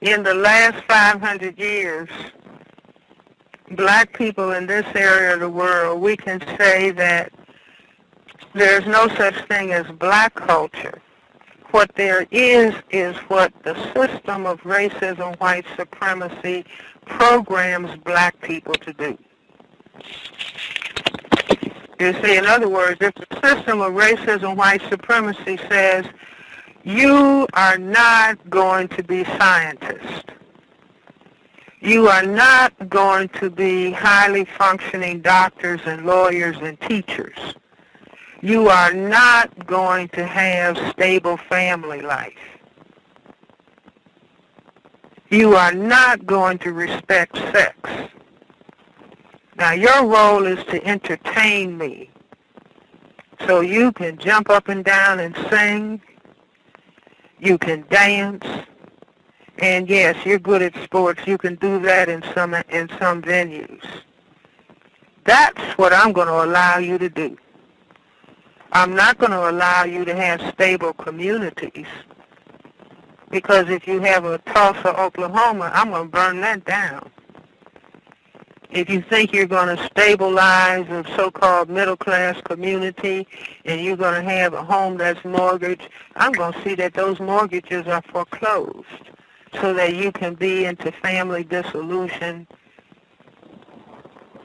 in the last 500 years, black people in this area of the world, we can say that there's no such thing as black culture. What there is what the system of racism, white supremacy, programs black people to do. You see, in other words, if the system of racism, white supremacy says, you are not going to be scientists, you are not going to be highly functioning doctors and lawyers and teachers, you are not going to have stable family life, you are not going to respect sex. Now your role is to entertain me so you can jump up and down and sing, you can dance, and yes, you're good at sports. You can do that in some venues. That's what I'm going to allow you to do. I'm not going to allow you to have stable communities, because if you have a Tulsa, Oklahoma, I'm going to burn that down. If you think you're going to stabilize a so-called middle-class community and you're going to have a home that's mortgaged, I'm going to see that those mortgages are foreclosed so that you can be into family dissolution,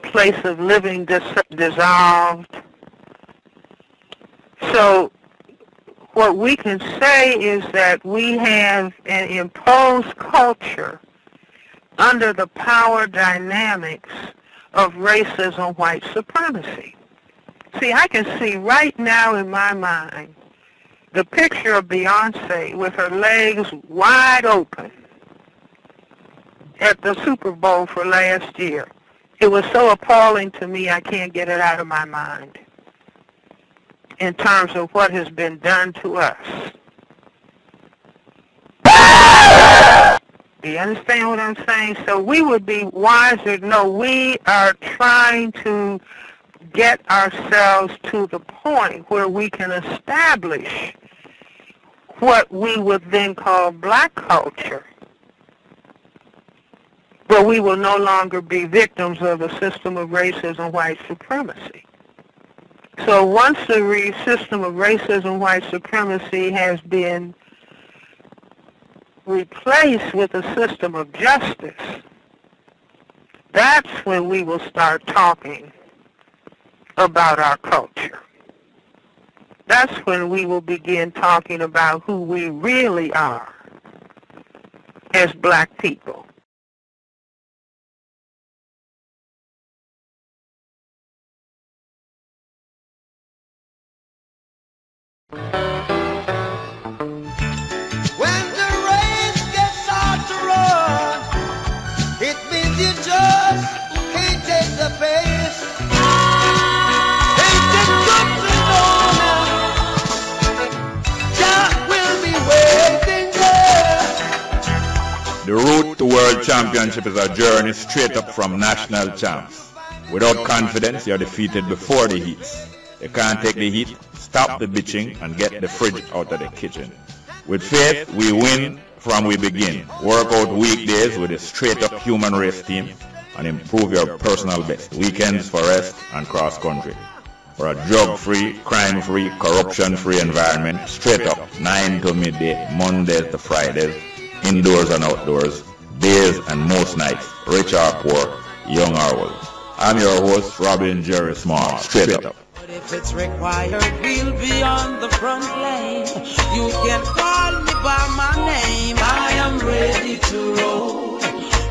place of living dissolved. So what we can say is that we have an imposed culture under the power dynamics of racism, white supremacy. See, I can see right now in my mind the picture of Beyonce with her legs wide open at the Super Bowl for last year. It was so appalling to me, I can't get it out of my mind in terms of what has been done to us. Do you understand what I'm saying? So we would be wiser. No, we are trying to get ourselves to the point where we can establish what we would then call black culture, where we will no longer be victims of a system of racism, white supremacy. So once the system of racism, white supremacy has been replaced with a system of justice, that's when we will start talking about our culture. That's when we will begin talking about who we really are as black people. The road to world championship is a journey straight up from national champs. Without confidence, you are defeated before the heats. You can't take the heat, stop the bitching, and get the fridge out of the kitchen. With faith, we win from we begin. Work out weekdays with a straight up human race team and improve your personal best. Weekends for rest and cross country. For a drug-free, crime-free, corruption-free environment, straight up 9 to midday, Mondays to Fridays, indoors and outdoors, days and most nights, rich or poor, young or old. I'm your host, Robin Jerry Small, straight up. But if it's required, we'll be on the front lane. You can call me by my name. I am ready to roll.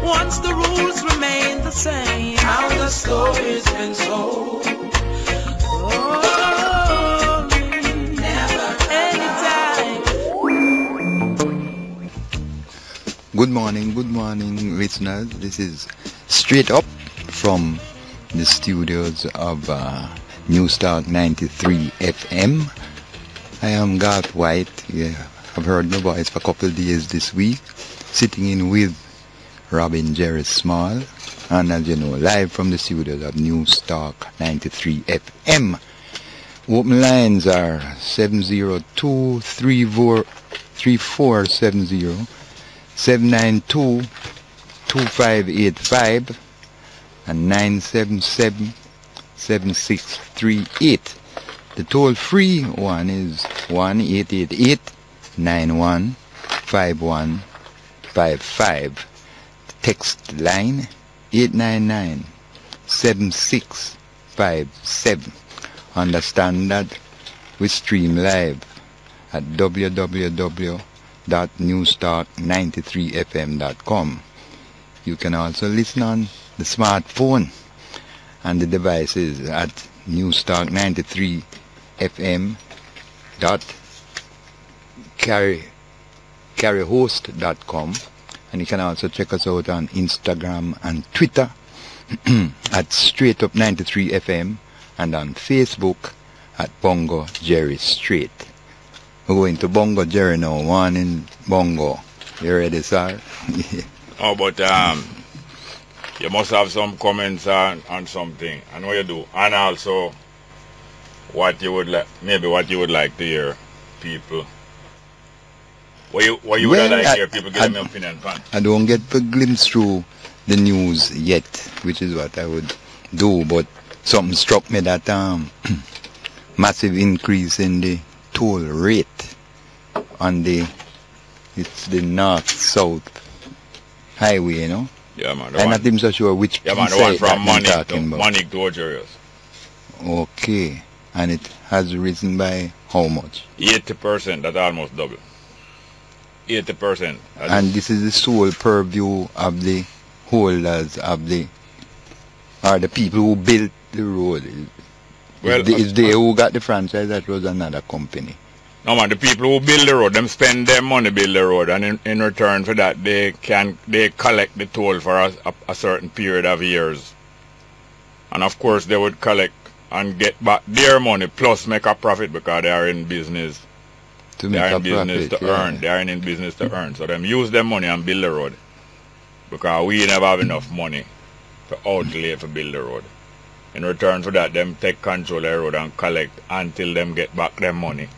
Once the rules remain the same, how the story's been sold. Oh, never, anytime. Good morning, listeners. This is Straight Up from the studios of New Start 93 FM. I am Garth White. Yeah, I've heard my voice for a couple of days this week, sitting in with Robin Jerry Small, and as you know, live from the studios of New Start 93 FM. Open lines are 702-3470, 792-2585 and 977-7638. The toll-free one is 1-888-91-5155. The text line 899-7657. Understand that we stream live at www.newstalk93fm.com. You can also listen on the smartphone and the devices at newstalk93fm.carryhost.com, and you can also check us out on Instagram and Twitter at Straight Up 93 FM, and on Facebook at Bongo Jerry Straight. We're going to Bongo Jerry now. One in Bongo. You ready, sir? Oh, but you must have some comments on something, and what you do, and also what you would like, maybe what you would like to hear people. What you would like to hear people give me opinion on. I don't get a glimpse through the news yet, which is what I would do, but something struck me that massive increase in the toll rate on the north-south highway, you know. Yeah, man. I'm not even so sure which the one from Money to Ojerios. Okay. And it has risen by how much? 80%, that's almost double. 80%. And this is the sole purview of the holders of the people who built the road. Well, it's they who got the franchise, that was another company. No, man, the people who build the road, them spend their money build the road, and in return for that, they collect the toll for a certain period of years. And of course, they would collect and get back their money plus make a profit, because they are in business. They are in business to earn. They are in business to earn. So them use their money and build the road, because we never have enough money to outlay to build the road. In return for that, them take control of the road and collect until them get back their money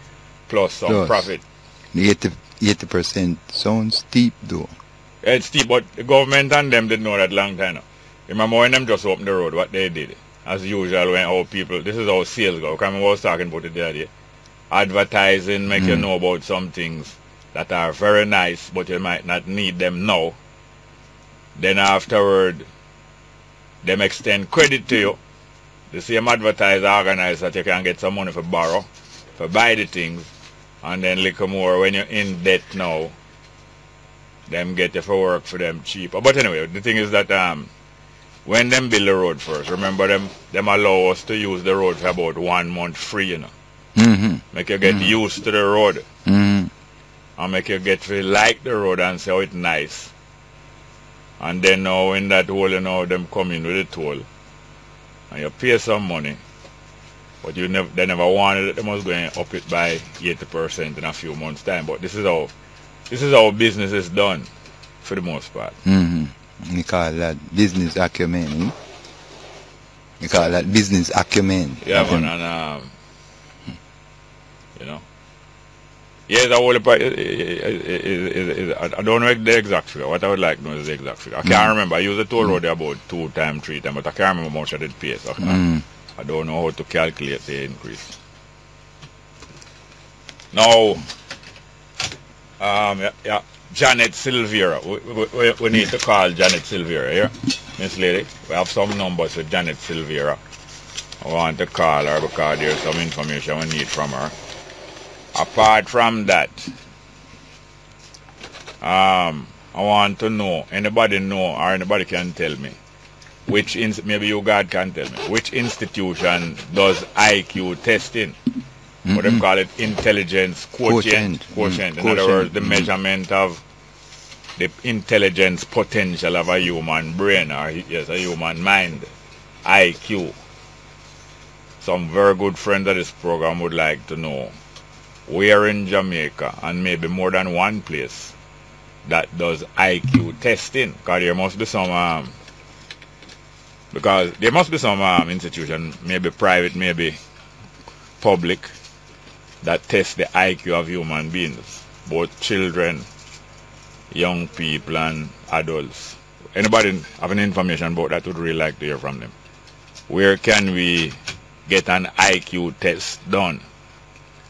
plus some profit. The 80% sounds steep though. Yeah, it's steep, but the government and them didn't know that long time now. Remember when them just opened the road, what they did? As usual, when how people, this is how sales go. Because I was talking about it the other day. Advertising make you know about some things that are very nice, but you might not need them now. Then afterward, them extend credit to you. The same advertiser organize that you can get some money for borrow, for buy the things, and then little more when you're in debt now, them get you for work for them cheaper. But anyway, the thing is that when them build the road first, remember them allow us to use the road for about 1 month free, you know. Make you get used to the road. And make you get to like the road and say, oh, it's nice. And then now in that hole, you know, them come in with the toll. And you pay some money. But they never wanted it. They must go and up it by 80% in a few months' time. But this is how business is done for the most part. You call that business acumen, eh? You call that business acumen. Yeah, man, and you know. Yes, the whole part I don't know the exact figure. What I would like to know is the exact figure. I can't remember. I used the toll road about 2 times, 3 times, but I can't remember how much I did pay. So I don't know how to calculate the increase. Now, Janet Silvera. We need to call Janet Silvera here. Miss Lady, we have some numbers for Janet Silvera. I want to call her because there's some information we need from her. Apart from that, I want to know, anybody know or anybody can tell me, maybe you God can tell me, which institution does IQ testing? What they call it, intelligence quotient. In other words, the measurement of the intelligence potential of a human brain, or yes, a human mind, IQ. Some very good friends of this program would like to know where in Jamaica, and maybe more than one place, that does IQ testing. Because there must be some institution, maybe private, maybe public, that test the IQ of human beings, both children young people and adults. Anybody have any information about that would really like to hear from them. Where can we get an IQ test done?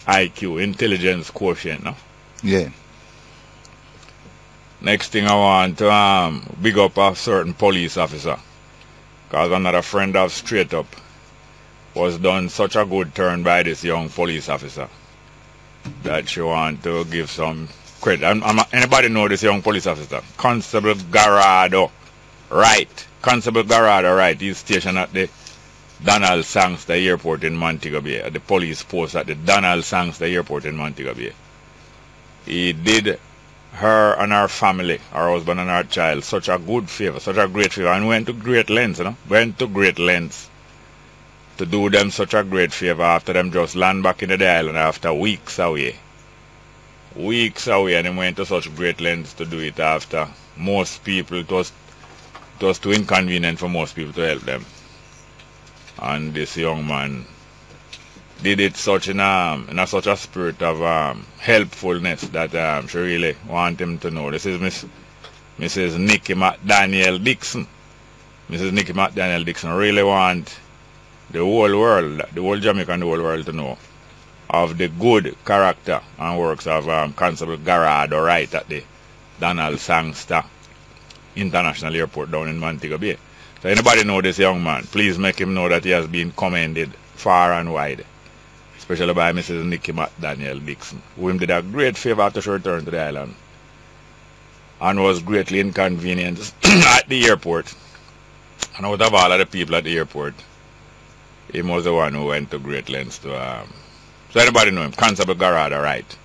IQ, intelligence quotient, no? Yeah. Next thing I want to big up a certain police officer. Because another friend of Straight Up was done such a good turn by this young police officer that she want to give some credit. Anybody know this young police officer? Constable Garado Wright. Constable Garado Wright. He's stationed at the Donald Sangster Airport in Montego Bay. At the police post at the Donald Sangster Airport in Montego Bay. He did her and her family, her husband and her child, such a good favor, such a great favor, and went to great lengths, you know, went to great lengths to do them such a great favor after them just land back in the island after weeks away. Weeks away, and they went to such great lengths to do it after most people, it was too inconvenient for most people to help them. And this young man did it such in such a spirit of helpfulness that she really want him to know. This is Mrs. Nikki McDaniel Dixon. Mrs. Nikki McDaniel Dixon really want the whole world, the whole Jamaica and the whole world to know of the good character and works of Constable Garado Wright at the Donald Sangster International Airport down in Montego Bay. So anybody know this young man, please make him know that he has been commended far and wide, especially by Mrs. Nikki McDaniel Dixon, who him did a great favor after she returned to the island and was greatly inconvenienced at the airport. And out of all of the people at the airport, he was the one who went to great lengths to so anybody know him, Constable Garada Wright,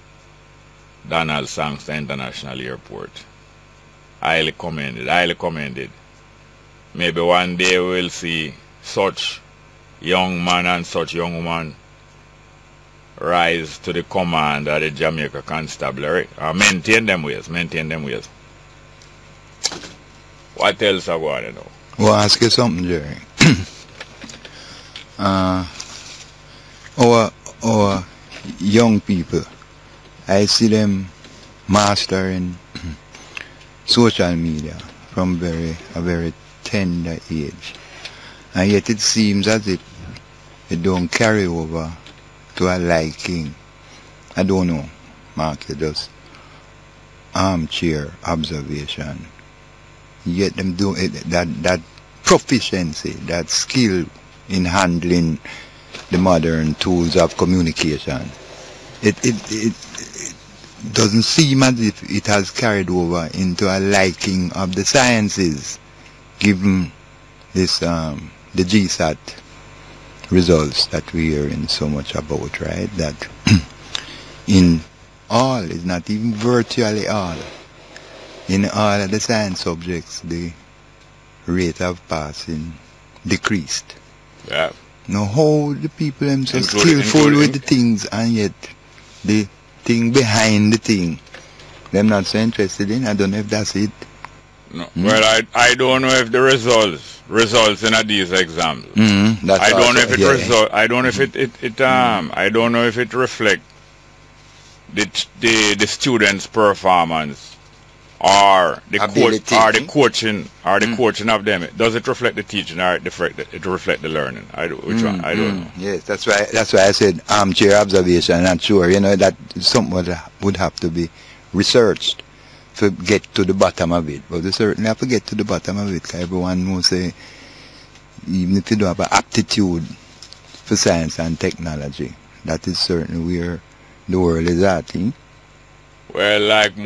Donald Sangster International Airport. Highly commended, highly commended. Maybe one day we'll see such young man and such young woman rise to the command of the Jamaica Constabulary. Maintain them ways, maintain them ways. What else I want to know? Well, I'll ask you something, Jerry. Our young people, I see them mastering social media from a very tender age, and yet it seems as if it don't carry over to a liking. I don't know, Mark, it's just armchair observation. Yet them do it, that proficiency, that skill in handling the modern tools of communication, it doesn't seem as if it has carried over into a liking of the sciences, given this the GSAT results that we are hearing so much about, right? That in all, is not even virtually all, in all of the science subjects, the rate of passing decreased. Yeah. Now how the people are so skillful with the things, and yet the thing behind the thing, them not so interested in. I don't know if that's it. No. Well, I don't know if the results in these exams. I don't know if it I don't know if I don't know if it reflect the students' performance or the coaching of them. Does it reflect the teaching or it reflect the learning? Which one? I don't know. Yes, that's why I said armchair observation. I'm not sure. You know, that something would have to be researched to get to the bottom of it. But we certainly have to get to the bottom of it, because everyone knows, even if you don't have an aptitude for science and technology, that is certainly where the world is at. Eh? Well, like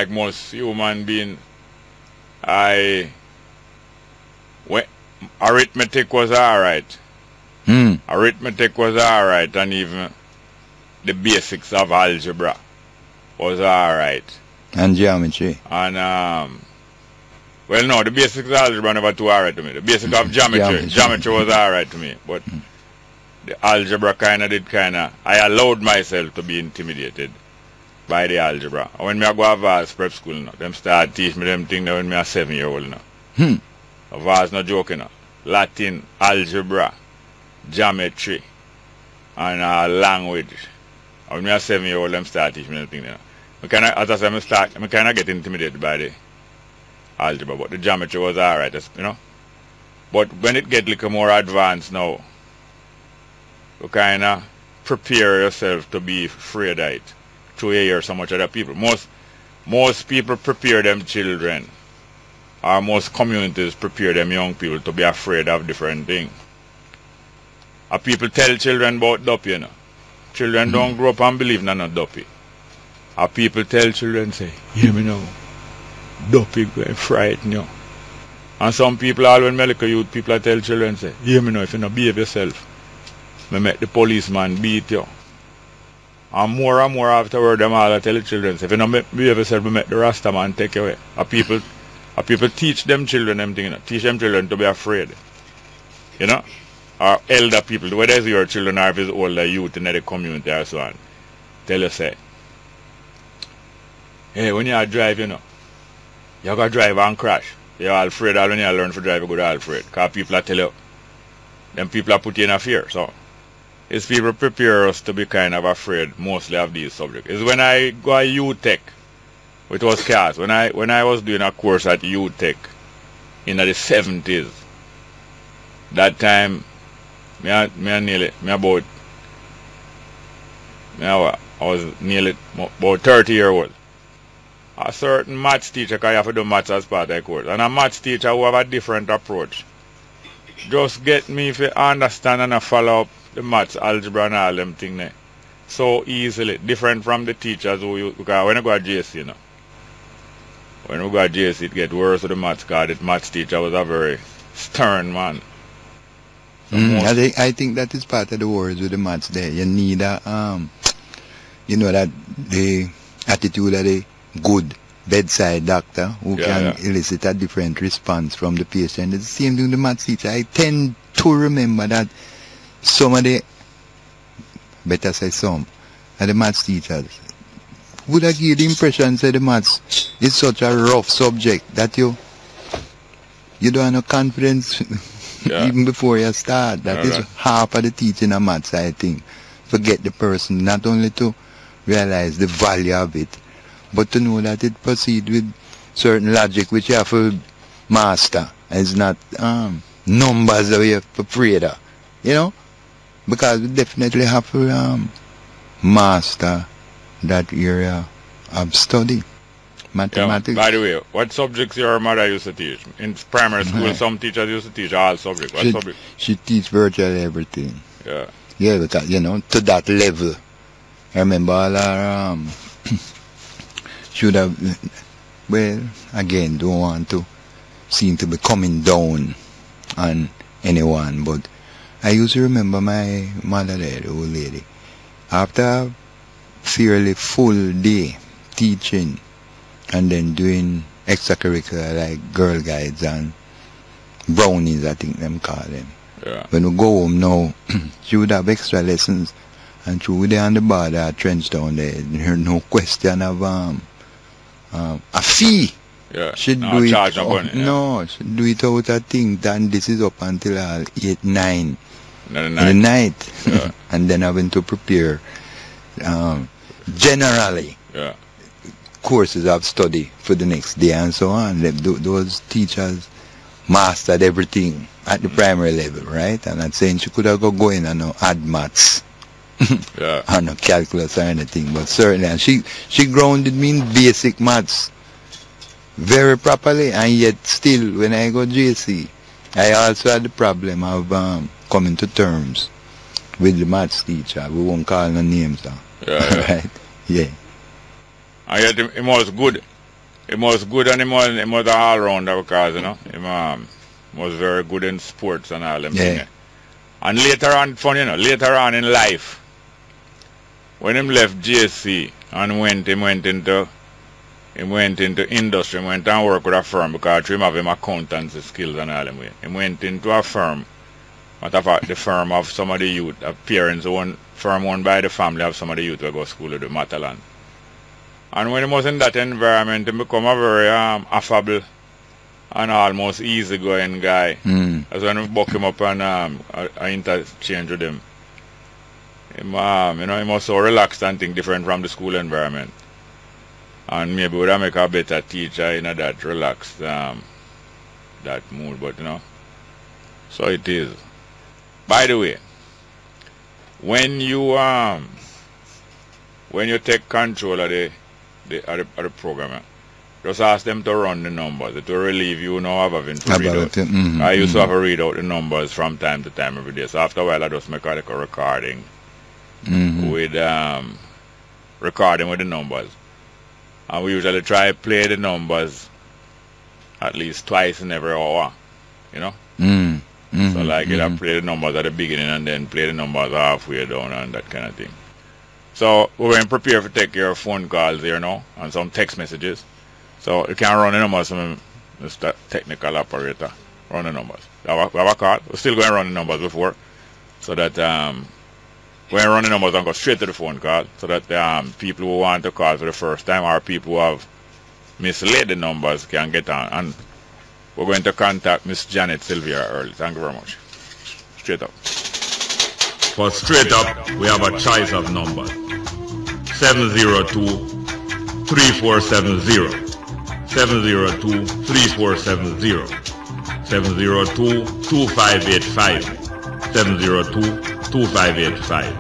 most human beings, arithmetic was alright. Arithmetic was alright, and even the basics of algebra was alright. And geometry. And well, no, the basics of algebra never too alright to me. The basics of geometry was alright to me, but the algebra I allowed myself to be intimidated by the algebra. When I go to Vars prep school now, them start teach me them things when I was 7-year-old now. Vars not joking now. Latin, algebra, geometry, and language. When I was 7-year-old, them start teach me them things now. As I said, I kind of get intimidated by the algebra, but the geometry was alright, you know. But when it get little more advanced now, you kind of prepare yourself to be afraid of it through you hear so much other people. Most people prepare them children, or most communities prepare them young people to be afraid of different things. And people tell children about duppy, you know. Children don't grow up and believe in no duppy. And people tell children, say, hear me now, duppy going to frighten you. And some people, all when medical youth, people tell children, say, hear me now, if you don't behave yourself, me make the policeman beat you. And more afterward, them all tell the children, say, if you don't behave yourself, me make the Rasta man take you away. And people teach them children them thing, you know, teach them children to be afraid. You know? Or elder people, whether it's your children or if it's older youth in the community or so on, tell you, say, hey, when you drive, you know, you got to drive and crash. You're all afraid when you learn to drive, you go to all afraid. Because people tell you, them people put you in a fear. So, it's people prepare us to be kind of afraid mostly of these subjects. It's when I go to UTech, which was cars, when I was doing a course at UTech in the 70s, that time, I was nearly about 30 years old. A certain maths teacher, because you have to do maths as part of the course, and a maths teacher who have a different approach, just get me to understand and follow up the maths, algebra and all them things there so easily, different from the teachers who because when I go to JC, you know, when we go to JC, it get worse with the maths, because the maths teacher was a very stern man. So I think that is part of the words with the maths there. You need a you know, that the attitude of the good bedside doctor who can elicit a different response from the patient. It's the same thing with the maths teacher. I tend to remember that some of the, better say some, of the maths teachers would have given the impression that the maths is such a rough subject that you don't have no confidence even before you start. That is half of the teaching of maths, I think. Forget the person, not only to realize the value of it, but to know that it proceeds with certain logic which you have to master. It's not numbers that we have to pray that, you know, because we definitely have to master that area of study, mathematics. By the way, what subjects your mother used to teach? In primary school, some teachers used to teach all subjects. What subjects? She teach virtually everything. Yeah. Yeah, because, you know, to that level. I remember all our should have, well, again, don't want to seem to be coming down on anyone, but I used to remember my mother there, the old lady, after a fairly full day teaching and then doing extracurricular like Girl Guides and brownies, I think them call them. Yeah. When we go home now, she would have extra lessons, and she would be on the border at Trenchtown there. There's no question of a fee. Yeah. She'd no, do it. Charge no, she'd do it out a thing. And this is up until 8, 9 in the night. Yeah. And then having to prepare generally courses of study for the next day and so on. Those teachers mastered everything at the primary level, right? And I'm saying she could have go in and add maths. Or no calculus or anything, but certainly, and she grounded me in basic maths very properly, and yet still when I go JC, I also had the problem of coming to terms with the maths teacher. We won't call no names now. Right? Yeah. And yet it was good. It was good, and it was all rounder because, you know, he was very good in sports and all them things. And later on, funny, you know, later on in life, when him left JC and he went into industry, he went and work with a firm because he have him accountancy skills and all them way. He went into a firm, matter of fact, the firm of some of the youth, parents own firm owned by the family of some of the youth who go to school with the Matalan. And when he was in that environment, he become a very affable and almost easygoing guy. That's when we buck him up and I interchange with him. You know, he was so relaxed and think different from the school environment. And maybe would I make a better teacher in that relaxed that mood, but so it is. By the way, when you take control of the program, just ask them to run the numbers. It will relieve you now of having to read out. I used to have to read out the numbers from time to time every day. So after a while I just make a recording with recording with the numbers. And we usually try to play the numbers at least twice in every hour. So like I play the numbers at the beginning and then play the numbers halfway down and that kind of thing. So we're going to prepare to take your phone calls here now and some text messages. So you can run the numbers from Mr. Technical Operator. Run the numbers. We have a call. We're still going to run the numbers before. So that we're going to run the numbers and go straight to the phone call. So that people who want to call for the first time or people who have mislaid the numbers can get on. And we're going to contact Miss Janet Sylvia early. Thank you very much. Straight up. For straight up, we have a choice of numbers. 702-3470. 702-3470. 702-2585. 702-2585.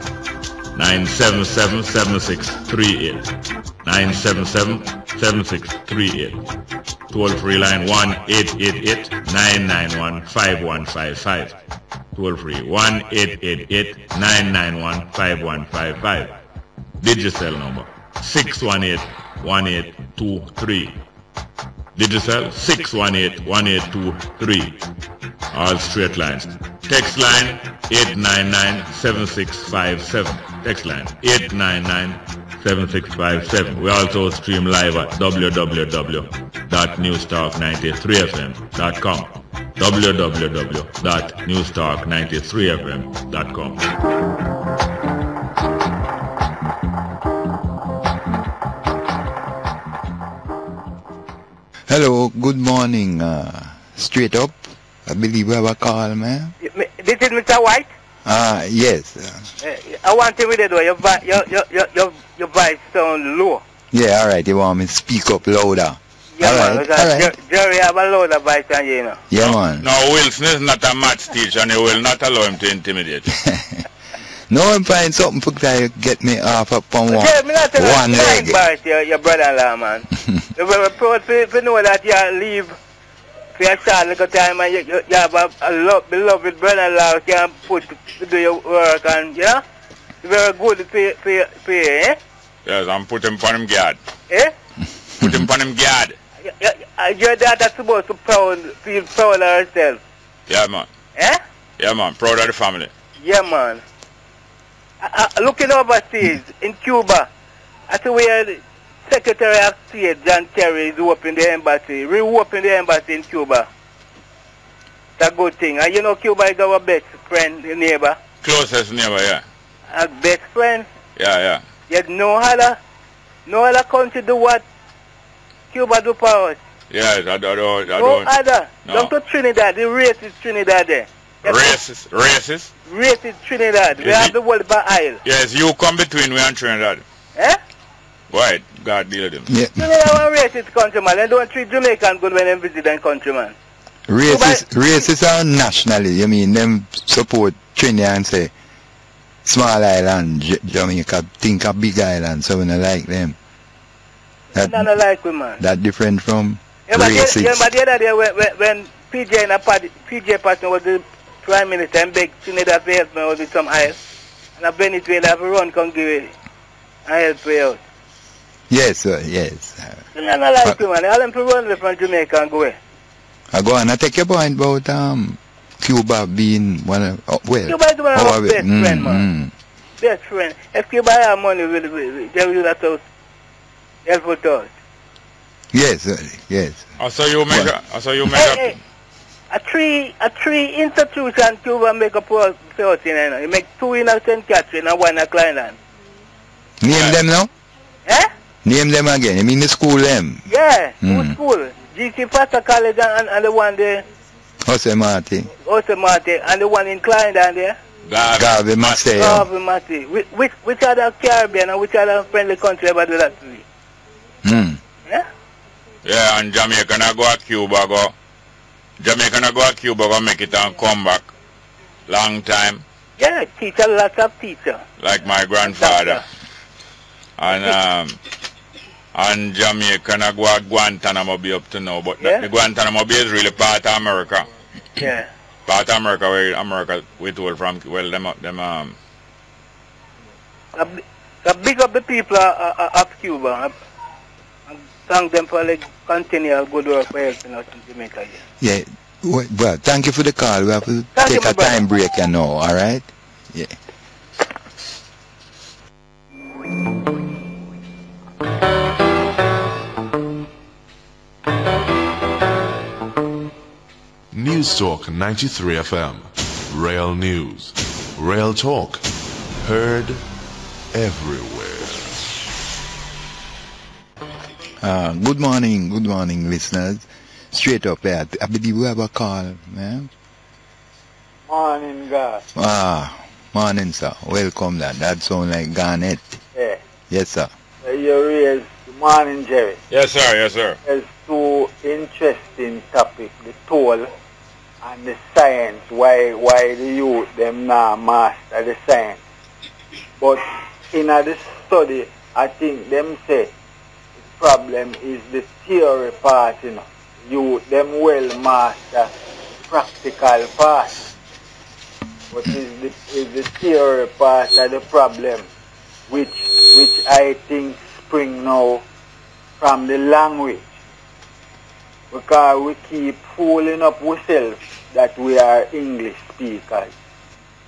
977-7638. 977-7638. Toll-free line 1-888-991-5155. Toll-free 1-888-991-5155. Digicel number 618-1823. Digicel 618-1823. All straight lines. Text line 899-7657. Text line 899-7657. We also stream live at www.newstalk93fm.com. www.newstalk93fm.com. Hello, good morning. Straight up. I believe we have a call, man. This is Mr. White? Yes. I want to read it though. Your voice sound low. Yeah, alright. You want me to speak up louder? Yeah, all man. right, Because all right. Jerry have a louder voice than you, know. Yeah, man. No, Wilson is not a maths teacher and he will not allow him to intimidate you. No, I'm finding something for to get me off up on one leg. Your brother-in-law, man. You're very proud to know that you leave for a short little time and you have a beloved brother-in-law who can put to do your work and, you're very good for you, eh? Yes, I'm putting him on him guard. Eh? Put him on him guard. Your daughter's supposed to feel proud of herself. Yeah, man. Eh? Yeah, man. Proud of the family. Yeah, man. Looking overseas in Cuba, I see where the Secretary of State John Kerry is opening the embassy, reopening the embassy in Cuba. It's a good thing. And you know Cuba is our best friend, neighbor. Closest neighbor, yeah. Our best friend. Yeah. Yet no other country do what Cuba do for us. Yes, I don't. No other. No. Don't to Trinidad, the racist Trinidad there. Racist? Racist Trinidad. We have the world by aisle. Yes, you come between me and Trinidad. Eh? Right, God deal with them. Yeah. Trinidad are racist country, man. They don't treat Jamaican good when they visit their country, man. Racists are nationally. You mean them support Trinidad and say small island, Jamaica think a big island, so we don't like them. That not like we, man. That different from but racists. But the other day when PJ Patton was the Prime Minister and begged Trinidad to help me with some help, and I Venezuela have a run come give it and help me out. Yes, sir, yes. I don't like you, man. All them people run away from Jamaica and go away. I go on. I take your point about Cuba being one of Cuba is one of our best friends, man. Best friend. If Cuba have money, they will have to help with us. Yes, sir, yes. So you make a three institution Cuba make a poor in, you know. You make 2 in St. Catherine and 1 in Kleinland. Name them now? Eh? Name them again. You mean the school them? Yeah, good school. GC Foster College and the one there. Jose Marti. And the one in Kleinland there. Garvey Massey. Garvey Massey. Which other Caribbean and which other friendly country ever do that to you? Yeah, and Jamaica na go to Cuba go. Jamaica na go to Cuba go make it and come back. Long time. Yeah, teacher, lots of teacher. Like my grandfather. And Jamaica na go to Guantanamo Bay up to now. But the Guantanamo Bay is really part of America. Yeah. Part of America where America we told from, well, them big up the people of Cuba. And thank them for the continual good work for helping us in Jamaica. Yeah. Well, thank you for the call. We have to take a time break now, alright? Yeah. News Talk 93 FM. Real news. Real talk. Heard everywhere. Good morning, listeners. Straight up there. I believe we have a call, man. Morning, God. Morning, sir. Welcome, that. That sounds like Garnet. Yeah. Yes, sir. You raised, good morning, Jerry. Yes, sir. Yes, sir. There's two interesting topics, the toll and the science, why the youth, them now master the science. But in this study, I think them say the problem is the theory part, you know. Youth, them well master practical part. But is the theory part of the problem, which I think spring now from the language. Because we keep fooling up ourselves that we are English speakers.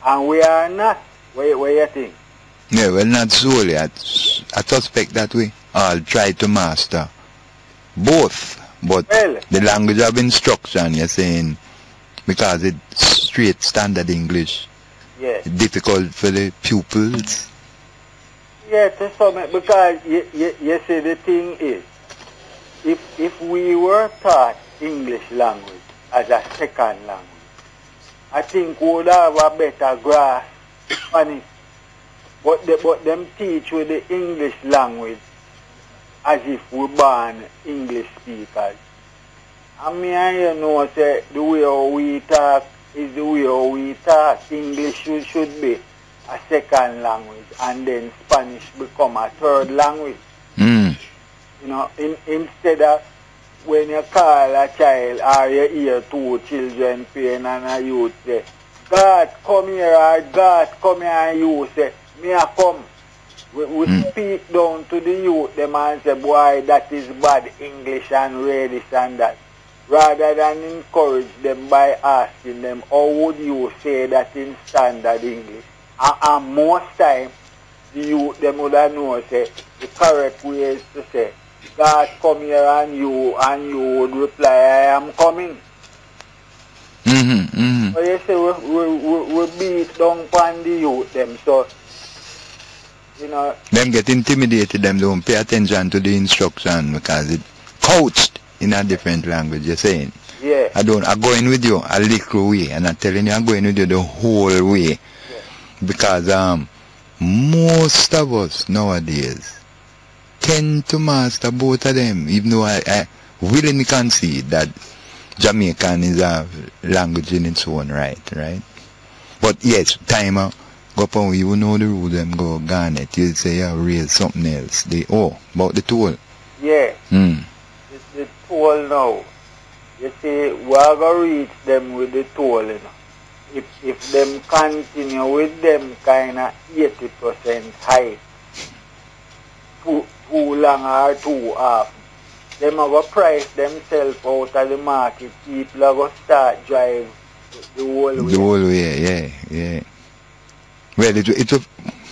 And we are not. What you think? Yeah, well, not solely. I suspect that we all try to master both. But the language of instruction, you're saying, because it's straight standard English, it's difficult for the pupils. Yeah, to some, because you see, the thing is, if we were taught English language as a second language, I think we would have a better grasp on it. But them teach with the English language as if we born English speakers. I mean, you know, say the way we talk is the way we talk. English should be a second language, and then Spanish become a third language. You know, instead of when you call a child or you hear two children playing and a youth say, God come here, or God come here, and you say, me a come. We speak down to the youth, them and say, boy, that is bad English and read this and that. Rather than encourage them by asking them, how would you say that in standard English? And most time, the youth, them would know, say, the correct way is to say, God come here and you would reply, I am coming. So you say, we beat down upon the youth, them, so, you know. Them get intimidated, them don't pay attention to the instruction because it's coached in a different language, you're saying. Yeah. I'm going with you a little way, and I'm telling you, I'm going with you the whole way. Yeah. Because most of us nowadays tend to master both of them, even though I willingly concede that Jamaican is a language in its own right? But yes, timer, go upon you know the rule, them go Garnet, you say you raise something else. About the toll. Yeah. The toll now. You see, we are going to reach them with the toll, you know. If them continue with them kind of 80% high, too long or too often, them are going to price themselves out of the market. People are going to start drive the whole way. The whole way, yeah. Well, it will,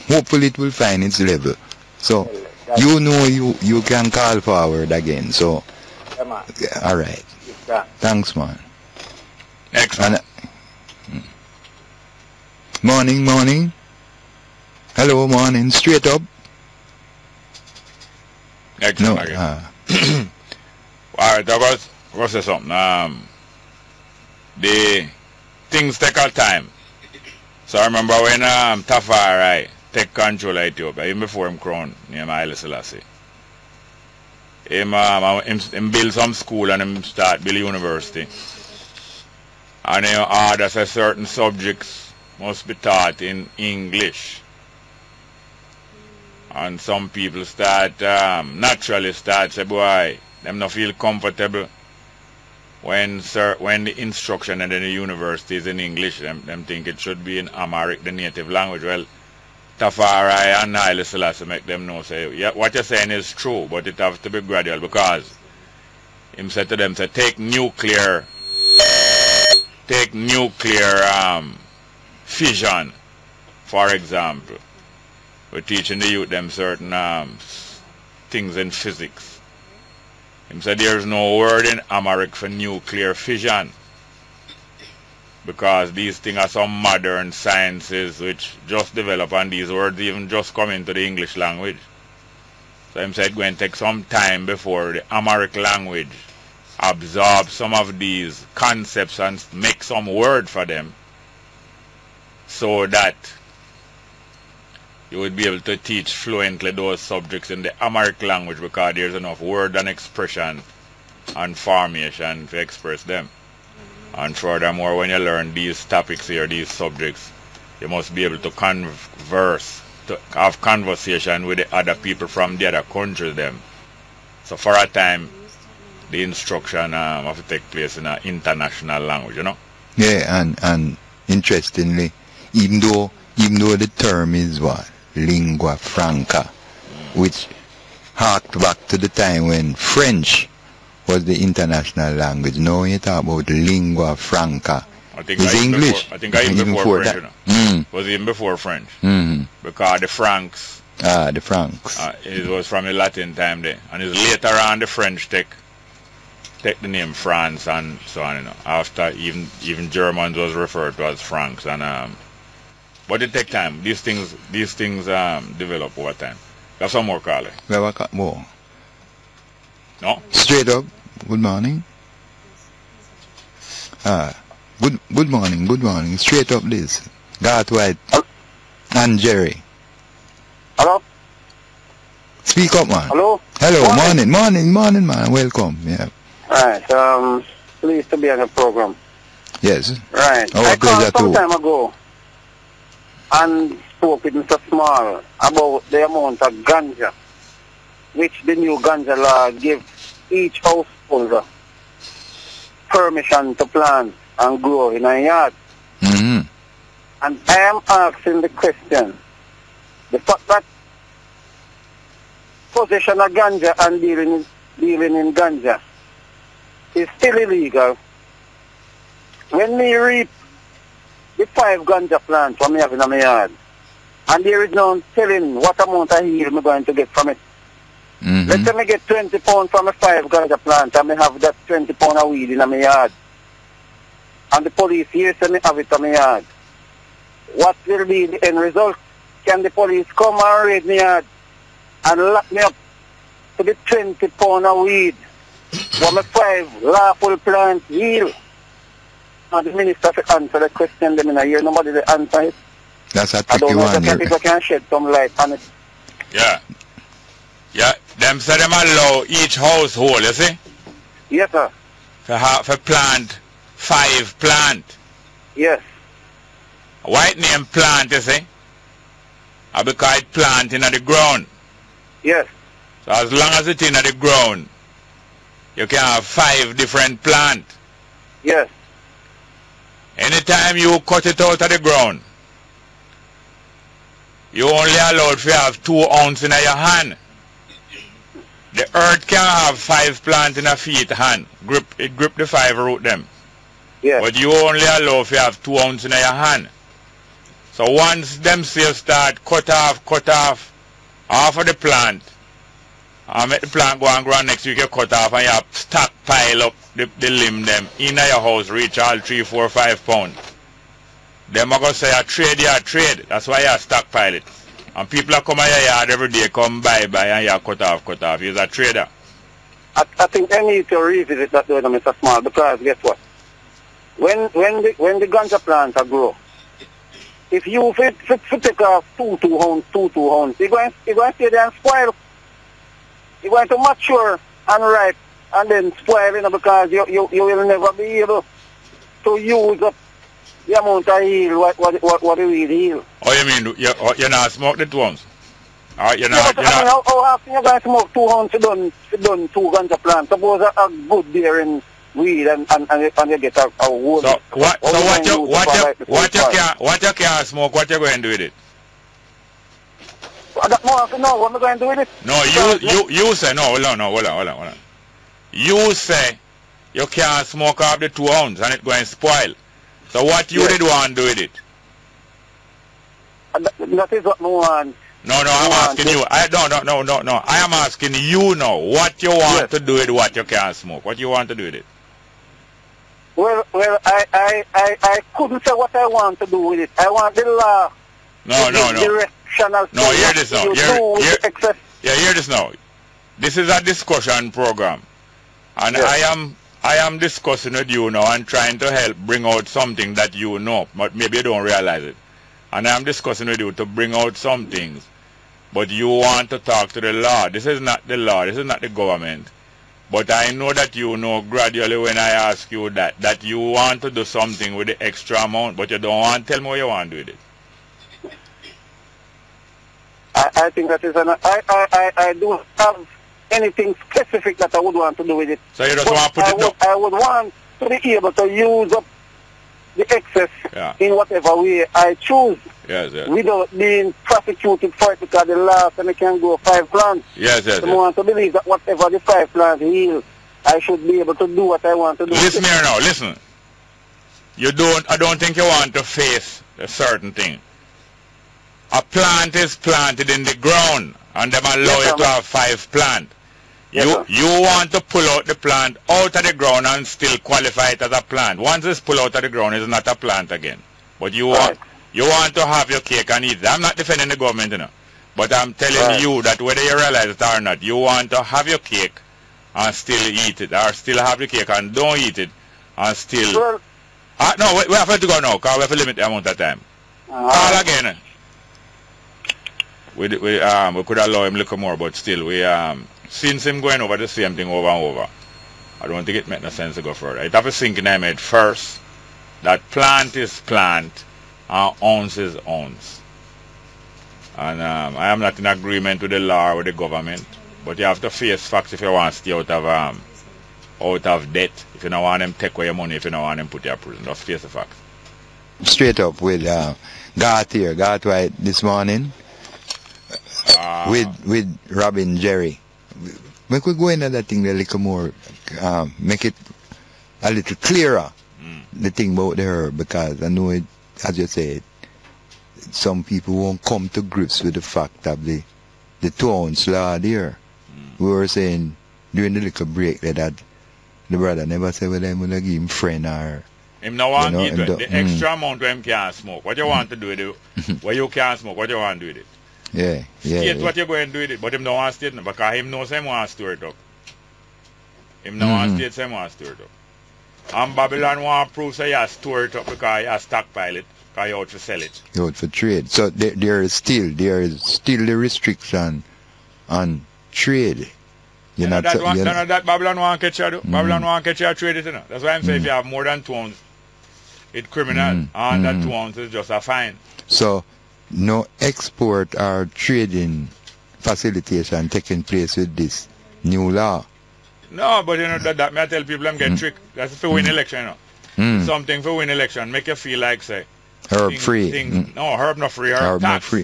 hopefully it will find its level. So, you know you can call forward again. So, all right. Thanks, man. Excellent. Morning. Hello, morning. Straight up. Excellent. No. Alright, I was say something. The things take our time. So I remember when Tafari take control of Ethiopia, even before him crowned near Haile Selassie. him build some school and him start build university. And he order say certain subjects must be taught in English. And some people start, naturally start say, boy, them not feel comfortable when the instruction in the university is in English. Them think it should be in Amharic, the native language. Well, Tafari and Haile Selassie make them know, say, yeah, what you're saying is true, but it has to be gradual, because him said to them, say, take nuclear fission, for example. We're teaching the youth them certain things in physics. Him said there's no word in Amharic for nuclear fission, because these things are some modern sciences which just develop, and these words even just come into the English language. So him said it's going to take some time before the Amharic language absorb some of these concepts and make some word for them, so that you would be able to teach fluently those subjects in the Amharic language, because there's enough word and expression and formation to express them. And furthermore, when you learn these topics here, these subjects, you must be able to converse, to have conversation with the other people from the other countries them. So for a time, the instruction have to take place in an international language, you know? Yeah, and interestingly, even though the term is what? Lingua franca, which harked back to the time when French was the international language. Now when you talk about lingua franca, it's English. I think even before French, you know? Was even before French. Because the Franks. The Franks. It was from the Latin time there. And it's later on the French take the name France and so on, you know. After even Germans was referred to as Franks. And but it take time. These things develop over time. Got some more, Carly? We have a more. No? Straight up. Good morning. Good morning. Straight up this. Garth White and Jerry. Hello? Speak up, man. Hello? Hello, morning, man. Welcome. Yeah. Right. Pleased to be on the program. Yes. Right. I called some time ago and spoke with Mr. Small about the amount of ganja which the new ganja law gives each householder permission to plant and grow in a yard. And I am asking the question, the fact that possession of ganja and dealing in ganja is still illegal. When me reap the 5 ganja plants from me having in my yard, and there is no telling what amount of yield I'm going to get from it. Let's say me get 20 pounds from a 5 ganja plant, and me have that 20 pounds of weed in my yard. And the police here say me have it in my yard. What will be the end result? Can the police come and raid my yard and lock me up to the 20 pounds of weed from a 5 lawful plants yield? And the minister should answer the question, them in a year, nobody will answer it. That's a tricky one. I don't know if people can shed some light on it. Yeah. Yeah, them say them allow each household, you see? Yes, sir. For plant, 5 plant. Yes. White name plant, you see? Because it plant in the ground. Yes. So as long as it's in the ground, you can have 5 different plants. Yes. Anytime you cut it out of the ground, you only allowed to have 2 ounces in your hand. The earth can have 5 plants in a feet hand. It grip the 5 root them. Yes. But you only allow to have 2 ounces in your hand. So once them cells start cut off half of the plant, and make the plant go and grow, next week you cut off and you have stockpile up the limb them in your house, reach all 3, 4, 5 pounds. Them are going to say a trade. That's why you stockpile it. And people are come in your yard every day, come buy and you cut off. He's a trader. I think I need to revisit that though, Mr. Small, because guess what? When the ganja plants are grow, if you take off 2 ounces, you're going to stay there and spoil. You're going to mature unripe and then spoil, you know, because you will never be able to use up the amount of heal what you will heal. Oh, you mean you're not smoke the 2 ounce? You're Yeah, not, but I mean, how often you going to smoke 2 ounces to done 2 ganja plants? Suppose a good beer in weed and you get a whole. So what you can smoke, what you going to do with it? I got more to know what am I going to do with it? No, you say, no, hold on. You say you can't smoke off the 2 ounce and it's going to spoil. So what you did want to do with it? That is what I want. No, I'm asking you. No. I am asking you now what you want to do with what you can't smoke. What you want to do with it? Well, I couldn't say what I want to do with it. I want the law. No. Directional. No, hear this now. Hear this now. This is a discussion program, and I am discussing with you now and trying to help bring out something that you know, but maybe you don't realize it. And I am discussing with you to bring out some things, but you want to talk to the law. This is not the law. This is not the government. But I know that you know gradually when I ask you that you want to do something with the extra amount, but you don't want to tell me what you want to do with it. I think that is I don't have anything specific that I would want to do with it. So you just want to put it down? I would want to be able to use up the excess in whatever way I choose. Yes. Without being prosecuted for it because the last time I can go 5 plants. Yes. I want to believe that whatever the 5 plants heal, I should be able to do what I want to do. Listen here now, listen. I don't think you want to face a certain thing. A plant is planted in the ground and them allow you to have 5 plants. You want to pull out the plant out of the ground and still qualify it as a plant. Once it's pulled out of the ground, it's not a plant again. But you want to have your cake and eat it. I'm not defending the government, you know. But I'm telling you that whether you realize it or not, you want to have your cake and still eat it, or still have the cake and don't eat it and still... no, we have to go now because we have to limit the amount of time. Call again. We could allow him a little more, but still, since him going over the same thing over and over, I don't think it makes no sense to go further. It have a sink in my head first that plant is plant and ounce is ounce. And I am not in agreement with the law or with the government, but you have to face facts if you want to stay out of debt. If you don't want them take away your money, if you don't want them put you in prison, just face the facts. Straight up with Gat White this morning with Robin Jerry. We could go into that thing a little more, make it a little clearer, the thing about the herb, because I know it, as you said, some people won't come to grips with the fact of the 2 ounce law there. We were saying during the little break that the brother never said whether I'm going to give him friend or... Him no want the extra amount where him can't smoke. What you want to do with it? Where you can't smoke, what you want to do with it? State what you're going to do with it, but him don't want to state it because him knows him want to store it up. Him don't want to state him want to store it up. And Babylon want to prove so he has store it up because he has stockpile it, because he out to sell it. He out for trade. So there is still the restriction on trade. You know that Babylon want to catch you, Babylon want to catch you trade it, you know. That's why I'm saying if you have more than 2 ounces, it's criminal, and that 2 ounces is just a fine. So no export or trading facilitation taking place with this new law. No, but you know that may I tell people them get tricked. That's for win election, you know. Something for win election, make you feel like say herb free. No, herb not free, herb tax. Not free.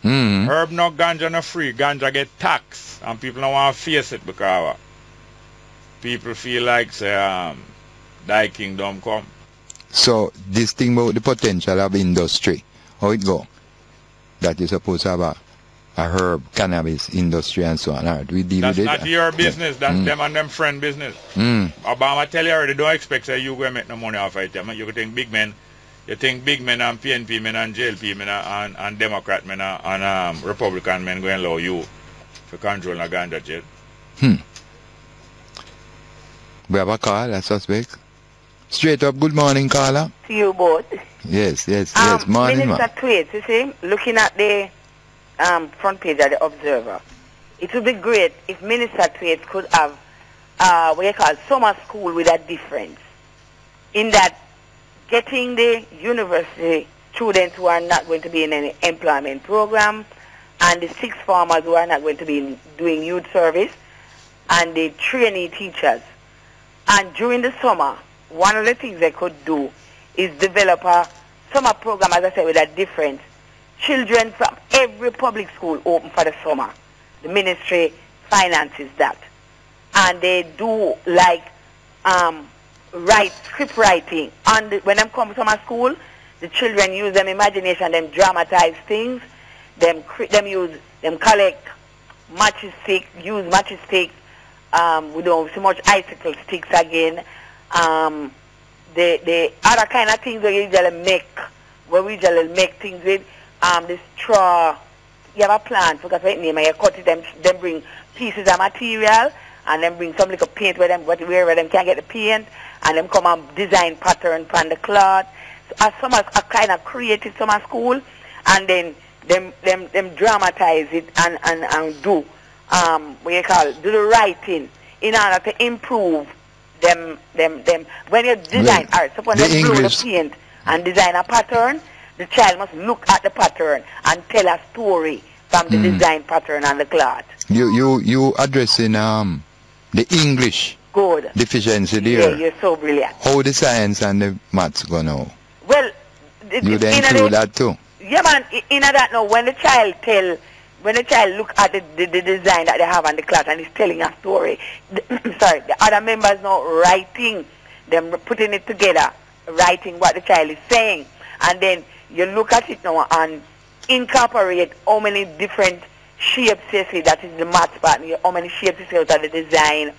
Herb not ganja not free, ganja get tax, and people don't want to face it because people feel like say thy kingdom come. So this thing about the potential of industry, how it go? That you're supposed to have a herb cannabis industry and so on. Right, we deal that's with it. That's not your business. That's them and them friend business. Obama tell you already, don't expect that you going to make no money off it. You can think big men. You think big men and PNP men and JLP men and Democrat men and Republican men going to allow you to control the ganja jail. We have a call, a suspect. Straight up, good morning, caller. To you both. Yes. Morning, Minister Tweets, you see, looking at the front page of the Observer, it would be great if Minister Tate could have what you call summer school with a difference. In that, getting the university students who are not going to be in any employment program, and the sixth formers who are not going to be doing youth service, and the trainee teachers. And during the summer, one of the things they could do is develop a summer program, as I said, with a difference. Children from every public school open for the summer. The ministry finances that. And they do like script writing. When they come to summer school, the children use them imagination, them dramatize things, them collect matches sticks, use matches sticks. We don't so much icicle sticks again. The other kind of things we usually make things with the straw. You have a plant, forgot what name, you cut it, them bring pieces of material, and then bring some little paint where them can get the paint, and them come and design pattern on the cloth. So as some a kind of creative summer school, and then them dramatize it and do do the writing in order to improve them when you design art. Suppose they blow the paint and design a pattern, the child must look at the pattern and tell a story from the design pattern on the cloth. You addressing the English deficiency there. Yeah, you're so brilliant. How the science and the maths go now? Well, you then include that too. Yeah, man. In that now, when the child look at the design that they have on the cloth and is telling a story, the other members now writing, them putting it together, writing what the child is saying, and then you look at it now and incorporate how many different shapes you see, that is the math part, how many shapes you see out of the design,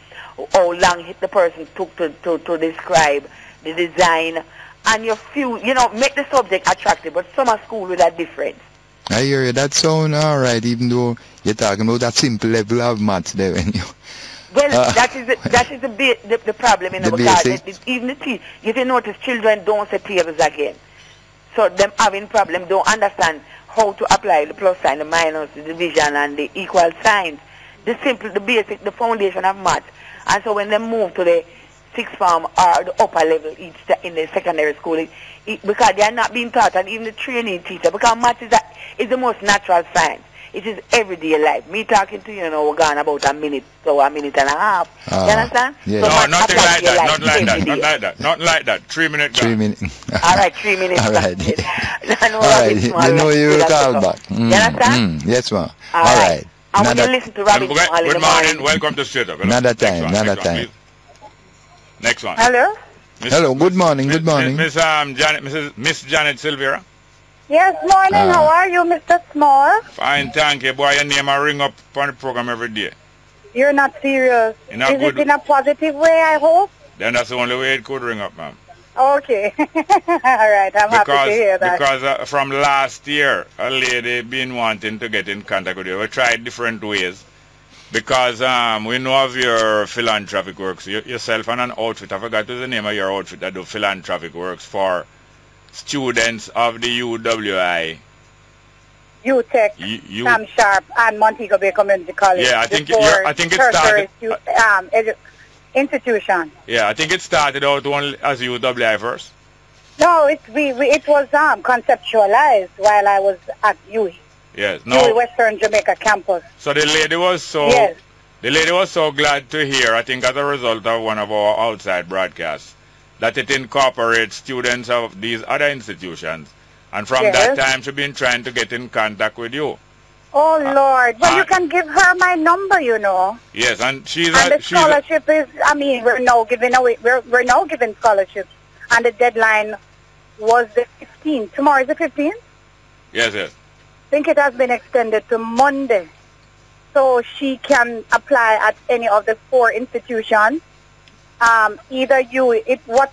how long the person took to describe the design, and make the subject attractive, but summer school with a difference. I hear you. That sound all right, even though you're talking about that simple level of maths there. When you, that is the problem, because even if you notice, children don't say tables again. So them having problem don't understand how to apply the plus sign, the minus, the division, and the equal signs. The basic, the foundation of math. And so when they move to the sixth form or the upper level in the secondary school, because they are not being taught, and even the training teacher, because math is the most natural science. It is everyday life. Me talking to you now, we're gone about a minute and a half. You understand? Yeah. So no, nothing like that. Not like that. 3 minutes. 3 minutes. All right, 3 minutes. All right. All right. You know you will call back. You understand? Yes, ma'am. All right. And when you listen to Robin Small Good morning. Welcome to Straight Up. Another time. Next one. Hello? Hello, good morning. Miss Janet Silvera. Yes, morning. How are you, Mr. Small? Fine, thank you. Boy, your name I ring up on the program every day. You're not serious. Is it in a positive way, I hope? Then that's the only way it could ring up, ma'am. Okay. All right, I'm happy to hear that. Because from last year, a lady been wanting to get in contact with you. We tried different ways. Because we know of your philanthropic works. Yourself and an outfit, I forgot the name of your outfit that do philanthropic works for students of the UWI. UTech, Sam Sharp, and Montego Bay Community College. Yeah, I think it started. Institution. Yeah, I think it started out only as UWI first. No, it was conceptualized while I was at UE. Yes, no. UE Western Jamaica campus. So the lady was so glad to hear, I think as a result of one of our outside broadcasts, that it incorporates students of these other institutions. And from that time, she's been trying to get in contact with you. Oh, Lord. Well, you can give her my number, you know. Yes, and the scholarship is, we're now giving away, we're now giving scholarships. And the deadline was the 15th. Tomorrow is the 15th? Yes. I think it has been extended to Monday. So she can apply at any of the 4 institutions. Either you, what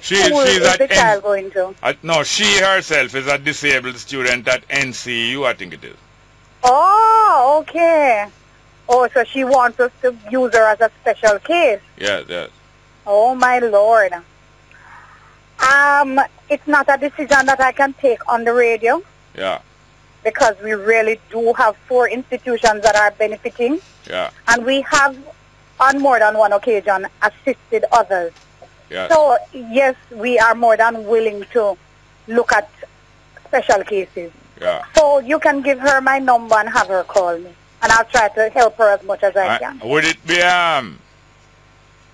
school is the child going to? No, she herself is a disabled student at NCU, I think it is. Oh, okay. Oh, so she wants us to use her as a special case. Yes. Oh, my Lord. It's not a decision that I can take on the radio. Yeah. because we really do have 4 institutions that are benefiting. Yeah. And we have, on more than one occasion, assisted others. Yes. So, yes, we are more than willing to look at special cases. Yeah. So you can give her my number and have her call me. And I'll try to help her as much as I can. Would it be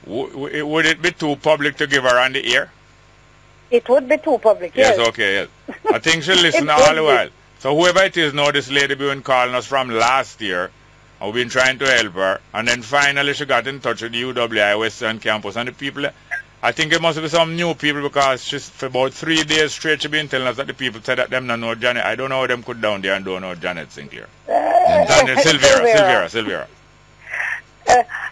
would it be too public to give her on the air? It would be too public, yes. Yes, okay, yes. I think she'll listen all the while. So whoever it is now, this lady been calling us from last year. I've been trying to help her. And then finally she got in touch with the UWI Western Campus. And the people, I think it must be some new people, because she's for about 3 days straight she been telling us that the people said that them don't know Janet. I don't know how them could down there and don't know Janet Sinclair. Sylvia.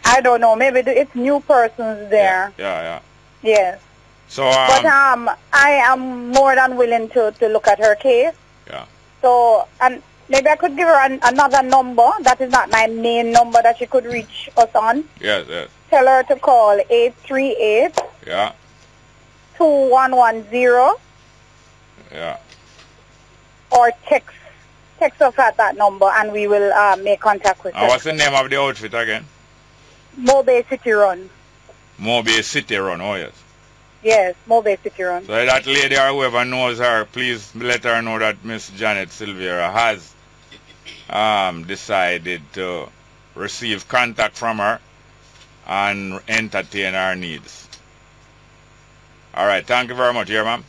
I don't know. Maybe it's new persons there. Yeah. Yes. So, but I am more than willing to look at her case. Yeah. So, and maybe I could give her another number. That is not my main number that she could reach us on. Yes. Tell her to call 838. Yeah. 2110. Yeah. Or text us at that number, and we will make contact with her. What's the name of the outfit again? Mobile City Run. Mobile City Run, oh yes. Yes, Mobile City Run. So that lady or whoever knows her, please let her know that Miss Janet Silvera has decided to receive contact from her and entertain her needs. All right, thank you very much, here, ma'am.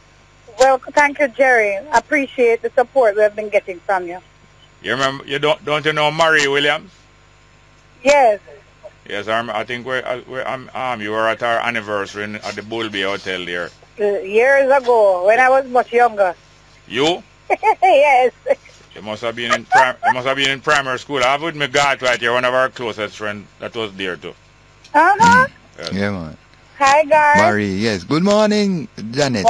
Well, thank you, Jerry. I appreciate the support we have been getting from you. You remember? Don't you know Marie Williams? Yes. Yes, I think you were at our anniversary at the Bull Bay Hotel there. Years ago, when I was much younger. You? Yes. You must have been in primary school. I would make God right here, one of our closest friends that was there too. Yes. Yeah, man. Hi, guys. Marie, yes. Good morning, Janet.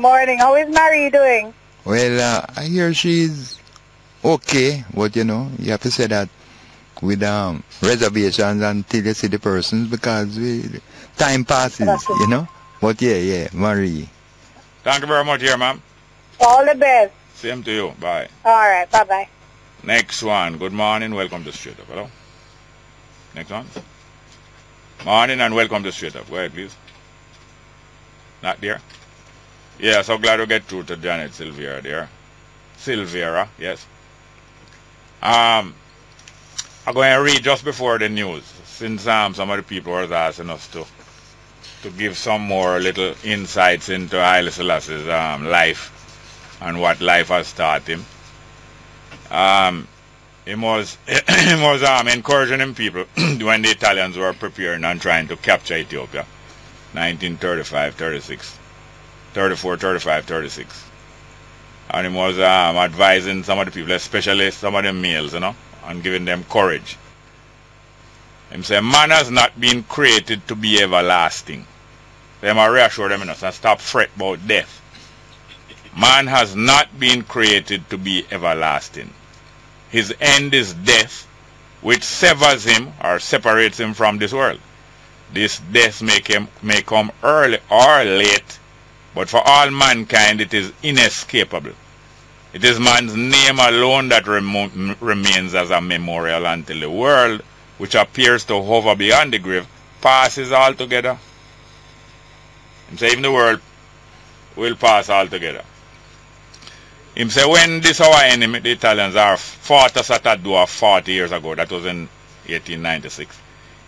Morning. How is Marie doing? Well, I hear she's okay, but you have to say that with reservations until you see the persons, because time passes, But yeah, Marie. Thank you very much, here, ma'am. All the best. Same to you. Bye. All right. Bye-bye. Next one. Good morning. Welcome to Straight Up. Hello. Next one. Morning and welcome to Straight Up. Go ahead, please. Not there? Yeah, so glad to get through to Janet Silvera there. Silvera, yes. I'm going to read just before the news, since some of the people were asking us to give some more little insights into Haile Selassie's life and what life has taught him. He was encouraging him people when the Italians were preparing and trying to capture Ethiopia, 1935, 36, 34, 35, 36. And he was advising some of the people, especially some of the males, and giving them courage. He said, man has not been created to be everlasting. They must reassure them and stop fret about death. Man has not been created to be everlasting. His end is death, which severs him or separates him from this world. This death may come early or late, but for all mankind it is inescapable. It is man's name alone that remains as a memorial until the world, which appears to hover beyond the grave, passes altogether. And so even the world will pass altogether. Him say when this our enemy, the Italians, fought us at Adwa 40 years ago, that was in 1896.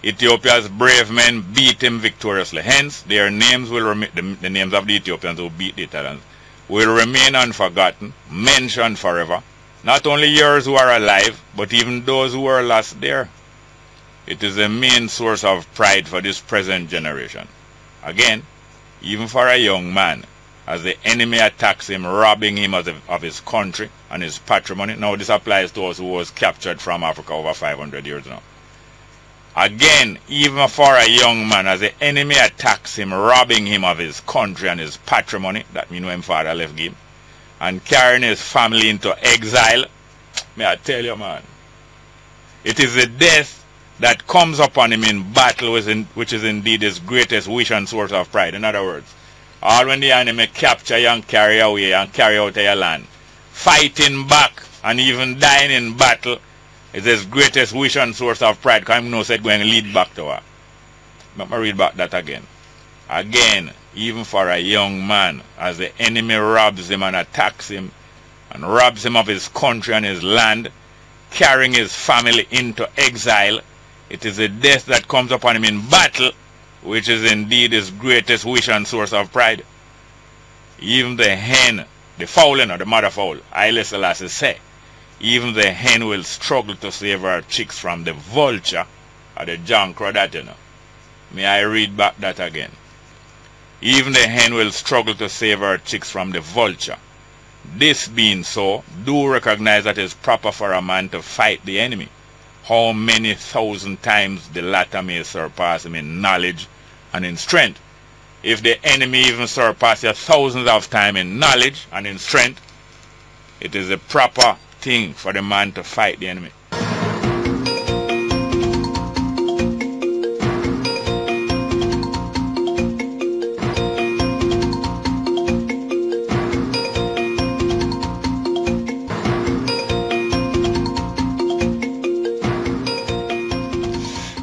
Ethiopia's brave men beat him victoriously. Hence, their names will remain, the names of the Ethiopians who beat the Italians, will remain unforgotten, mentioned forever. Not only yours who are alive, but even those who were lost there. It is a main source of pride for this present generation. Again, even for a young man, as the enemy attacks him, robbing him of his country and his patrimony. Now this applies to us who was captured from Africa over 500 years now. Again, even for a young man, as the enemy attacks him, robbing him of his country and his patrimony, that means when father left him, and carrying his family into exile, may I tell you, man, it is the death that comes upon him in battle, which is indeed his greatest wish and source of pride. In other words, all when the enemy capture you and carry away and carry out of your land, fighting back and even dying in battle is his greatest wish and source of pride, because he knows it's going to lead back to her. Let me read back that again. Again, even for a young man, as the enemy robs him and attacks him, and robs him of his country and his land, carrying his family into exile, it is the death that comes upon him in battle, which is indeed his greatest wish and source of pride. Even the hen, the fowling or the mother fowl, Haile Selassie say, even the hen will struggle to save her chicks from the vulture or the jankro that, you know. May I read back that again? Even the hen will struggle to save her chicks from the vulture. This being so, do recognize that it is proper for a man to fight the enemy. How many thousand times the latter may surpass him in knowledge and in strength. If the enemy even surpasses you thousands of times in knowledge and in strength, it is a proper thing for the man to fight the enemy.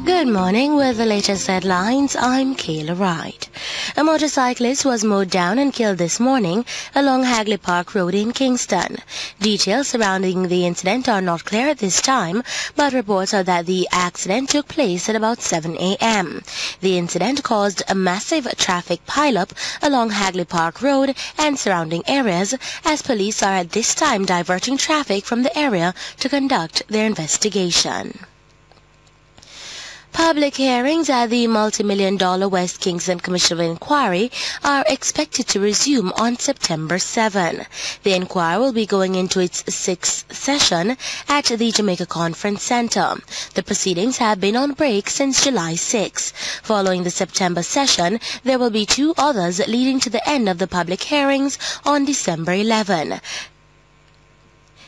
Good morning. With the latest headlines, I'm Kayla Wright. A motorcyclist was mowed down and killed this morning along Hagley Park Road in Kingston. Details surrounding the incident are not clear at this time, but reports are that the accident took place at about 7 a.m. The incident caused a massive traffic pileup along Hagley Park Road and surrounding areas, as police are at this time diverting traffic from the area to conduct their investigation. Public hearings at the multi-million-dollar West Kingston Commission of Inquiry are expected to resume on September 7. The inquiry will be going into its 6th session at the Jamaica Conference Center. The proceedings have been on break since July 6. Following the September session, there will be 2 others leading to the end of the public hearings on December 11.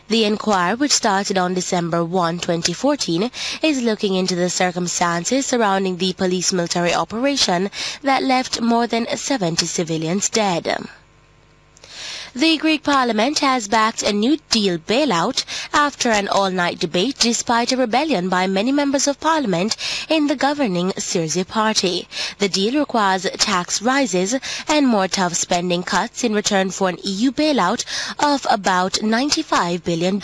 The inquiry, which started on December 1, 2014, is looking into the circumstances surrounding the police-military operation that left more than 70 civilians dead. The Greek Parliament has backed a New Deal bailout after an all-night debate despite a rebellion by many members of Parliament in the governing Syriza party. The deal requires tax rises and more tough spending cuts in return for an EU bailout of about $95 billion.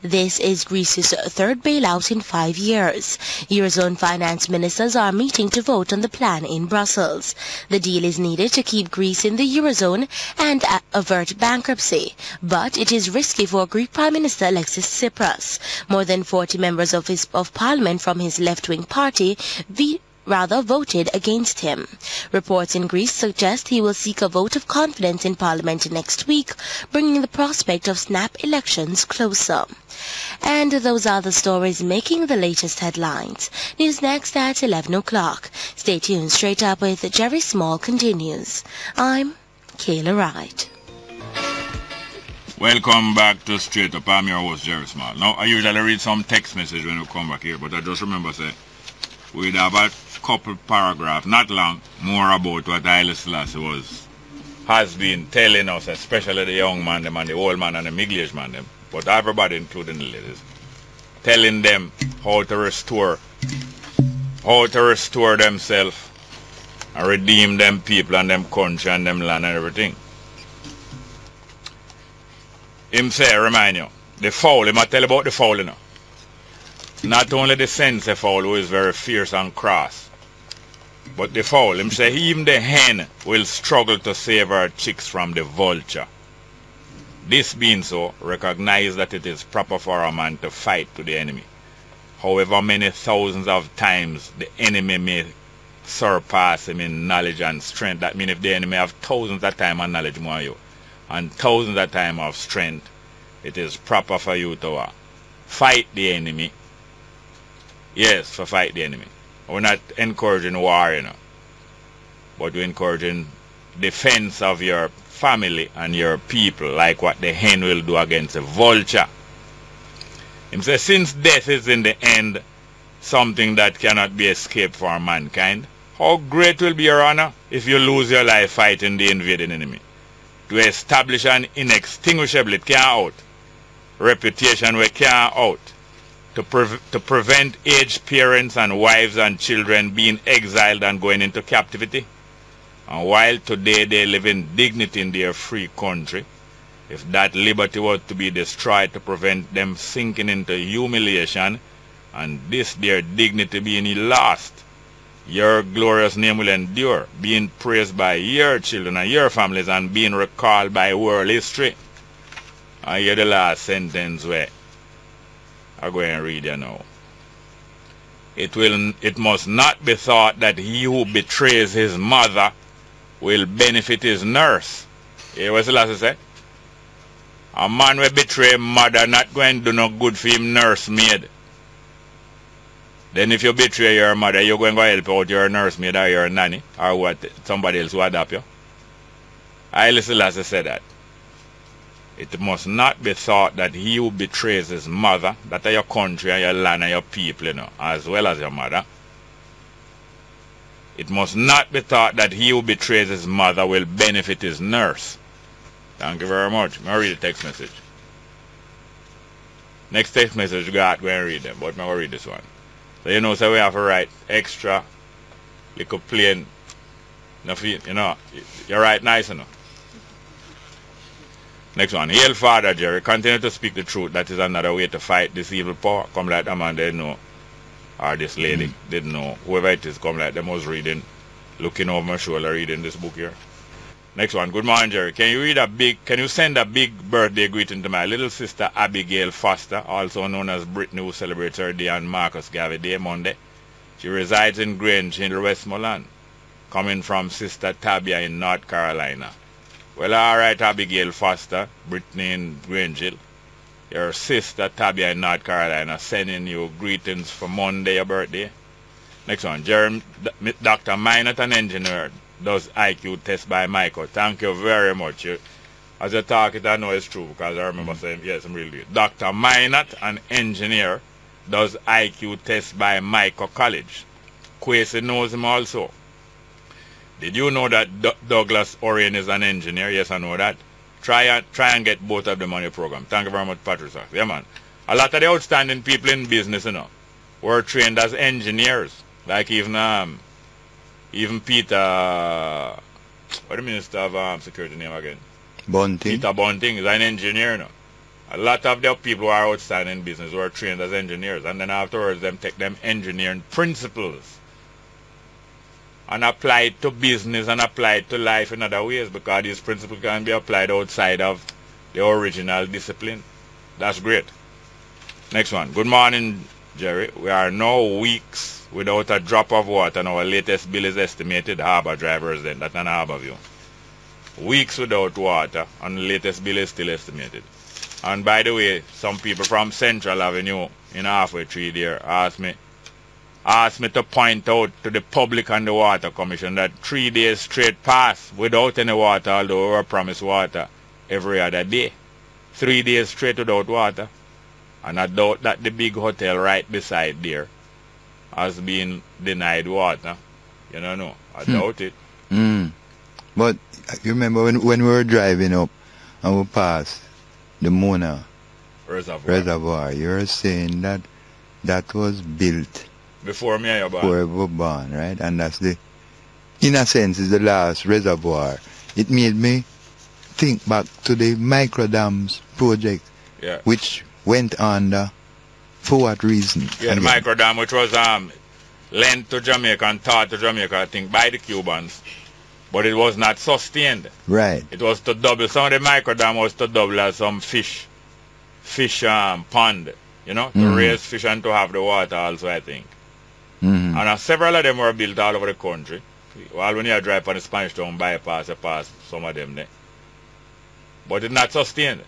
This is Greece's 3rd bailout in 5 years. Eurozone finance ministers are meeting to vote on the plan in Brussels. The deal is needed to keep Greece in the Eurozone and avert bankruptcy, but it is risky for Greek Prime Minister Alexis Tsipras. More than 40 members of Parliament from his left-wing party voted against him. Reports in Greece suggest he will seek a vote of confidence in Parliament next week, bringing the prospect of snap elections closer. And those are the stories making the latest headlines. News next at 11 o'clock. Stay tuned. Straight Up with Jerry Small continues. I'm Kayla Wright. Welcome back to Straight Up. I'm your host, Jerry Small. Now, I usually read some text message when you come back here, but I just remember say we'd have a couple paragraphs, not long, more about what Haile Selassie has been telling us, especially the young man, them, and the old man, and the middle-aged man, them, but everybody, including the ladies, telling them how to restore themselves and redeem them people and them country and them land and everything. Him say, remind you, the fowl, him a tell about the fowl, you know. Not only the sense fowl who is very fierce and cross, but the fowl, him say, even the hen will struggle to save her chicks from the vulture. This being so, recognize that it is proper for a man to fight to the enemy. However many thousands of times the enemy may surpass him in knowledge and strength. That means if the enemy have thousands of time and knowledge more you, and thousands of time of strength, it is proper for you to fight the enemy. Yes, for fight the enemy. We're not encouraging war, you know, but we're encouraging defense of your family and your people, like what the hen will do against a vulture. Him says, since death is in the end something that cannot be escaped for mankind, how great will be your honor if you lose your life fighting the invading enemy? To establish an inextinguishable, it can't out, reputation we can't out to prevent aged parents and wives and children being exiled and going into captivity. And while today they live in dignity in their free country, if that liberty was to be destroyed to prevent them sinking into humiliation and this their dignity being lost, your glorious name will endure, being praised by your children and your families and being recalled by world history. I hear the last sentence where I'll go and read it now. It must not be thought that he who betrays his mother will benefit his nurse. Hear what the last say? A man will betray mother not going to do no good for him nursemaid. Then if you betray your mother, you're going to help out your nursemaid or your nanny or what, somebody else who adopt you. I listen as I said that. It must not be thought that he who betrays his mother, that are your country and your land and your people, you know, as well as your mother. It must not be thought that he who betrays his mother will benefit his nurse. Thank you very much. I'm going to read the text message. Next text message you got, go and read them, but I'm going to read this one. So you know, so we have to write extra, little plain, you know, you write nice, you know. Next one. Hail Father Jerry, continue to speak the truth. That is another way to fight this evil power. Come like that man, they know, or this lady, didn't know. Whoever it is, come like them was reading, looking over my shoulder, reading this book here. Next one. Good morning, Jerry. Can you send a big birthday greeting to my little sister Abigail Foster, also known as Brittany, who celebrates her day on Marcus Garvey Day, Monday. She resides in Grange in Westmoreland, coming from Sister Tabia in North Carolina. Well, alright, Abigail Foster, Brittany in Grangeville. Your sister Tabia in North Carolina sending you greetings for Monday, your birthday. Next one. Jeremy, Dr. Minot, an engineer, does IQ test by Michael. Thank you very much. As you talk it, I know it's true because I remember saying, yes, I'm really good. Dr. Minot, an engineer, does IQ test by Michael College. Kwesi knows him also. Did you know that Douglas Orion is an engineer? Yes, I know that. Try and get both of them on your program. Thank you very much, Patrick. Yeah, man. A lot of the outstanding people in business, you know, were trained as engineers. Like even Peter, what the Minister of Security name again? Bunting. Peter Bunting is an engineer, you know. A lot of the people who are outstanding in business were trained as engineers, and then afterwards them take them engineering principles and apply it to business and apply it to life in other ways, because these principles can be applied outside of the original discipline. That's great. Next one. Good morning, Jerry. We are now weeks without a drop of water, and our latest bill is estimated. Harbour drivers then, that's an Harbour view. Weeks without water, and the latest bill is still estimated. And by the way, some people from Central Avenue in Halfway Tree there asked me to point out to the public and the Water Commission that 3 days straight passed without any water, although we were promised water every other day. 3 days straight without water. And I doubt that the big hotel right beside there has been denied water. You don't know. I doubt it. But you remember when we were driving up and we passed the Mona Reservoir, you were saying that that was built before me and before you were born, right? And that's the, in a sense, is the last reservoir. It made me think back to the microdams project, which went under for what reason? Yeah, the microdam, which was lent to Jamaica and taught to Jamaica, I think, by the Cubans, but it was not sustained. Right. It was to double. Some of the microdam was to double as some fish pond, you know, to raise fish and to have the water also, I think. And several of them were built all over the country. Well, when you drive on the Spanish Town bypass, you pass some of them there. But it's not sustained.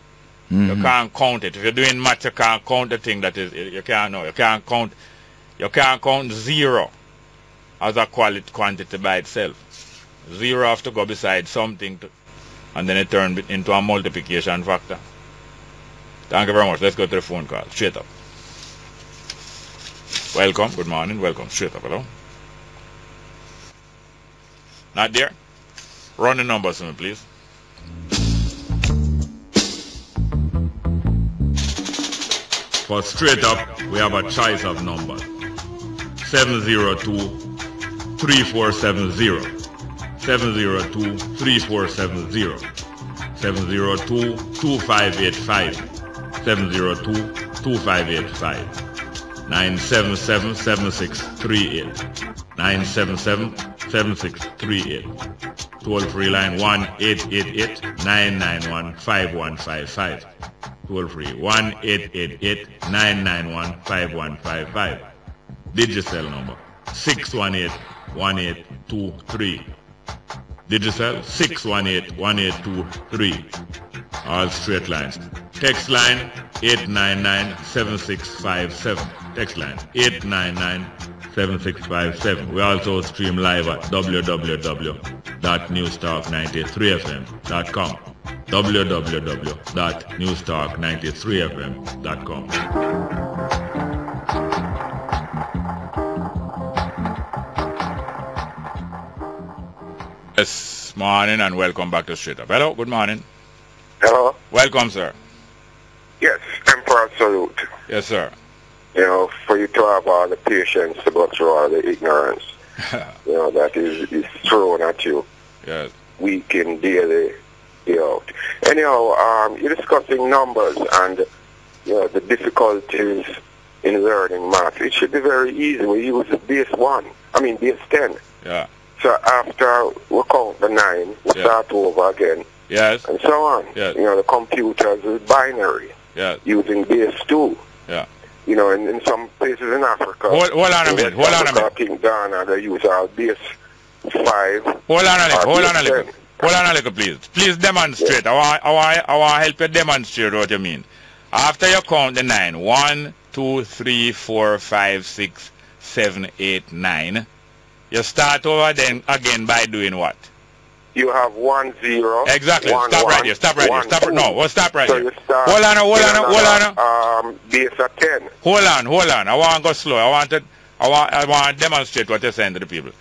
You can't count it. If you're doing math, you can't count the thing that is, you can't know. You can't count zero as a quantity by itself. Zero have to go beside something, and then it turns into a multiplication factor. Thank you very much. Let's go to the phone call. Straight up. Welcome. Good morning. Welcome. Straight up. Hello. Not there? Run the numbers for me, please. For straight up, we have a choice of numbers. 702-3470. 702-3470. 702-2585. 702-2585. 977-7638. 977-7638. Toll-free line 1-888-991-5155. Toll-free 1-888-991-5155. Digicel number 618-1823. Digicel 618-1823. All straight lines. Text line 899-7657. Text line 899-7657. We also stream live at www.newstalk93fm.com. www.newstalk93fm.com. Yes, morning and welcome back to Straight Up. Hello, good morning. Hello. Welcome, sir. Yes, Emperor salute. Yes, sir. You know, for you to have all the patience to go through all the ignorance, you know, that is thrown at you. Yes. Week in, daily, day out. Anyhow, you're discussing numbers and, you know, the difficulties in learning math. It should be very easy. We use base 10. Yeah. So after we count the 9, we start over again. Yes. And so on. Yes. You know, the computers is binary. Yes. Using base 2. Yeah. You know, in some places in Africa. Hold on a minute. I think Ghana, they use our base 5. Hold on a little, please. Please demonstrate. I want to help you demonstrate what you mean. After you count the 9, 1, 2, 3, 4, 5, 6, 7, 8, 9, you start over then again by doing what? You have 1, 0. Exactly. Stop right here. Stop right here. Stop right so here. You start hold on. Base of 10. Hold on. I want to go slow. I want to demonstrate what you're saying to the people.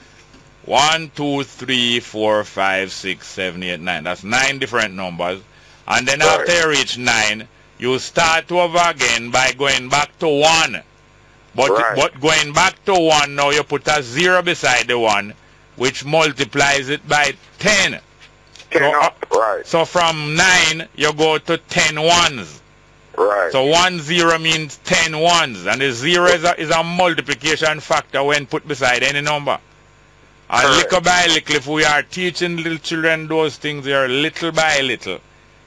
1, 2, 3, 4, 5, 6, 7, 8, 9. That's 9 different numbers. And then after you reach 9, you start over again by going back to 1. But going back to 1, now you put a 0 beside the 1, which multiplies it by 10. 10 up, right. So from 9, you go to 10 ones. Right. So 1 0 means 10 ones. And the 0 is a multiplication factor when put beside any number. And little by little, if we are teaching little children those things here, little by little,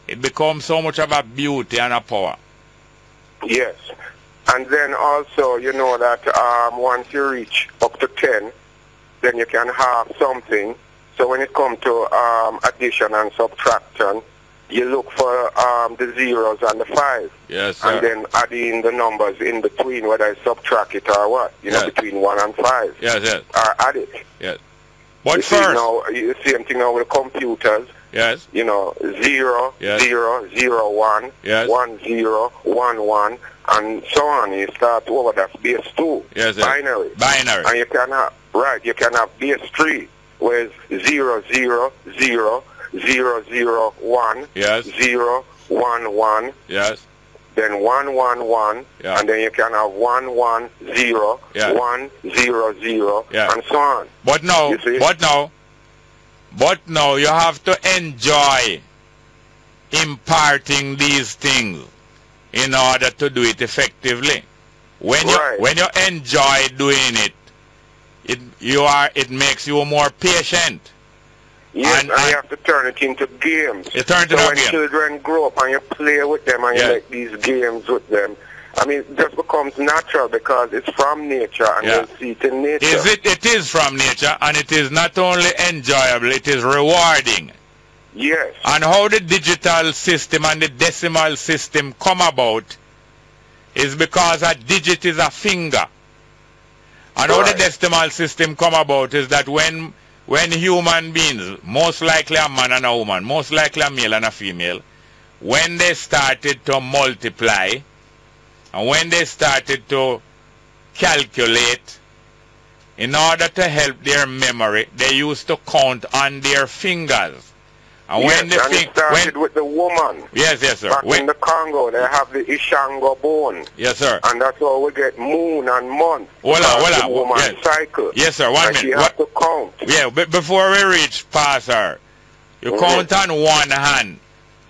it becomes so much of a beauty and a power. Yes. And then also, you know that once you reach up to 10, then you can have something. So when it comes to addition and subtraction, you look for the zeros and the 5. Yes, sir. And then adding the numbers in between, whether I subtract it or what, you know, between 1 and 5. Yes. Or add it. Yes. But first, the same thing now with the computers. Yes. You know, 0, 0, 0, 1, 1, 0, 1, 1, and so on. You start over, that's base 2. Yes, binary. And you can have, you can have base 3, where it's 0, 0, 0, 0, 0, 1, 0, 1, 1. Yes. Then 1, 1, 1, and then you can have 1, 1, 0, 1, 0, 0, and so on. But now, you have to enjoy imparting these things in order to do it effectively. When you enjoy doing it, it makes you more patient. Yes, and you have to turn it into games. You turn it so into when children grow up and you play with them and you make these games with them, I mean, it just becomes natural because it's from nature and they'll see it in nature. It is from nature, and it is not only enjoyable, it is rewarding. Yes. And how the digital system and the decimal system come about is because a digit is a finger. And how the decimal system come about is that when human beings, most likely a man and a woman, most likely a male and a female, when they started to multiply and when they started to calculate, in order to help their memory, they used to count on their fingers. And yes, when the it started with the woman. Yes, sir. Back in the Congo, they have the Ishango bone. Yes, sir. And that's how we get moon and month. Voila. Woman Yes. cycle. Yes, sir. 1 minute. She has to count. Yeah, but before we reach past her, you count on one hand.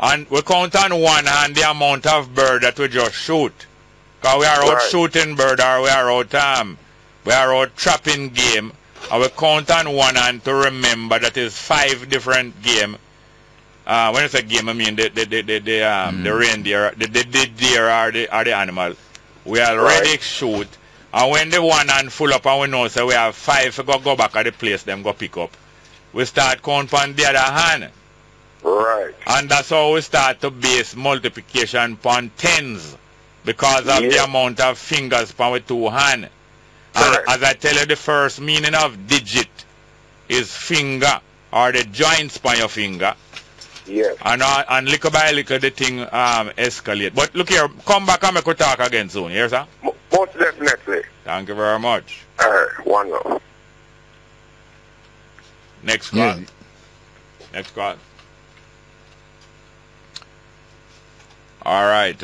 And we count on one hand the amount of bird that we just shoot. Because we are out shooting bird, or we are out trapping game. And we count on one hand to remember that is 5 different game. When I say game, I mean the reindeer, the deer are the animal. We already shoot. And when the one hand full up and we know so we have 5 go back at the place them go pick up. We start count on the other hand. Right. And that's how we start to base multiplication upon tens. Because of the amount of fingers upon with 2 hands. And as I tell you, the first meaning of digit is finger, or the joints by your finger. Yes. And little by little the thing escalate. But look here, come back and make we talk again soon. Yes, sir? Most definitely. Thank you very much. One love. Next call. Next call. All right.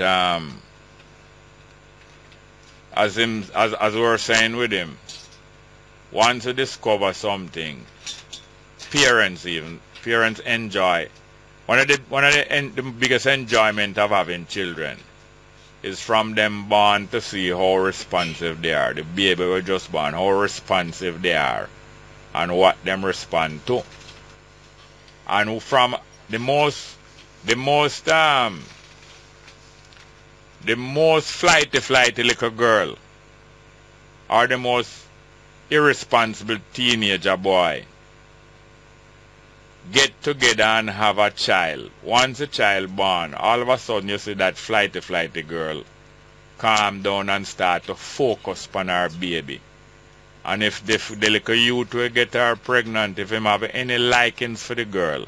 As we were saying with him, once you discover something, parents enjoy. One of the biggest enjoyment of having children is from them born to see how responsive they are. The baby were just born, how responsive they are, and what them respond to. And from the most flighty little girl, or the most irresponsible teenager boy, get together and have a child. Once a child born, all of a sudden you see that flighty girl calm down and start to focus on her baby. And if the little youth will get her pregnant, if him have any likings for the girl,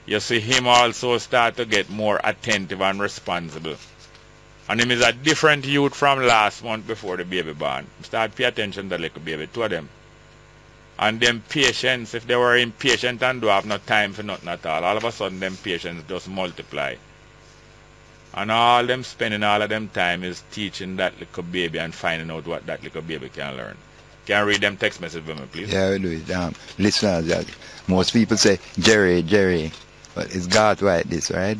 you see him also start to get more attentive and responsible. And him is a different youth from last month before the baby born. Start pay attention to the little baby, 2 of them. And them patients, if they were impatient and do have no time for nothing at all of a sudden them patients just multiply. And all them spending all of them time is teaching that little baby and finding out what that little baby can learn. Can you read them text message for me, please? Yeah, we do it. Listeners, most people say, Jerry. But it's God like this, right?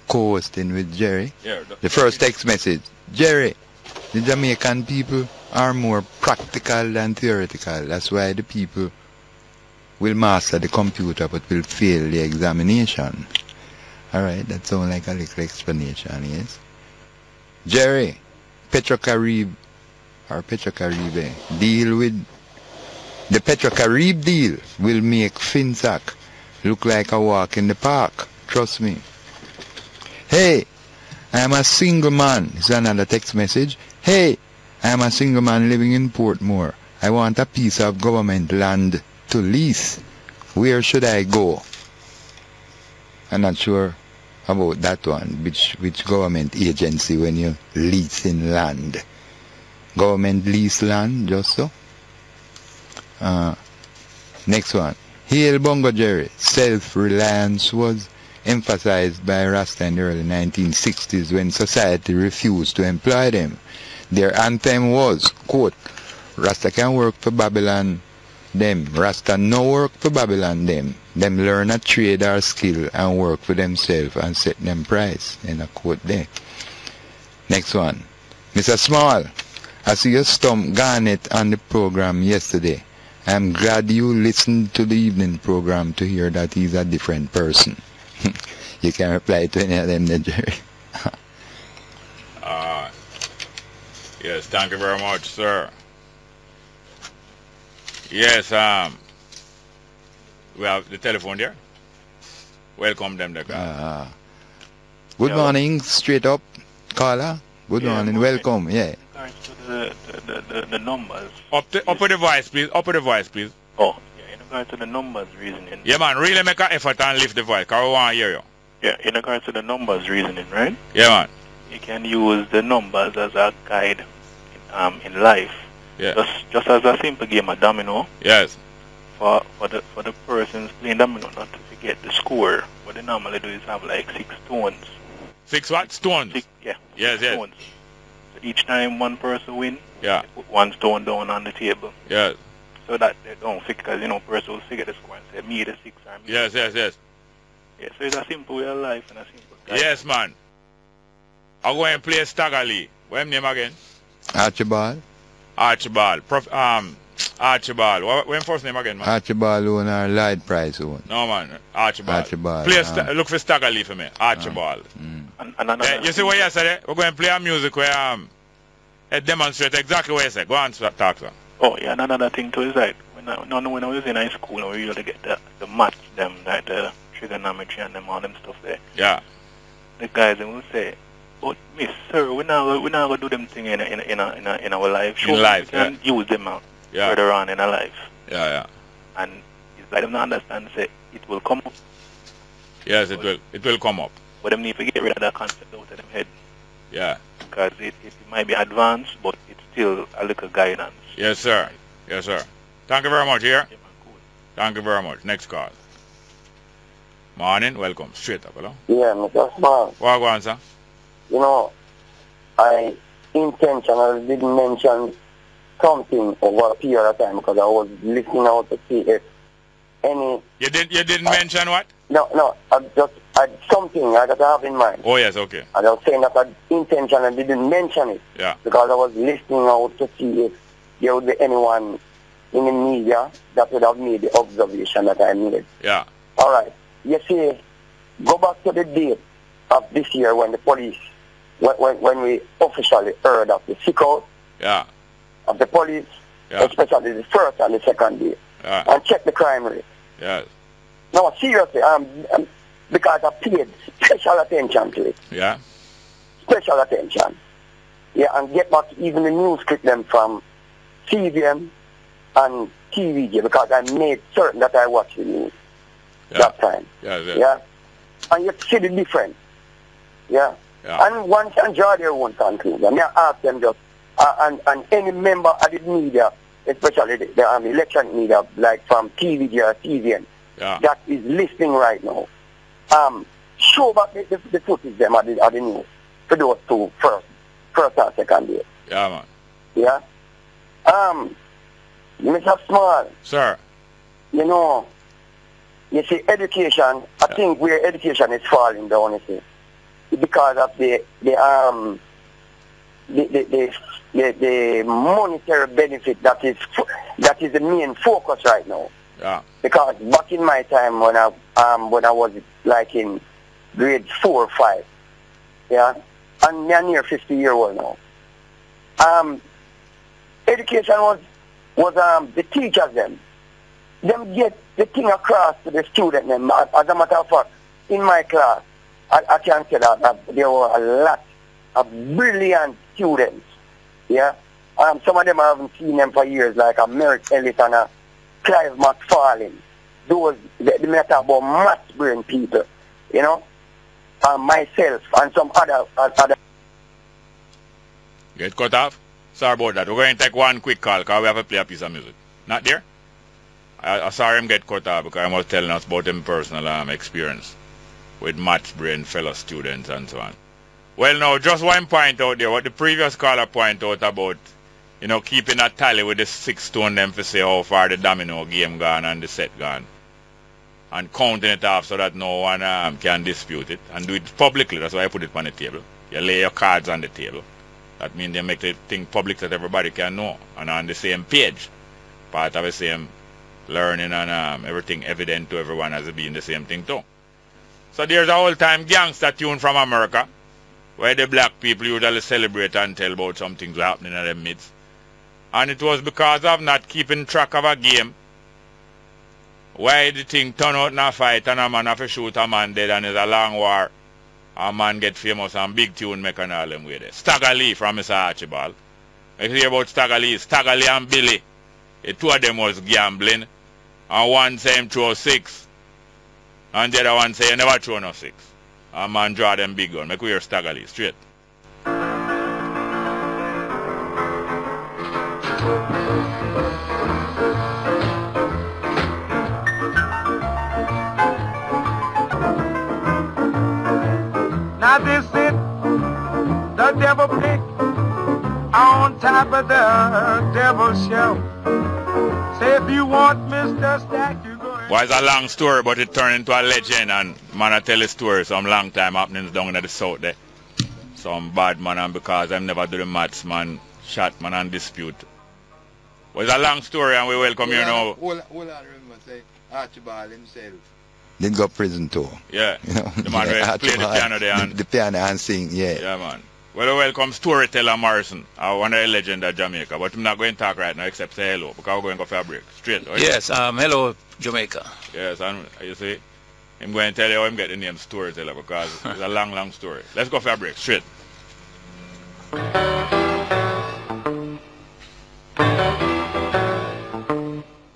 Co-hosting with Jerry. Yeah, the first text message, Jerry, the Jamaican people are more practical than theoretical. That's why the people will master the computer but will fail the examination. Alright, that sounds like a little explanation, yes? Jerry, Petrocaribe deal with the Petrocaribe deal will make Finsac look like a walk in the park. Trust me. Hey, I am a single man. It's another text message. Hey, I am a single man living in Portmore. I want a piece of government land to lease. Where should I go? I'm not sure about that one. Which government agency when you leasing land? Government lease land, just so. Next one. Hail Bongo Jerry. Self-reliance was emphasized by Rasta in the early 1960s when society refused to employ them. Their anthem was, quote, Rasta can work for Babylon, them. Rasta no work for Babylon, them. Them learn a trade or skill and work for themselves and set them price. And a quote there. Next one. Mr. Small, I see you stump Garnet on the program yesterday. I'm glad you listened to the evening program to hear that he's a different person. You can reply to any of them, Jerry. Yes, thank you very much, sir. Yes, we have the telephone there. Welcome them there. Good morning, straight up, caller. Good morning, welcome. Yeah. The numbers. Up with the voice, please. Up with the voice, please. Oh, yeah, in regards to the numbers reasoning. Yeah, man, really make an effort and lift the voice, because we want to hear you. Yeah, in regards to the numbers reasoning, right? Yeah, man. You can use the numbers as a guide in life. Yeah. Just as a simple game of domino. Yes. for the persons playing domino not to forget the score, what they normally do is have like 6 stones. 6 what? Stones? Yeah. Yes, yes. Stones. So each time one person win, yeah, they put 1 stone down on the table. Yes. So that they don't figure, because, you know, person will figure the score and say, me the 6 or me. Yes, yes, yes. Yeah, so it's a simple way of life and a simple guide. Yes, man. I'll go and play Stagger Lee. What's his name again? Archibald. Archibald. Archibald. What's first name again, man? Archibald own our light price one. No, man. Archibald. Archibald. Play look for Stagger Lee for me. Archibald. And you see what you said? We're going to play a music where it demonstrates exactly what you said. Go on, talk, sir. Oh, yeah, and another thing too is like, when I was in high school, we usually get the maths, them, like the trigonometry and them, all them stuff there. Yeah. The guys, they will say, but Miss, sir, we're not going to do them thing in our life. Sure, in life, we can use them out further on in our life. Yeah, yeah. And it's like them not understand, say, it will come up. Yes, it will come up. But them need to get rid of that concept out of them head. Yeah. Because it might be advanced, but it's still a little guidance. Yes, sir. Yes, sir. Thank you very much, here. Yeah, cool. Thank you very much. Next call. Morning. Welcome. Straight up, hello? Yeah, Mr. Small. What go on, sir? You know, I intentionally didn't mention something over a period of time because I was listening out to see if any... You didn't mention what? No, something I got to have in mind. Oh, yes, okay. And I was saying that I intentionally didn't mention it. Yeah. Because I was listening out to see if there would be anyone in the media that would have made the observation that I made. Yeah. All right. You see, go back to the date of this year when the police, when we officially heard of the sick out of the police, especially the first and the second day, and check the crime rate. Yes. No, seriously, because I paid special attention to it. Yeah. Special attention. Yeah, and get back even the news clip them from CVM and TVJ because I made certain that I watched the news that time. Yeah. And you see the difference. Yeah. And once and draw their own conclusion. I ask them just, and any member of the media, especially the election media, like from TVJ or TVN, that is listening right now, show back the footage them of the news for those two first or second day. Yeah, man. Yeah. Mr. Small. Sir. You know, you see, education, I think where education is falling down, you see, because of the monetary benefit that is the main focus right now. Yeah. Because back in my time when I was like in grade 4 or 5, yeah, and I'm near 50-year-old now. Education was the teachers them get the thing across to the student them. As a matter of fact, in my class, I can say that there were a lot of brilliant students. Yeah, some of them I haven't seen them for years, like a Merrick Ellis and a Clive McFarlane. Those the matter about math brain people, you know, myself and some other. Get cut off. Sorry about that. We're going to take one quick call because we have to play a piece of music. Not there? I saw him get cut off because he was telling us about his personal experience with maths brain fellow students and so on. Well, now, just one point out there, what the previous caller pointed out about, you know, keeping a tally with the 6 stone them to say how far the domino game gone and the set gone. And counting it off so that no one can dispute it. And do it publicly. That's why I put it on the table. You lay your cards on the table. That means they make the thing public that everybody can know. And on the same page. Part of the same learning and everything evident to everyone as it being the same thing too. So there's a whole time gangster tune from America. Where the black people usually celebrate and tell about some things happening in their midst. And it was because of not keeping track of a game. Why the thing turn out in a fight and a man have to shoot a man dead and it's a long war. A man get famous and big tune make an all them way there. Stagger Lee from Mr. Archibald. You hear about Stagger Lee and Billy. The two of them was gambling. And one say him throw 6. And the other one say you never throw no 6. A man draw them big gun. Make we hear Stagger Lee straight. Now this is the devil pick on top of the devil show. Say if you want Mr. Stack, you go ahead. Well, it's a long story, but it turned into a legend, and man, I tell a story some long time happenings down in the south there. Some bad man, and because I never do the maths, man, shot man and dispute. Well, it's a long story, and we welcome you now. Hold on, remember, say Archibald himself did go prison too. Yeah, you know, the man yeah, play the piano there. And the piano and sing, yeah. Yeah, man. Well, we welcome storyteller Morrison, one of the legends of Jamaica. But I'm not going to talk right now except say hello, because we're going to go for a break. Straight, right? Yes, hello, Jamaica. Yes, and you see, I'm going to tell you how I'm getting the name storyteller, because it's a long, long story. Let's go for a break. Straight.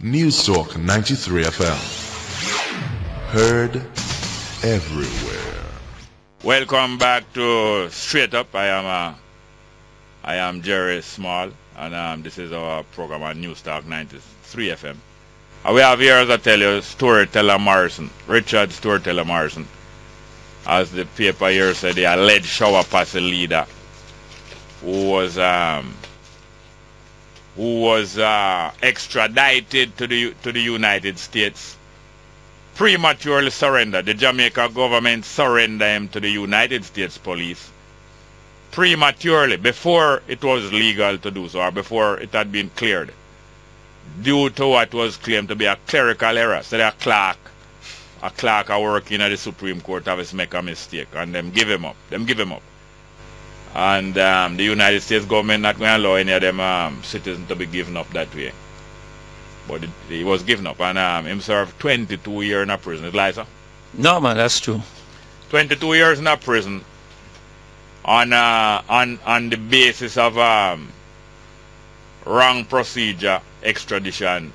News Talk 93 FM. Heard everywhere. Welcome back to Straight Up. I am Jerry Small, and this is our program on News Talk 93 FM. And we have here, as I tell you, storyteller Morrison, Richard Storyteller Morrison, as the paper here said, the alleged shower posse leader, who was extradited to the United States, prematurely surrendered. The Jamaica government surrendered him to the United States police prematurely, before it was legal to do so, or before it had been cleared, due to what was claimed to be a clerical error. So a clerk working at the Supreme Court has make a mistake, and them give him up. And the United States government not going to allow any of them citizens to be given up that way. But he was given up, and him served 22 years in a prison. Is it, sir? No, man, that's true. 22 years in a prison on the basis of wrong procedure, extradition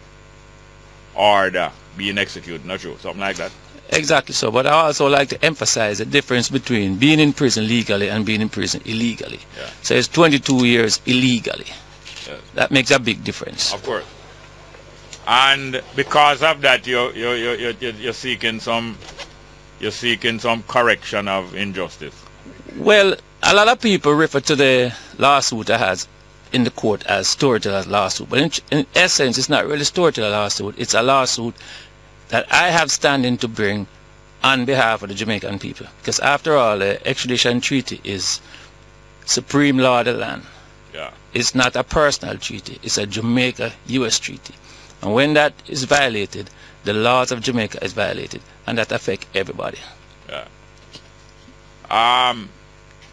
order being executed. Not true, something like that. Exactly so, but I also like to emphasize the difference between being in prison legally and being in prison illegally. Yeah. So it's 22 years illegally. Yes. That makes a big difference. Of course. And because of that, you're seeking some correction of injustice. Well, a lot of people refer to the lawsuit I had in the court as storyteller's lawsuit, but in essence, it's not really storyteller lawsuit. It's a lawsuit that I have standing to bring on behalf of the Jamaican people, because after all, the extradition treaty is supreme law of the land. Yeah. It's not a personal treaty. It's a Jamaica-U.S. treaty. And when that is violated, the laws of Jamaica is violated, and that affects everybody. Yeah.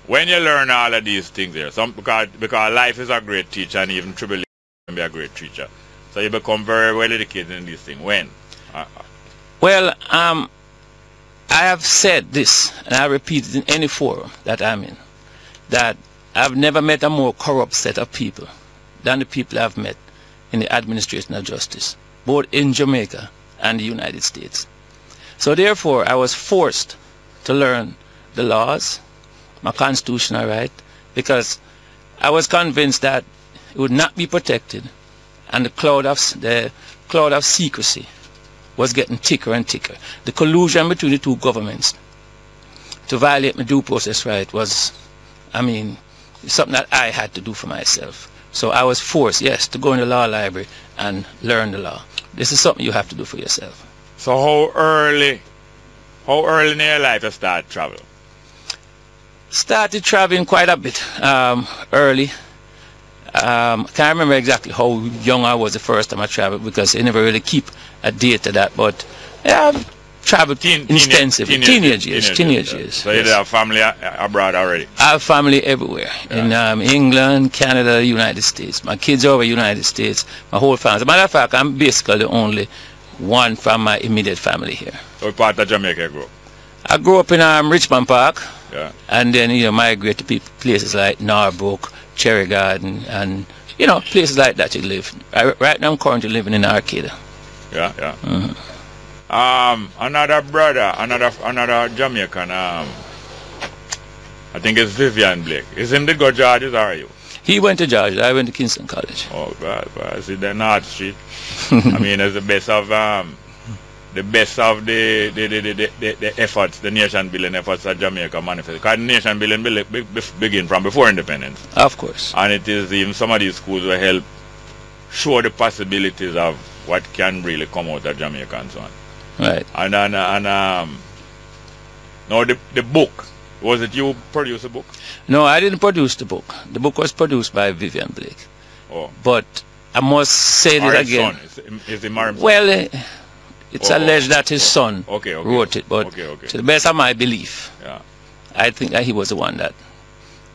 When you learn all of these things here, because life is a great teacher, and even tribulation can be a great teacher, so you become very well educated in these things. When? Well, I have said this, and I repeat it in any forum that I'm in, that I've never met a more corrupt set of people than the people I've met in the administration of justice, both in Jamaica and the United States. So therefore, I was forced to learn the laws, my constitutional right, because I was convinced that it would not be protected, and the cloud of secrecy was getting thicker and thicker. The collusion between the two governments to violate my due process right was, something that I had to do for myself. So I was forced, yes, to go in the law library and learn the law. This is something you have to do for yourself. So how early in your life you start travel? Started traveling quite a bit early. Can't remember exactly how young I was the first time I traveled, because I never really keep a date to that. But yeah, I've traveled extensively. Teenage years. So you have family abroad already? I have family everywhere. Yeah. In England, Canada, United States. My kids are over United States. My whole family. As a matter of fact, I'm basically the only one from my immediate family here. So what part of Jamaica you grew up? I grew up in Richmond Park. Yeah. And then migrate to places like Norbrook, Cherry Garden, and places like that you live. Right now I'm currently living in Arcata. Yeah, yeah. Mm-hmm. Another brother, another Jamaican, I think it's Vivian Blake. Is him the go Georges, or are you? He went to Georges. I went to Kingston College. Oh God, I see the North Street. It's the best of the best of the efforts, the nation building efforts that Jamaica manifest. Because nation building begin from before independence. Of course. And it is even some of these schools will help show the possibilities of what can really come out of Jamaica and so on. Right. And now the book, was it you produced the book? No, I didn't produce the book. The book was produced by Vivian Blake. Oh. But I must say this again. Is it Morrison? Well, it's alleged that his son wrote it, but to the best of my belief, I think that he was the one that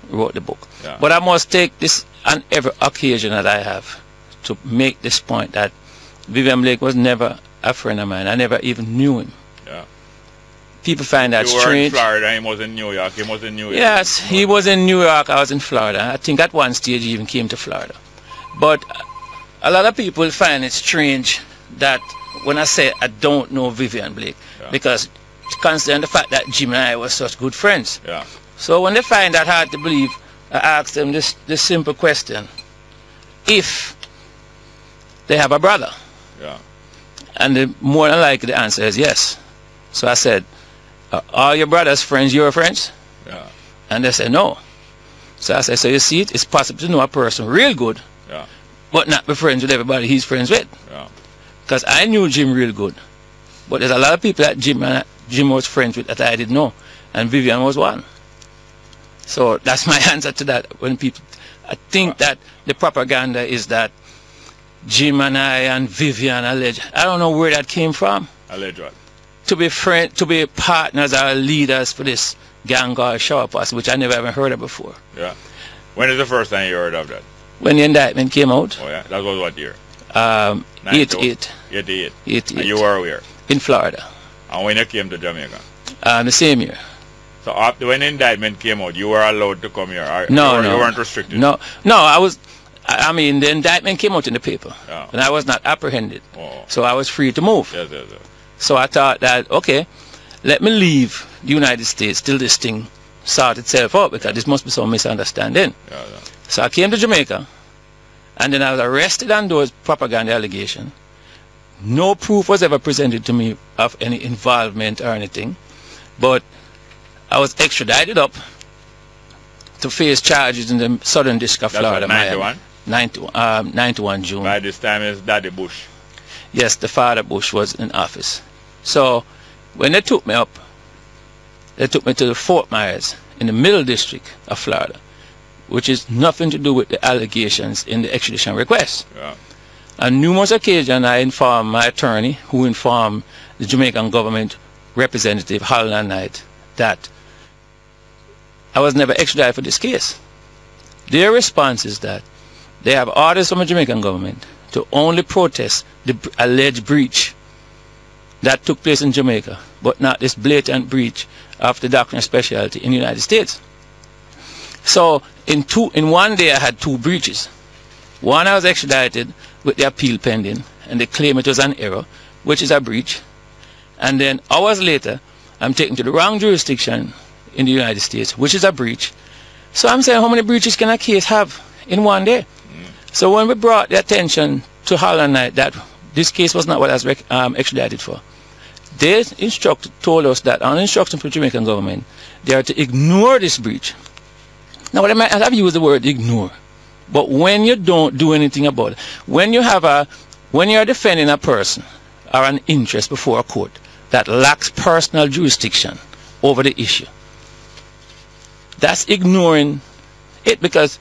wrote the book. Yeah. But I must take this on every occasion that I have to make this point that Vivian Blake was never a friend of mine. I never even knew him. Yeah. People find that strange. You were in Florida, he was in New York, he was in New York. Yes, he was in New York, I was in Florida. I think at one stage he even came to Florida. But a lot of people find it strange that when I say I don't know Vivian Blake, because considering the fact that Jim and I were such good friends. Yeah. So when they find that hard to believe, I ask them this simple question. If they have a brother, and more than likely the answer is yes. So I said, are your brother's friends your friends? Yeah. And they said no. So I said, so you see, it's possible to know a person real good, but not be friends with everybody he's friends with. Because I knew Jim real good, but there's a lot of people that Jim was friends with that I didn't know, and Vivian was one. So that's my answer to that. When people, I think that the propaganda is that Jim and I and Vivian alleged. I don't know where that came from. Alleged what? To be partners or leaders for this gang called Shower Posse, which I never even heard of before. Yeah. When is the first time you heard of that? When the indictment came out. Oh yeah, that was what year? 88. 88. 88. And you were where? In Florida. And when you came to Jamaica? The same year. So after when the indictment came out, you were allowed to come here? No, you weren't restricted? No, I was. I mean, the indictment came out in the paper, and I was not apprehended, so I was free to move. Yes. So I thought that, okay, let me leave the United States till this thing sort itself out, because this must be some misunderstanding. So I came to Jamaica, and then I was arrested on those propaganda allegations. No proof was ever presented to me of any involvement or anything, but I was extradited up to face charges in the Southern District of Florida. 91? 91 June. By this time it's Daddy Bush. Yes, the father Bush was in office. So when they took me up, they took me to the Fort Myers in the Middle District of Florida, which is nothing to do with the allegations in the extradition request. On numerous occasions I informed my attorney, who informed the Jamaican government representative Holland Knight, that I was never extradited for this case. Their response is that they have orders from the Jamaican government to only protest the alleged breach that took place in Jamaica, but not this blatant breach of the doctrine of specialty in the United States. So in one day I had two breaches. One, I was extradited with the appeal pending, and they claim it was an error, which is a breach. And then hours later, I'm taken to the wrong jurisdiction in the United States, which is a breach. So I'm saying, how many breaches can a case have in one day? So when we brought the attention to Holland Knight that this case was not what I was extradited for, they told us that on instruction from the Jamaican government, they are to ignore this breach. Now, what I might have used the word ignore, but when you don't do anything about it, when you're defending a person or an interest before a court that lacks personal jurisdiction over the issue, that's ignoring it, because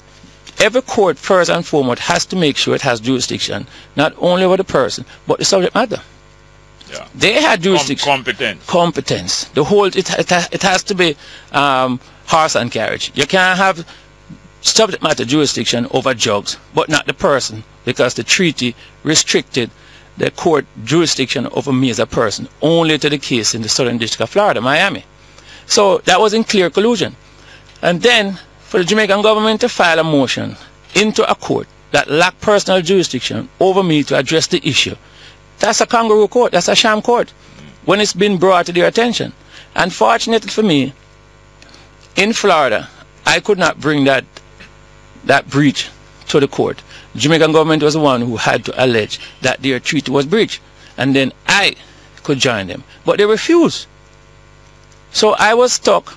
every court, first and foremost, has to make sure it has jurisdiction, not only over the person, but the subject matter. They had jurisdiction. Competence. The whole, it has to be horse and carriage. You can't have subject matter jurisdiction over drugs, but not the person, because the treaty restricted the court jurisdiction over me as a person only to the case in the Southern District of Florida, Miami. So that was in clear collusion. And then for the Jamaican government to file a motion into a court that lacked personal jurisdiction over me to address the issue, that's a kangaroo court, that's a sham court, when it's been brought to their attention. Unfortunately for me, in Florida, I could not bring that breach to the court. The Jamaican government was the one who had to allege that their treaty was breached. And then I could join them. But they refused. So I was stuck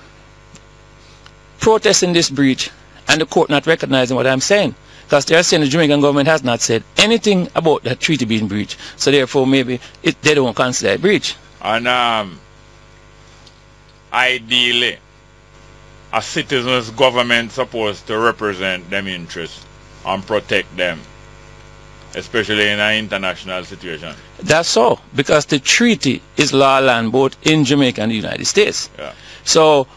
protesting this breach and the court not recognizing what I'm saying. Because they're saying the Jamaican government has not said anything about that treaty being breached. So therefore maybe they don't consider it breach. And ideally, a citizen's government supposed to represent them interests and protect them, especially in an international situation. That's so, because the treaty is law land both in Jamaica and the United States. Yeah. So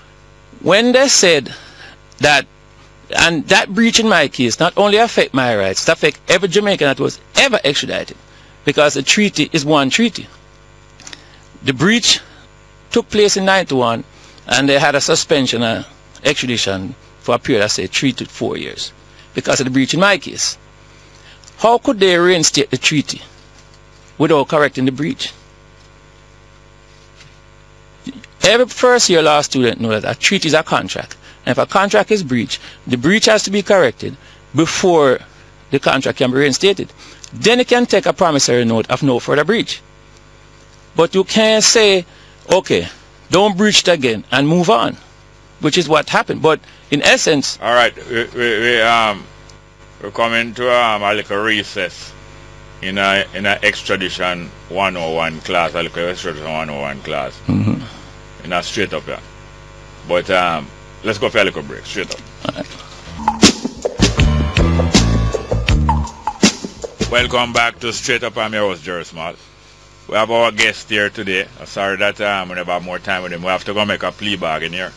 when they said that, and that breach in my case not only affect my rights, it affect every Jamaican that was ever extradited, because the treaty is one treaty. The breach took place in 91, and they had a suspension of extradition for a period of say 3 to 4 years because of the breach in my case. How could they reinstate the treaty without correcting the breach? Every first year law student knows that a treaty is a contract. And if a contract is breached, the breach has to be corrected before the contract can be reinstated. Then you can take a promissory note of no further breach. But you can't say, okay, don't breach it again and move on, which is what happened. But in essence... All right, we're coming to a little recess in a Extradition 101 class, a little Extradition 101 class. In a straight up, yeah. But let's go for a little break, straight up. All right. Welcome back to Straight Up. I'm your host, Jerry Small. We have our guest here today. I'm sorry that we never have more time with him. We have to go make a plea bargain here.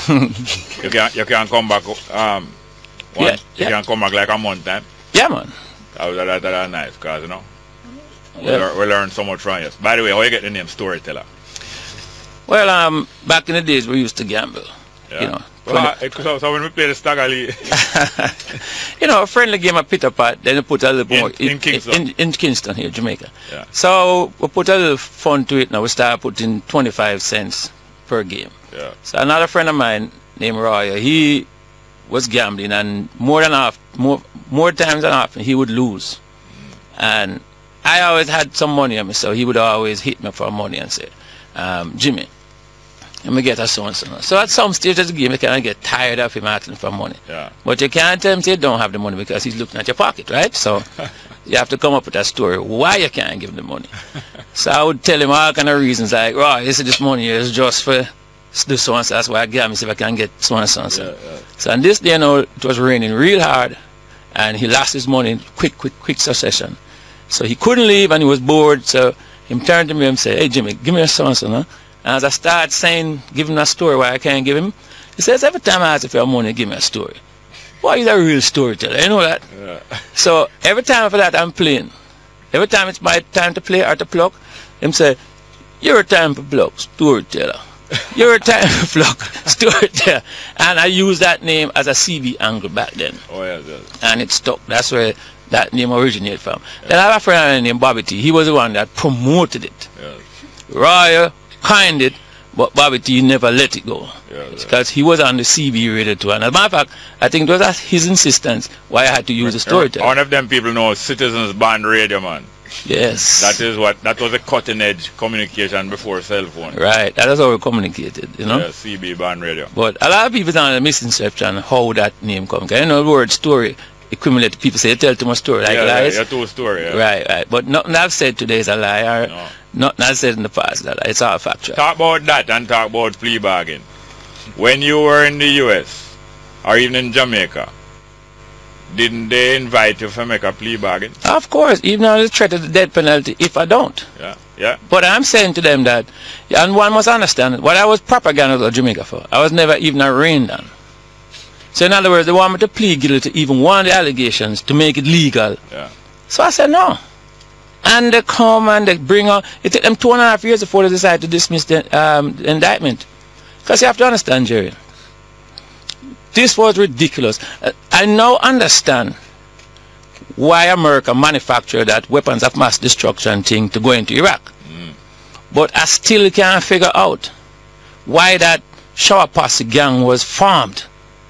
You can come back. You can come back like a month time. Yeah, man. That's nice, cause you know we learn so much from you. By the way, how you get the name Storyteller? Well, back in the days we used to gamble. Yeah. You know. Well, so when we play the Stagger League, you know, a friendly game of pit pot, then you put a little more in Kingston. In Kingston here, Jamaica. Yeah. So we put a little fun to it now. We start putting 25 cents per game. Yeah. So another friend of mine named Roy, he was gambling, and more times than often he would lose. And I always had some money on me, so he would always hit me for money and say, Jimmy, let me get a so-and-so. So at some stage of the game, you kind of get tired of him asking for money. Yeah. But you can't tell him you don't have the money because he's looking at your pocket, right? So you have to come up with a story why you can't give him the money. So I would tell him all kind of reasons, like, right, this money is just for the so-and-so. That's why I gamble, see if I can get so-and-so. Yeah. So on this day, you know, it was raining real hard, and he lost his money in quick succession. So he couldn't leave, and he was bored. So he turned to me and said, hey, Jimmy, give me a so-and-so, no? And as I started saying, giving a story why I can't give him, he says, every time I ask if you have money, give me a story. Boy, he's a real storyteller, you know that? Yeah. So every time for that, I'm playing. Every time it's my time to play or to pluck, him say, you're a time for pluck, storyteller. You're a time for pluck, storyteller. And I use that name as a CB angle back then. Oh, yeah. And it stuck. That's where that name originated from. Yeah. Then I have a friend named Bobby T. He was the one that promoted it. Yeah. Royal kind it, but Bobby T never let it go. Because he was on the CB radio too. And as a matter of fact, I think it was at his insistence why I had to use the storyteller. One of them people know Citizens Band Radio, man. Yes. That was a cutting edge communication before cell phone. Right, that is how we communicated, you know. Yeah, CB Band Radio. But a lot of people don't have a misconception how that name comes. You know the word story accumulate, people say you tell too much story, like lies. Yeah, too story, yeah. Right. But nothing I've said today is a lie, or nothing I've said in the past is a lie. It's all factual. Talk about that and talk about plea bargain. When you were in the US or even in Jamaica, didn't they invite you to make a plea bargain? Of course, even on the threat of the death penalty if I don't. Yeah. But I'm saying to them that, and one must understand, what I was propaganda of Jamaica for, I was never even arraigned on. So in other words, they want me to plead guilty to even one of the allegations to make it legal. Yeah. So I said no. And they come and they bring out, it took them 2.5 years before they decided to dismiss the indictment. Because you have to understand, Jerry, this was ridiculous. I now understand why America manufactured that weapons of mass destruction thing to go into Iraq. But I still can't figure out why that Shower Posse gang was formed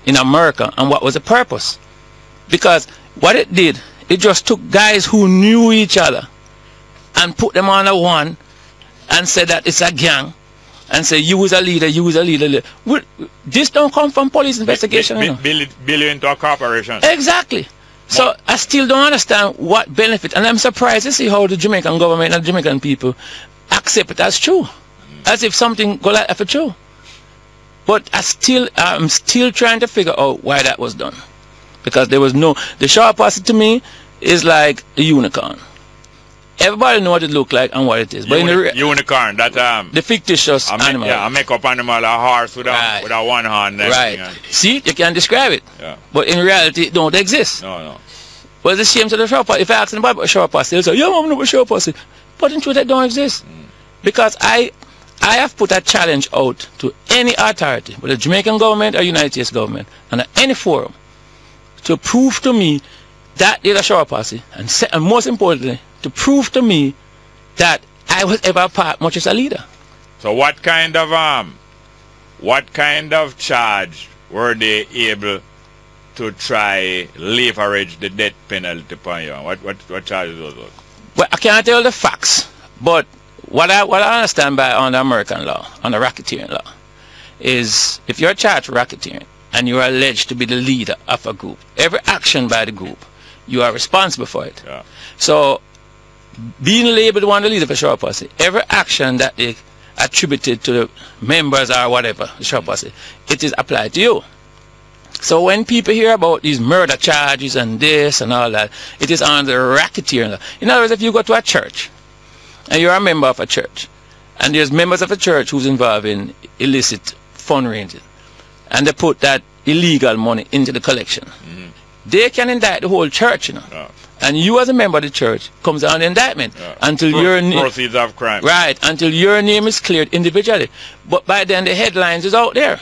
in America and what was the purpose. Because what it did, it just took guys who knew each other and put them under one and say that it's a gang, and say you is a leader, you is a leader. This don't come from police investigation. Build you into a corporation. Exactly. So I still don't understand what benefit, and I'm surprised to see how the Jamaican government and Jamaican people accept it as true, as if something go like that for true. But I'm still trying to figure out why that was done, because there was no. The Shower Posse to me is like a unicorn. Everybody know what it look like and what it is. But unicorn, that the fictitious animal. Yeah, a make-up animal, a horse with a one hand. Right. See, you can describe it. Yeah. But in reality, it don't exist. No. But it's the same to the Shower Posse. If I ask anybody about Shower Posse, they'll say, yeah, I'm not a Shower Posse. But in truth, they don't exist. Because I have put a challenge out to any authority, whether the Jamaican government or United States government, and any forum, to prove to me that they're a Shower Posse, and most importantly, to prove to me that I was ever a part, much as a leader. So what kind of charge were they able to try leverage the death penalty upon you? What charges was those? Well, I can't tell the facts, but what I understand by on the American law, on the racketeering law, is if you're charged with racketeering and you are alleged to be the leader of a group, every action by the group, you are responsible for it. Yeah. So being labeled one of the leader for Shower Posse, every action that they attributed to the members or whatever, the Shower Posse, it is applied to you. So when people hear about these murder charges and this and all that, it is on the racketeering law. In other words, if you go to a church and you're a member of a church, and there's members of a church who's involved in illicit fundraising, and they put that illegal money into the collection, they can indict the whole church, you know. Yeah. And you as a member of the church comes on the indictment until your proceeds of crime. Right, until your name is cleared individually. But by then the headlines is out there.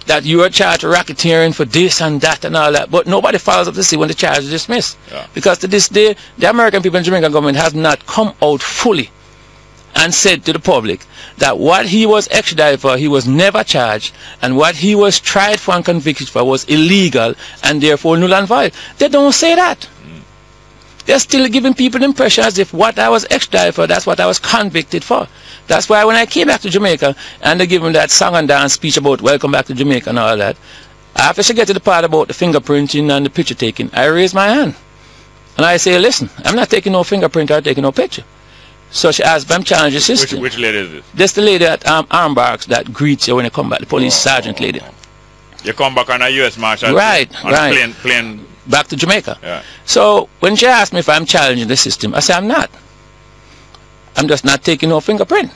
That you are charged with racketeering for this and that and all that. But nobody follows up to see when the charge is dismissed. Yeah. Because to this day, the American people and Jamaican government has not come out fully and said to the public that what he was extradited for, he was never charged, and what he was tried for and convicted for was illegal and therefore null and void. They don't say that. They're still giving people the impression as if what I was extradited for, that's what I was convicted for. That's why when I came back to Jamaica and they give me that song and dance speech about welcome back to Jamaica and all that, after she get to the part about the fingerprinting and the picture taking, I raise my hand. And I say, listen, I'm not taking no fingerprint or taking no picture. So she asked if I'm challenging the system. Which lady is this? That's the lady at Armbarks that greets you when you come back, the police sergeant lady. You come back on a U.S. Marshal? Right, on right. Plane. Back to Jamaica. Yeah. So when she asked me if I'm challenging the system, I said I'm not. I'm just not taking no fingerprint.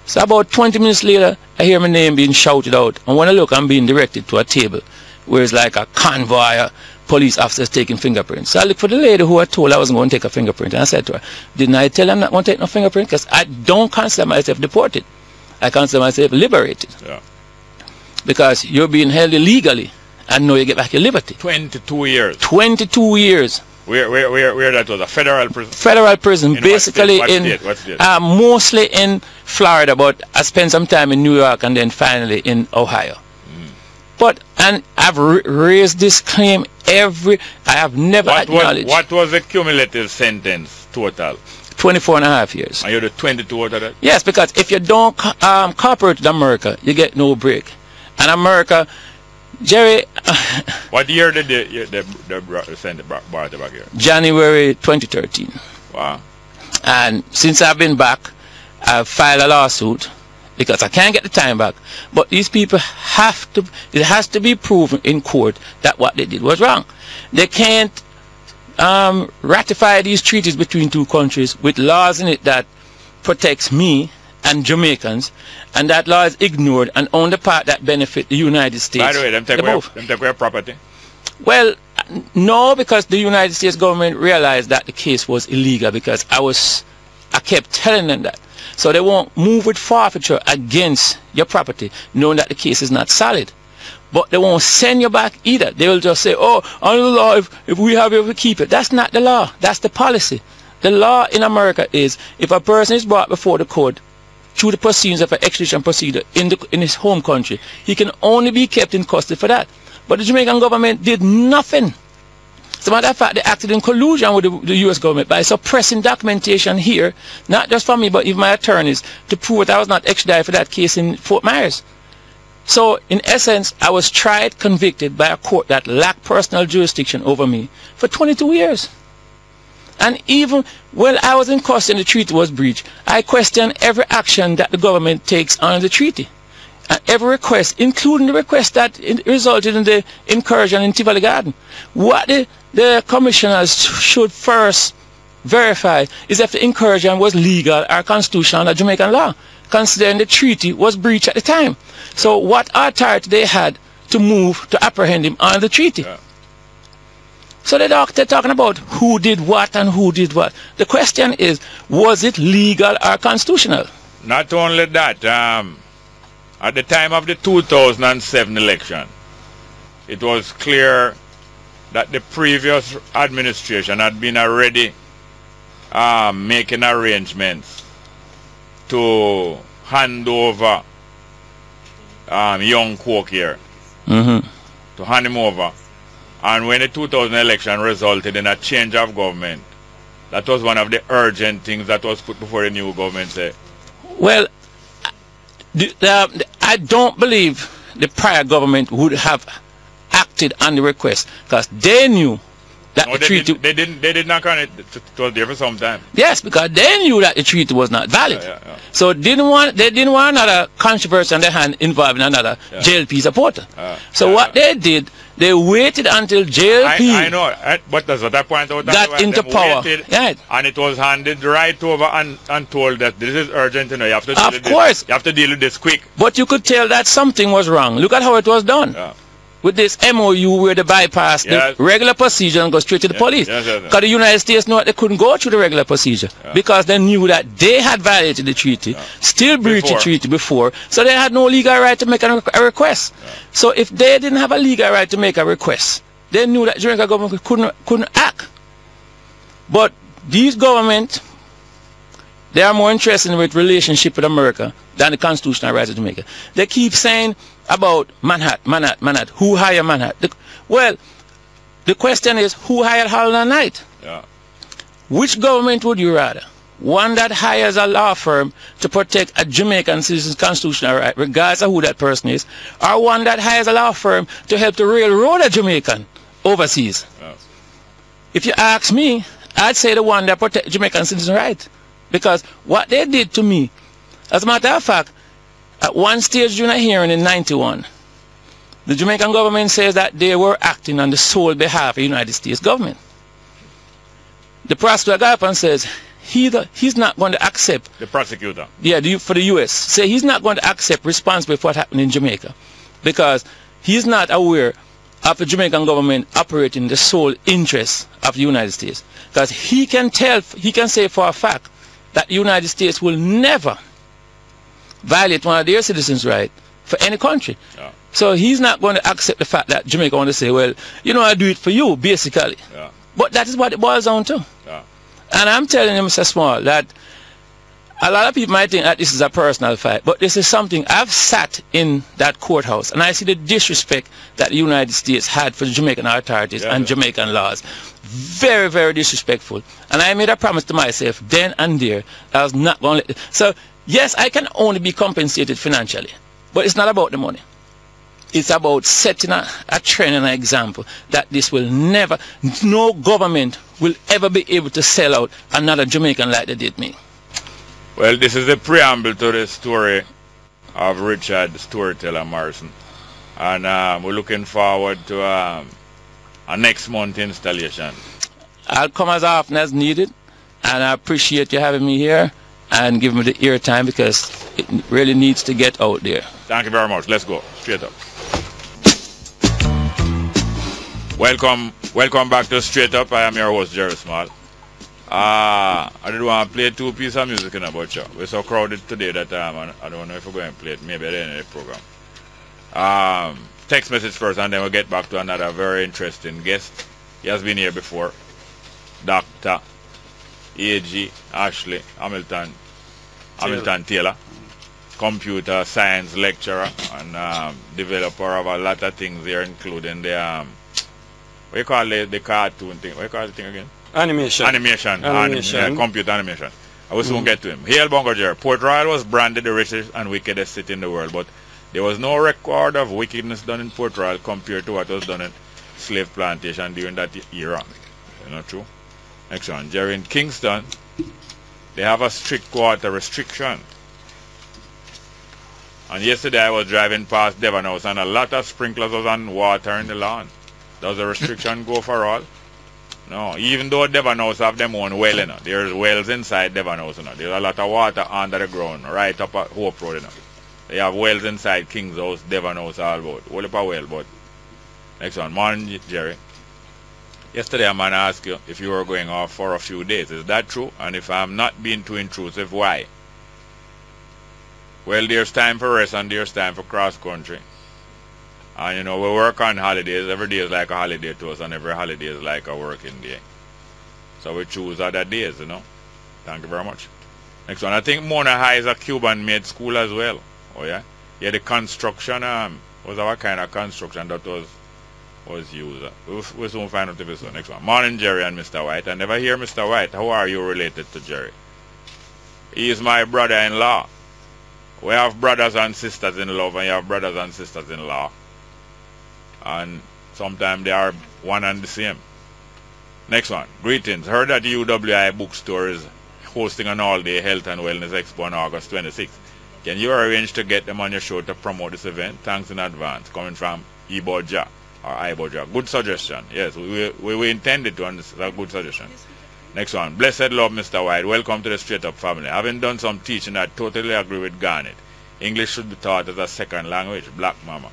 So about 20 minutes later, I hear my name being shouted out. And when I look, I'm being directed to a table where it's like a convoy of police officers taking fingerprints. So I look for the lady who I told I wasn't going to take a fingerprint. And I said to her, didn't I tell her I'm not going to take no fingerprint? Because I don't consider myself deported. I consider myself liberated. Yeah. Because you're being held illegally. And now you get back your liberty. 22 years. 22 years. Where that was? A federal prison? Federal prison. In basically what in What state? Mostly in Florida, but I spent some time in New York and then finally in Ohio. But and I've raised this claim I have never acknowledged. What was the cumulative sentence total? 24 and a half years. And you're the 22 out of that? Yes, because if you don't cooperate with America, you get no break. And America, Jerry... What year did they send it back here? January 2013. Wow. And since I've been back, I've filed a lawsuit because I can't get the time back. But these people it has to be proven in court that what they did was wrong. They can't ratify these treaties between two countries with laws in it that protects me and Jamaicans, and that law is ignored and on the part that benefit the United States. By the way, them take away property? Well, no, because the United States government realized that the case was illegal because I kept telling them that. So they won't move with forfeiture against your property, knowing that the case is not solid. But they won't send you back either. They will just say, oh, under the law, if we have it, we keep it. That's not the law. That's the policy. The law in America is if a person is brought before the court through the proceedings of an extradition procedure in his home country, he can only be kept in custody for that. But the Jamaican government did nothing As a matter of fact, they acted in collusion with the U.S. government by suppressing documentation here, not just for me, but even my attorneys, to prove that I was not extradited for that case in Fort Myers. So, in essence, I was tried, convicted by a court that lacked personal jurisdiction over me for 22 years. And even when I was in custody and the treaty was breached, I questioned every action that the government takes under the treaty. And every request, including the request that resulted in the incursion in Tivoli Garden. What the commissioners should first verify is if the incursion was legal or constitutional under Jamaican law, considering the treaty was breached at the time. So what authority they had to move to apprehend him under the treaty? Yeah. So they're talking about who did what and who did what. The question is, was it legal or constitutional? Not only that, at the time of the 2007 election, it was clear that the previous administration had been already making arrangements to hand over young Kwok here, to hand him over. And when the 2000 election resulted in a change of government, that was one of the urgent things that was put before the new government. Well, I don't believe the prior government would have acted on the request, because they knew that the treaty... They did not on it. It was there for some time. Yes, because they knew that the treaty was not valid. So they didn't want another controversy on their hand involving another JLP supporter. So what they did, they waited until JLP I know, but that's what I point out. Got into power. And it was handed right over and told that this is urgent, you know, you have to deal with this. You have to deal with this quick. But you could tell that something was wrong. Look at how it was done. With this MOU where they bypass the regular procedure and go straight to the police. Because the United States knew they couldn't go through the regular procedure because they knew that they had violated the treaty, still breached the treaty before, so they had no legal right to make a request. So if they didn't have a legal right to make a request, they knew that Jamaica government couldn't act. But these governments, they are more interested with relationship with America than the constitutional rights of Jamaica. They keep saying about Manhattan, who hired Manhattan? Well, the question is, who hired Holland Knight? Which government would you rather? One that hires a law firm to protect a Jamaican citizen's constitutional right, regardless of who that person is, or one that hires a law firm to help to railroad a Jamaican overseas? If you ask me, I'd say the one that protects Jamaican citizen's right. Because what they did to me, as a matter of fact, at one stage during a hearing in '91, the Jamaican government says that they were acting on the sole behalf of the United States government. The prosecutor got up and says he's not going to accept... The prosecutor? Yeah, for the U.S. Say he's not going to accept responsibility for what happened in Jamaica because he's not aware of the Jamaican government operating in the sole interest of the United States. Because he can say for a fact that the United States will never violate one of their citizens' rights for any country. So he's not going to accept the fact that Jamaica want to say, well, you know, I do it for you, basically. But that is what it boils down to. And I'm telling you, Mr. Small, that a lot of people might think that this is a personal fight, but this is something. I've sat in that courthouse and I see the disrespect that the United States had for the Jamaican authorities and Jamaican laws. Very, very disrespectful. And I made a promise to myself then and there I was not going to let it. So yes, I can only be compensated financially, but it's not about the money. It's about setting a trend and an example that this will never, no government will ever be able to sell out another Jamaican like they did me. Well, this is the preamble to the story of Richard Storyteller Morrison. And we're looking forward to a next month installation. I'll come as often as needed, and I appreciate you having me here and giving me the airtime because it really needs to get out there. Thank you very much. Let's go. Straight up. Welcome back to Straight Up. I am your host, Jerry Small. I did want to play two pieces of music in about you. We're so crowded today that I don't know if we're going to play it maybe at the end of the program. Text message first and then we'll get back to another very interesting guest. He has been here before. Dr. A.G. Ashley Hamilton Taylor. Computer science lecturer and developer of a lot of things here, including the What you call the cartoon thing? What you call the thing again? Animation. Computer animation. I will soon get to him. Hail Bongo Jerry. Port Royal was branded the richest and wickedest city in the world, but there was no record of wickedness done in Port Royal compared to what was done in slave plantation during that era. You know, true? Next one. Jerry, in Kingston, they have a strict water restriction. And yesterday I was driving past Devon House and a lot of sprinklers was on water in the lawn. Does the restriction go for all? No, even though Devon House have them own well, you know, there's wells inside Devon House, you know. There's a lot of water under the ground, right up at Hope Road, you know. They have wells inside King's House, Devon House, all about. Whole up a well, but next one. Morning, Jerry. Yesterday a man asked you if you were going off for a few days. Is that true? And if I'm not being too intrusive, why? Well, there's time for rest and there's time for cross country. And you know, we work on holidays. Every day is like a holiday to us, and every holiday is like a working day. So we choose other days, you know. Thank you very much. Next one. I think Mona High is a Cuban-made school as well. Oh yeah? Yeah, the construction was our kind of construction that was used. We'll soon find out if it's so. Next one. Morning, Jerry and Mr. White. I never hear Mr. White. How are you related to Jerry? He is my brother-in-law. We have brothers and sisters in love, and you have brothers and sisters in law. And sometimes they are one and the same. Next one. Greetings. Heard that UWI bookstore is hosting an all-day health and wellness expo on August 26th. Can you arrange to get them on your show to promote this event? Thanks in advance. Coming from Iboja or Iboja. Good suggestion. Yes, we intended to understand. A good suggestion. Next one. Blessed love, Mr. White. Welcome to the Straight Up family. Having done some teaching, I totally agree with Garnet. English should be taught as a second language. Black Mama.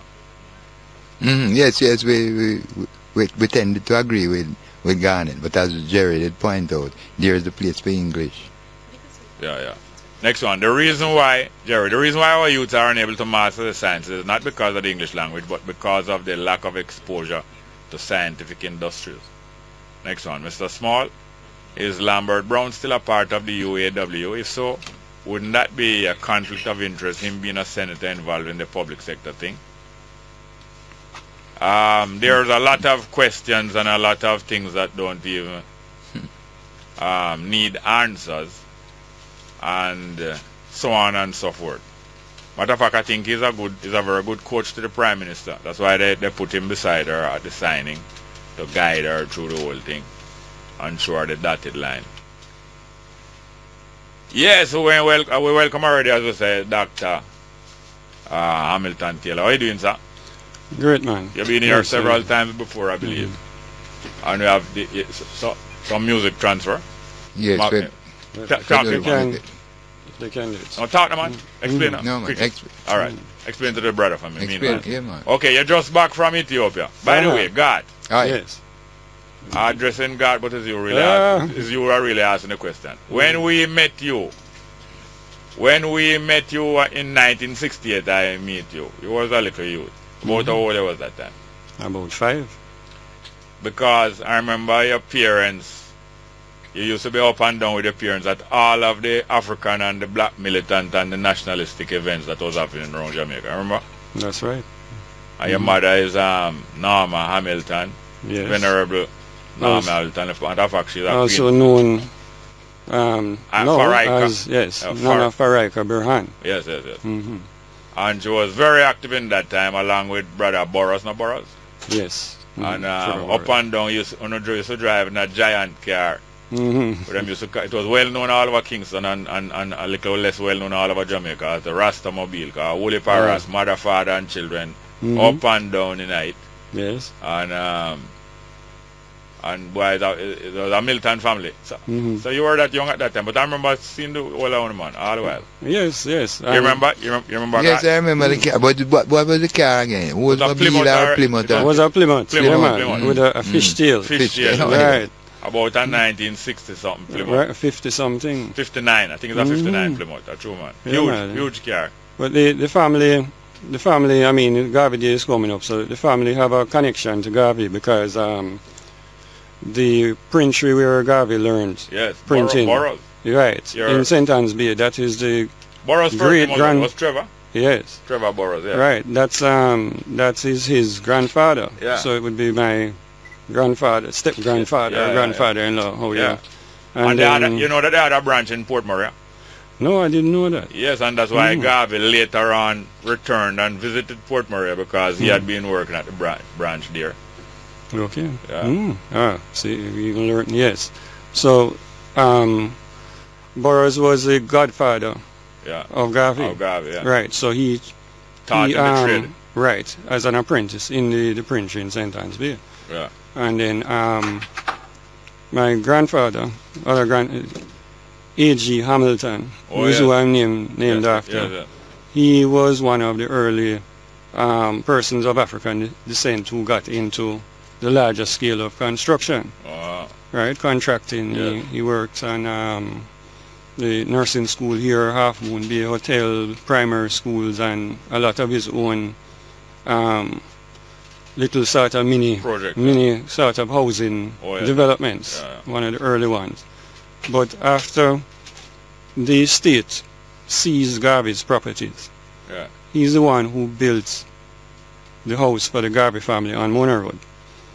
Yes, we tended to agree with Garnet, but as Jerry did point out, there is a place for English. Yeah. Next one. The reason why our youths are unable to master the sciences is not because of the English language, but because of the lack of exposure to scientific industries. Next one. Mr. Small, is Lambert Brown still a part of the UAW? If so, wouldn't that be a conflict of interest, him being a senator involved in the public sector thing? There's a lot of questions and a lot of things that don't even need answers, and so on and so forth. Matter of fact, I think he's a very good coach to the Prime Minister. That's why they put him beside her at the signing to guide her through the whole thing and show her the dotted line. Yes, we welcome already, as we say, Dr. Hamilton Taylor. How are you doing, sir? Great, man. You've been here several times before, I believe. And we have some music transfer. Yes, they can do it. No, talk to man. Explain that. No, man. All right. Explain to the brother for me. Explain, yeah, man. Okay, you're just back from Ethiopia. By the way, God. Yes. Addressing God, but is you are really asking the question. When we met you in 1968, I met you. You was a little youth. About how old was that time? About 5. Because I remember your parents, you used to be up and down with your parents at all of the African and the black militant and the nationalistic events that was happening around Jamaica. Remember? That's right. And your mother is Norma Hamilton. Yes. Venerable Norma Hamilton. Matter of fact, she's also known as Nana Faraika Burhan. Yes. And she was very active in that time, along with Brother Boros. No Boros? Yes. And up and down, you used to drive in a giant car. It was well known all over Kingston and a little less well known all over Jamaica as the Rastamobile car. Woolly Paras, mother, father, and children, up and down the night. Yes. And boy, it was a Milton family. So you were that young at that time, but I remember seeing the whole old man all the while. Yes. You remember? Yes, that? I remember the car. But what was the car again? Was it a Plymouth? It was a Plymouth. Plymouth. With a fishtail. Fishtail. Right. About a 1960 something Plymouth. Right, 50 something. 59. I think it's a 59 Plymouth. A true man. Huge car. But the family. I mean, Garvey Day is coming up, so the family have a connection to Garvey because the printery where Garvey learned printing. Boros. Right. In St. Anne's Bay. That is the Boros' great-grand... was Trevor? Yes. Trevor Boros, yeah. Right. That's his grandfather. Yeah. So it would be my grandfather, step-grandfather, or grandfather-in-law. Oh, yeah. And then, you know that they had a branch in Port Murray? No, I didn't know that. Yes, and that's why Garvey later on returned and visited Port Murray because he had been working at the branch there. Okay. Yeah. See, you can learn. Yes. So, Burroughs was the godfather of Garvey. Of Garvey, yeah. Right. So he taught him the trade. Right, as an apprentice in the princery in St. Anne's Bay. Yeah. And then my grandfather, A.G. Hamilton, who is who I'm named after. He was one of the early persons of African descent who got into the larger scale of construction. Right, contracting. He worked on the nursing school here, Half Moon Bay Hotel, primary schools, and a lot of his own little sort of mini sort of housing developments. One of the early ones. But after the state seized Garvey's properties, he's the one who built the house for the Garvey family on Mona Road.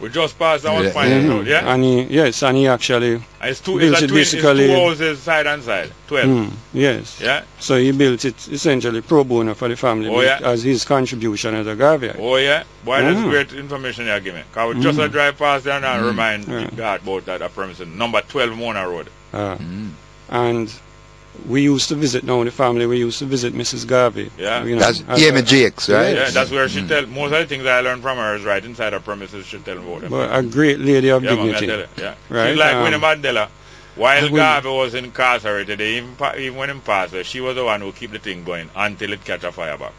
We just passed that one final road, yeah? And he actually it's built it basically. It's 2 houses side and side, 12. Yes. Yeah. So he built it essentially pro bono for the family as his contribution as a Garvey. Oh yeah? Boy, that's great information you give me. Because we just drive past there and remind God about that premise. Number 12 Mona Road. And we used to visit the family, we used to visit Mrs. Garvey. Yeah. You know, that's Amy Jakes, right? Yeah, that's where she tell most of the things I learned from her is right inside her premises. She tell me about them. But a great lady of dignity. Right? She's like Winnie Mandela. While Garvey was incarcerated, even when he passed her, she was the one who keep the thing going until it catch a fire back.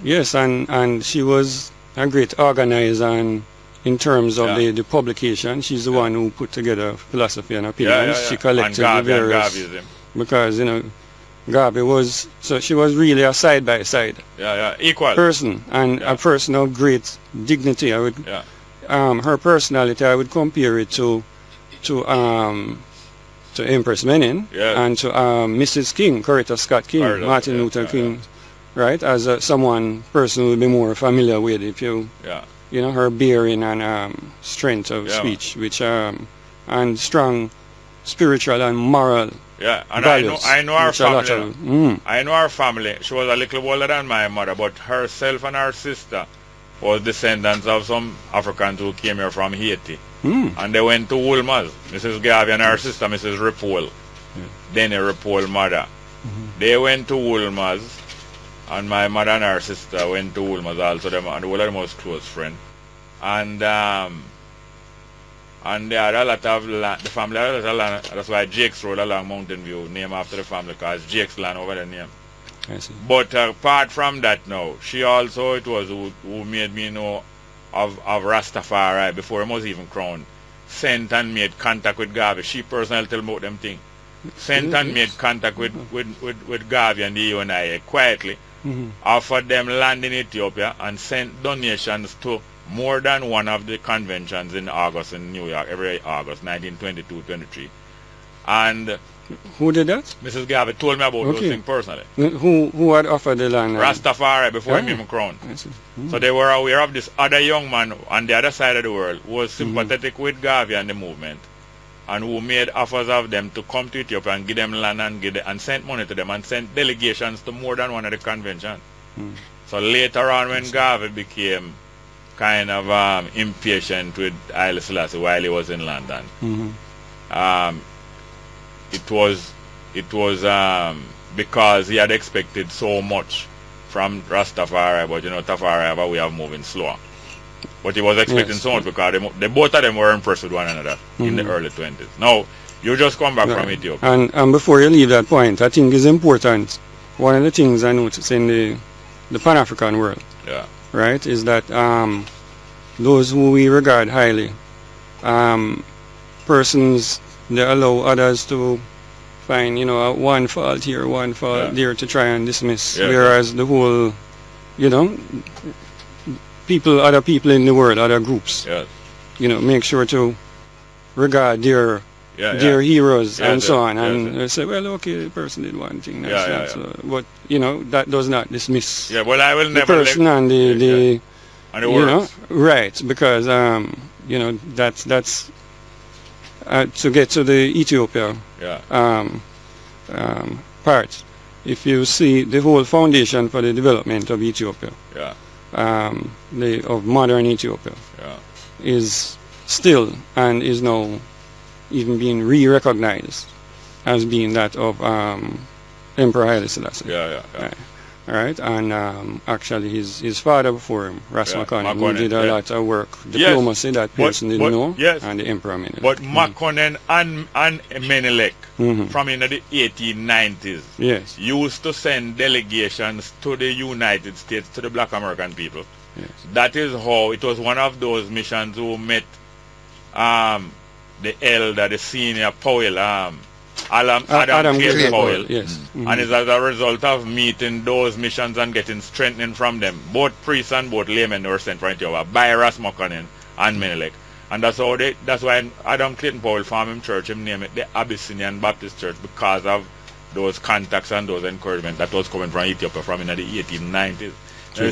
Yes, and she was a great organizer, and in terms of the publication, she's the one who put together philosophy and opinions. She collected the various. Because, you know, Garvey was, so she was really a side-by-side equal person, and a person of great dignity. I would, her personality, I would compare it to Empress Menin and to Mrs. King, Coretta Scott King, Martin Luther King, right? As someone person would be more familiar with, if you, you know, her bearing and strength of speech, which and strong spiritual and moral. Yeah, and values, I know our family. I know our family. She was a little older than my mother, but herself and her sister was descendants of some Africans who came here from Haiti. And they went to Woolmers. Mrs. Garvey and her sister, Mrs. Ripoll, Denny Ripoll mother. They went to Woolmers, and my mother and her sister went to Woolmers also. Them and they were the most close friend. And they had a lot of land, the family had a lot of land, that's why Jake's Road along Mountain View, named after the family, because Jake's land over the name. I see. But apart from that now, she also, it was who made me know of Rastafari before he was even crowned. Sent and made contact with Garvey. She personally tell me about them things. Sent and made contact with Garvey and the UNIA quietly. Offered them land in Ethiopia and sent donations to more than one of the conventions in August in New York, every August, 1922-23. And who did that? Mrs. Garvey told me about those things personally. Who had offered the land? Rastafari before him even crowned. So they were aware of this other young man on the other side of the world who was sympathetic with Garvey and the movement, and who made offers of them to come to Ethiopia and give them land and sent money to them and sent delegations to more than one of the conventions. So later on, when Garvey became kind of impatient with Haile Selassie while he was in London, it was because he had expected so much from Rastafari, but you know, Tafari we have moving slower. But he was expecting so much because they both of them were impressed with one another in the early 20s. Now, you just come back from Ethiopia. And before you leave that point, I think it's important, one of the things I noticed in the Pan-African world, right, is that those who we regard highly, persons, they allow others to find, you know, one fault here, one fault there to try and dismiss, whereas the whole, you know, other people in the world, other groups, you know, make sure to regard their heroes and so on, and they say, well, okay, the person did one thing, but you know, that does not dismiss well, I will the never person and the and the you know, right, because you know, that's to get to the Ethiopia part. If you see the whole foundation for the development of Ethiopia, of modern Ethiopia, is still and is now even being re-recognized as being that of Emperor Haile Selassie. All right, and actually his father before him, Ras Makonnen, who did a lot of work, diplomacy that person didn't know, and the Emperor Menelik. But Makonnen and Menelik, from in the 1890s, used to send delegations to the United States, to the black American people. That is how, it was one of those missions who met the elder, the senior Powell, Adam Clayton Powell, and it's as a result of meeting those missions and getting strengthening from them. Both priests and both laymen were sent from Ethiopia by Ras Makonnen and Menelik, and that's why Adam Clayton Powell formed him church, him named it the Abyssinian Baptist Church, because of those contacts and those encouragement that was coming from Ethiopia from in the 1890s.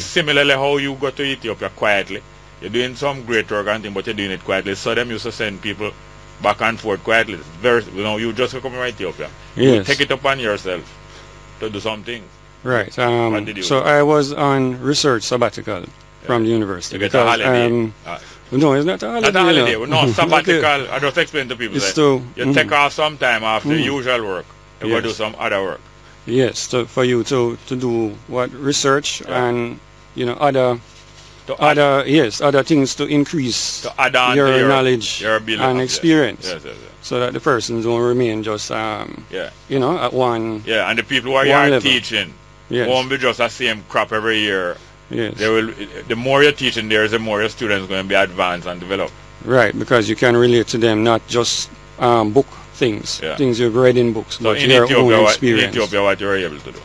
Similarly, how you go to Ethiopia quietly, you're doing some great work and thing, but you're doing it quietly. So them used to send people back and forth quietly. You just come from Ethiopia. You take it upon yourself to do something. Right. So I was on research sabbatical from the university. You get a holiday. No, it's not a holiday. Not a holiday. No, sabbatical. I just explain to people that you take off some time after usual work. You go do some other work. Yes, so for you to do what research and other things to increase your knowledge and experience, so that the persons don't remain just at one. And the people who are teaching won't be just the same crap every year. They will. The more you're teaching, the more your students are going to be advanced and develop. Right, because you can relate to them, not just book things you've read in books, so but in your Ethiopia, own experience. In Ethiopia, what you were able to do?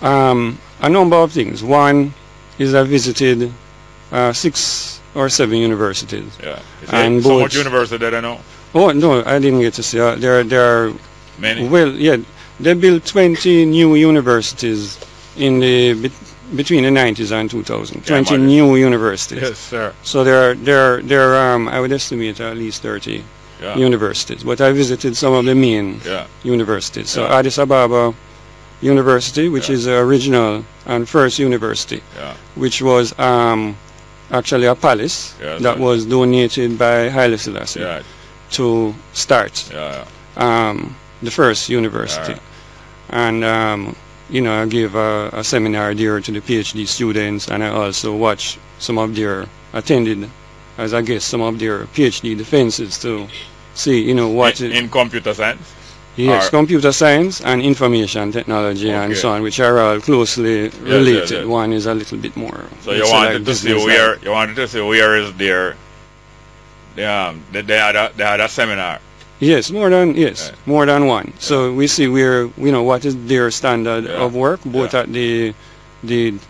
A number of things. One is I visited 6 or 7 universities. And so much university did I know? Oh no, I didn't get to see. There are many. Well, they built 20 new universities in the between the 90s and 2000. 20 new universities. Yes, sir. So there are I would estimate at least 30 universities. But I visited some of the main universities. So Addis Ababa University, which is the original and first university, which was actually a palace that was donated by Haile Selassie to start the first university. And I gave a seminar there to the PhD students, and I also attended as I guess some of their PhD defenses to see what in computer science. Yes, computer science and information technology and so on, which are all closely related. One is a little bit more. So you wanted to see where is there? They had a seminar. Yes, more than one. So we see where what is their standard of work, both at the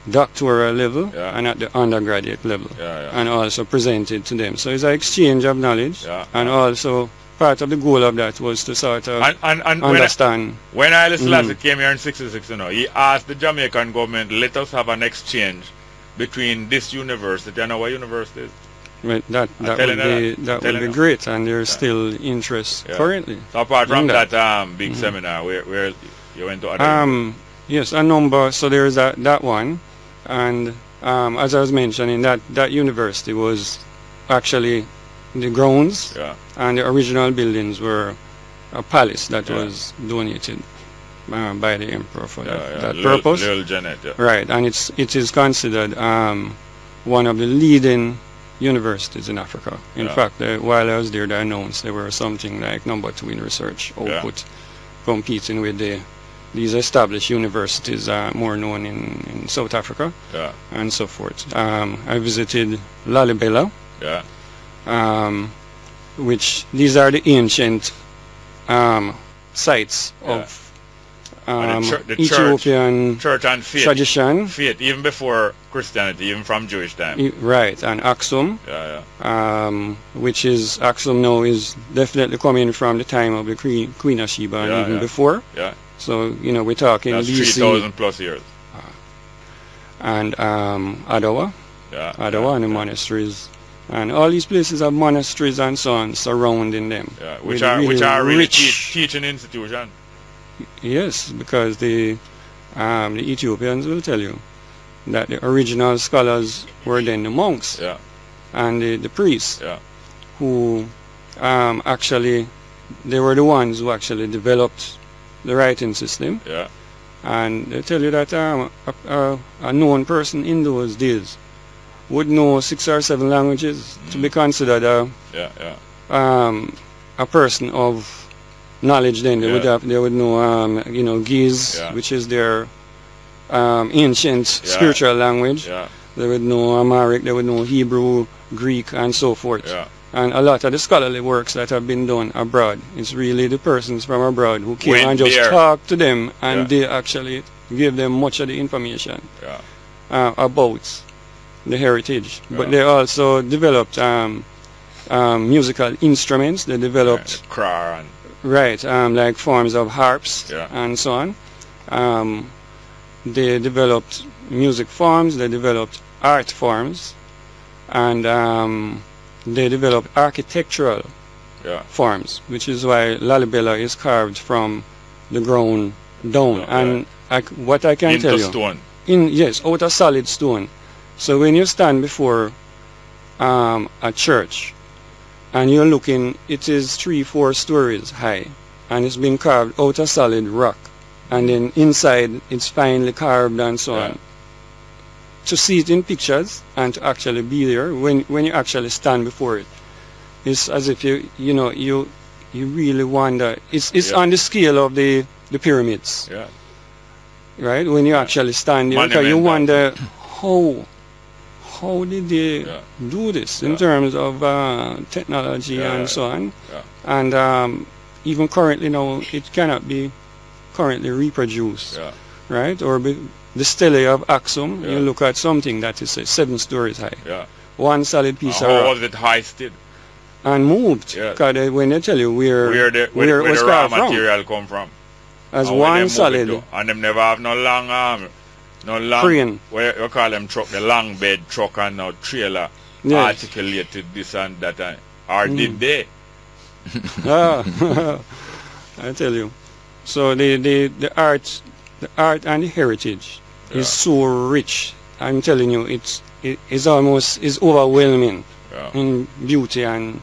doctoral level and at the undergraduate level, and also presented to them. So it's an exchange of knowledge, and also part of the goal of that was to sort of understand. When Haile Selassie came here in '66, he asked the Jamaican government, let us have an exchange between this university and our universities. Right, that would be great, and there's still interest currently. So apart from that big seminar, where you went to other yes, a number. So there's that one, and as I was mentioning, that university was actually the grounds and the original buildings were a palace that was donated by the emperor for that purpose. Little Janet, right, and it is considered one of the leading universities in Africa. In fact, while I was there, they announced there were something like #2 in research output, competing with these established universities more known in South Africa and so forth. I visited Lalibela, which these are the ancient sites of the Ethiopian church and faith, tradition. Faith, even before Christianity, even from Jewish time. Right, and Aksum, which is Aksum now is definitely coming from the time of the Queen of Sheba and even before. So we're talking that's BC. 3,000 plus years. And Adawa, and the monasteries And all these places have monasteries and so on surrounding them. Yeah, which are really rich teaching institutions. Yes, because the Ethiopians will tell you that the original scholars were then the monks, yeah, and the priests, yeah, who actually, they were the ones who actually developed the writing system. Yeah. And they tell you that a known person in those days would know 6 or 7 languages to be considered a person of knowledge. Then they would know you know, Giz, which is their ancient spiritual language. They would know Amharic, they would know Hebrew, Greek, and so forth. And a lot of the scholarly works that have been done abroad, it's really the persons from abroad who came and just talked to them, and they actually give them much of the information about the heritage. But they also developed musical instruments. They developed like forms of harps and so on. They developed music forms. They developed art forms, and they developed architectural forms, which is why Lalibela is carved from the ground down. And what I can tell you, stone. Out of solid stone. So when you stand before a church and you're looking, it is 3-4 stories high, and it's been carved out of solid rock, and then inside it's finely carved and so on. To see it in pictures and to actually be there, when you actually stand before it, it's as if you really wonder. It's on the scale of the pyramids, right? When you actually stand there, because you wonder how did they do this in terms of technology and so on. And even currently now, it cannot be currently reproduced, right? Or the stele of Aksum, you look at something that is 7 stories high. One solid piece of rock. How was it hoisted? And moved. Because when they tell you where the raw material come from. As one solid. And them never have no long crane. Where you call them truck, the long bed truck and no trailer articulated this and that. Or did they? I tell you. So the art and the heritage is so rich. I'm telling you, it's almost overwhelming in beauty and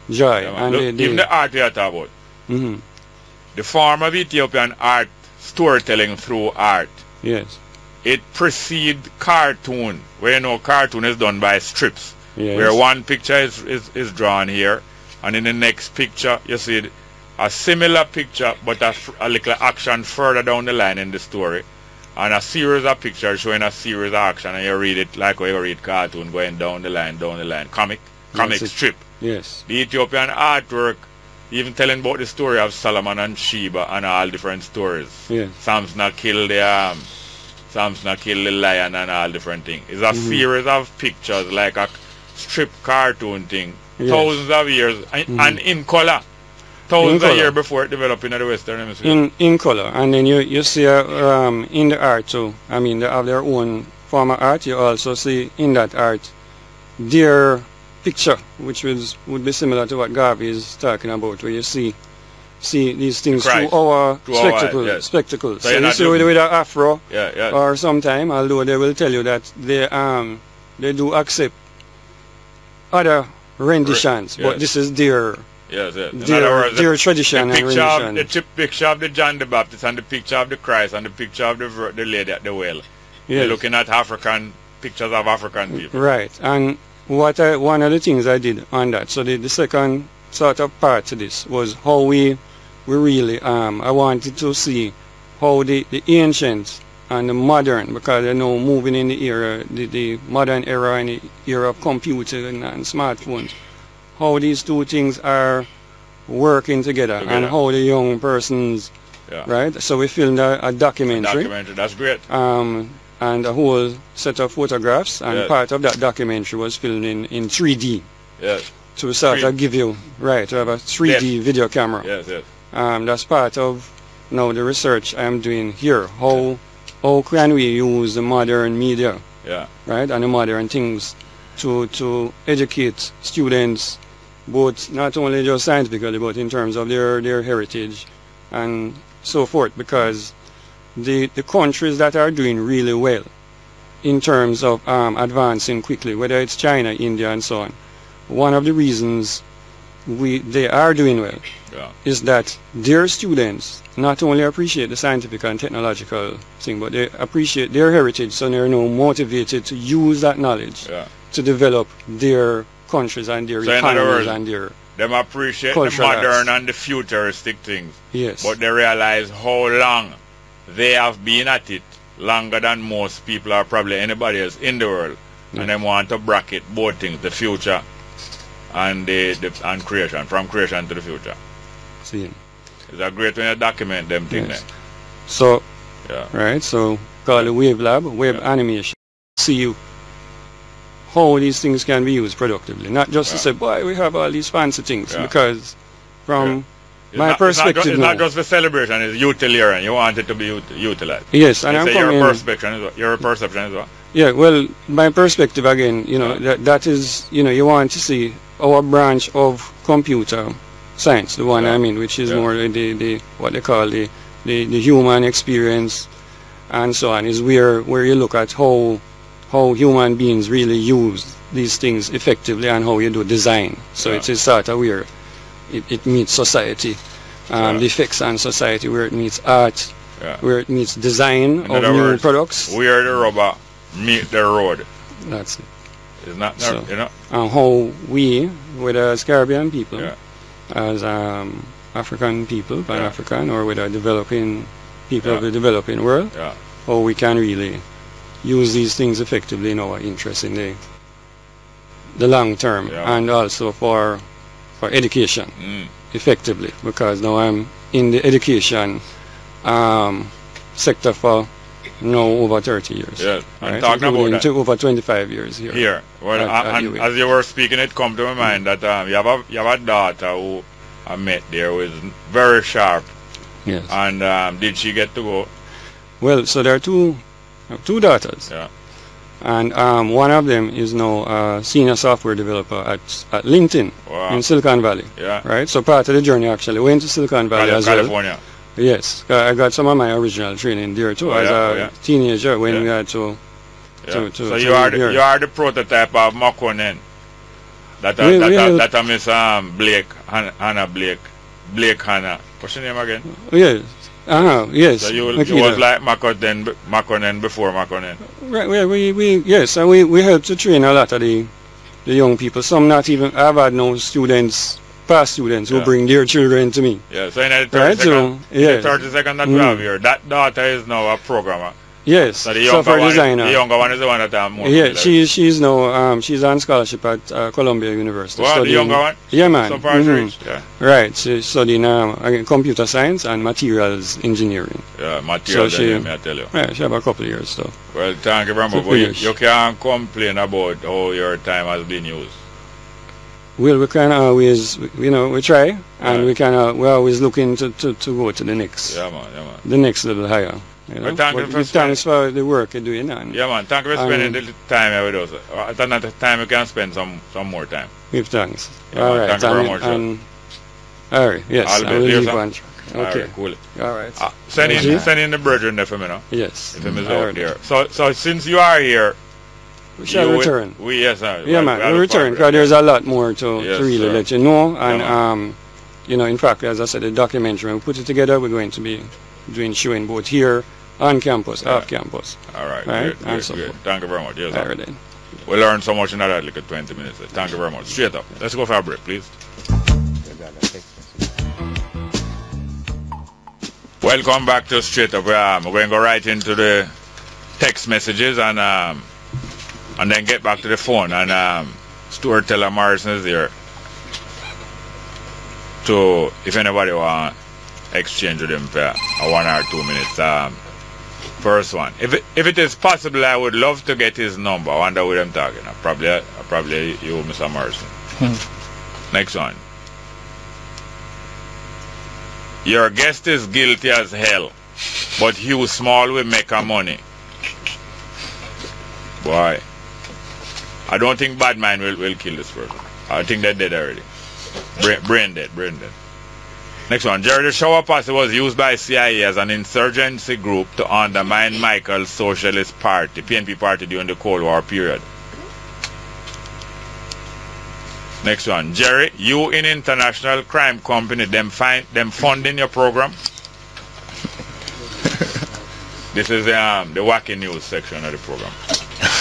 joy. And look, even the art you talk about, the form of Ethiopian art, storytelling through art. Yes. It precedes cartoon, where you know cartoon is done by strips, where one picture is drawn here, and in the next picture you see a similar picture but a little action further down the line in the story, and a series of pictures showing a series of action, and you read it like how you read cartoon, going down the line, comic strip. Yes. The Ethiopian artwork, even telling about the story of Solomon and Sheba and all different stories. Yes. Samson killed the lion and all different things. It's a series of pictures like a strip cartoon thing, thousands of years, and in color. Thousands of years before it developed in the Western Hemisphere. In color, and then you see in the art too. I mean, they have their own form of art. You also see in that art their picture, which would be similar to what Garvey is talking about, where you see these things through our spectacles. So you see with an afro, or sometime, although they will tell you that they do accept other renditions, but this is their their tradition and rendition. The picture of the John the Baptist and the picture of the Christ and the picture of the lady at the well. You're looking at pictures of African people. Right, and one of the things I did on that, so the second sort of part to this was how we really I wanted to see how the ancient and the modern, because they're now moving in the era, the modern era and the era of computing and smartphones, how these two things are working together and how the young persons, right? So we filmed a documentary. That's great. And a whole set of photographs, and part of that documentary was filmed in 3D. Yes. To sort of give you, to have a 3D video camera. Yes. That's part of now the research I'm doing here. How can we use the modern media, right, and the modern things to educate students, both not only just scientifically, but in terms of their heritage and so forth, because the countries that are doing really well in terms of advancing quickly, whether it's China, India, and so on, one of the reasons they are doing well is that their students not only appreciate the scientific and technological thing, but they appreciate their heritage, so they're now motivated to use that knowledge to develop their countries and their economies and their them appreciate the modern and the futuristic things. Yes. But they realize how long they have been at it, longer than most people or probably anybody else in the world. And they want to bracket both things, the future and and creation, from creation to the future. See. It's a great way to document them things. Yes. So, right, so call it Wave Lab, Web Animation. See how these things can be used productively. Not just to say, boy, we have all these fancy things, because from my perspective it's not just for celebration, it's utilitarian. You want it to be utilized. Yes, and I'm coming your perception as well. Yeah, well, my perspective again, you know, that is, you know, you want to see our branch of computer science, the one I mean, which is more the what they call the human experience and so on, is where you look at how human beings really use these things effectively and how you do design. So it is sort of where it meets society, the effects on society, where it meets art, where it meets design of new products. Where the rubber meet the road. That's it. It's not, so, you know. And how we, whether as Caribbean people, as African people, Pan-African, or whether developing people of the developing world, how we can really use these things effectively in our interest in the long term, and also for education effectively, because now I'm in the education sector for over 30 years. Yeah, right? and talking about that, over 25 years here. Here, well, and as you were speaking, it come to my mind that you have a daughter who I met there who is very sharp. Yes. And did she get to go? Well, so there are two daughters. Yeah. And one of them is now a senior software developer at LinkedIn in Silicon Valley. Yeah. Right. So part of the journey actually went to Silicon Valley as well. California. Yes, I got some of my original training there too as a teenager when we had to. So you are the prototype of Makonnen. That I miss Blake Hannah. What's your name again? Yes. Yes. So you was like Makonnen before Makonnen. Right. We helped to train a lot of the young people. Some not even. I've had no students. Past students who bring their children to me. Yeah, so in the 30 second that we have here, that daughter is now a programmer. Yes, so the younger one is the one that I'm more she's now she's on scholarship at Columbia University. Well, the younger one? Yeah, man. So far reached, Right, she's studying again, computer science and materials engineering. Yeah, materials engineering, I tell you. Yeah, she have a couple of years, so. Well, thank you very much. You can't complain about how your time has been used. Well, we can always, we try, and we're always looking to go to the next. Yeah, man. The next level higher. Well, thanks for the work you're doing. And, yeah, man. Thank you for spending the time here with us. At another time, we can spend some more time. Give thanks. Yeah, all right. Thank you very much. All right. Yes. I will leave one track. Okay. All right, cool. All right. Send in the brethren there for me now. Yes. If him is out there. So since you are here, we shall return. Yes, sir. Yeah, man. We'll return because there's a lot more to really let you know. And in fact, as I said, the documentary, when we put it together, we're going to be showing both here on campus, off campus. All right. Great. Thank you very much. Yes, all right, then. We learned so much in that like 20 minutes. Thank you very much. Straight up. Let's go for a break, please. Welcome back to Straight Up. We're going to go right into the text messages and then get back to the phone. And storyteller Morrison is here to, if anybody want to exchange with him for a 1 or 2 minutes. First one. If it is possible, I would love to get his number. I wonder what I'm talking. Probably you, Mr. Morrison. Next one. Your guest is guilty as hell, but Hugh Small will make her money. Boy. I don't think bad mind will kill this person. I think they're dead already. Brain dead. Next one. Jerry, the Shower Posse was used by CIA as an insurgency group to undermine Michael's Socialist Party, PNP party, during the Cold War period. Next one. Jerry, you in international crime company, them funding your program? This is the wacky news section of the program.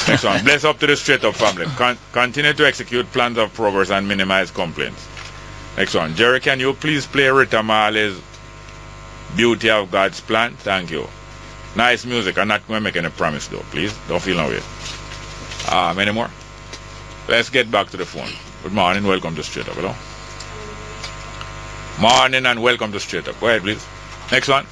Next one. Bless up to the Straight Up family. Continue to execute plans of progress and minimize complaints. Next one. Jerry, can you please play Rita Marley's Beauty of God's Plan? Thank you. Nice music. I'm not going to make any promise though. Please don't feel no way. Any more? Let's get back to the phone. Good morning. Welcome to Straight Up. Hello. Morning and welcome to Straight Up. Go ahead, please. Next one.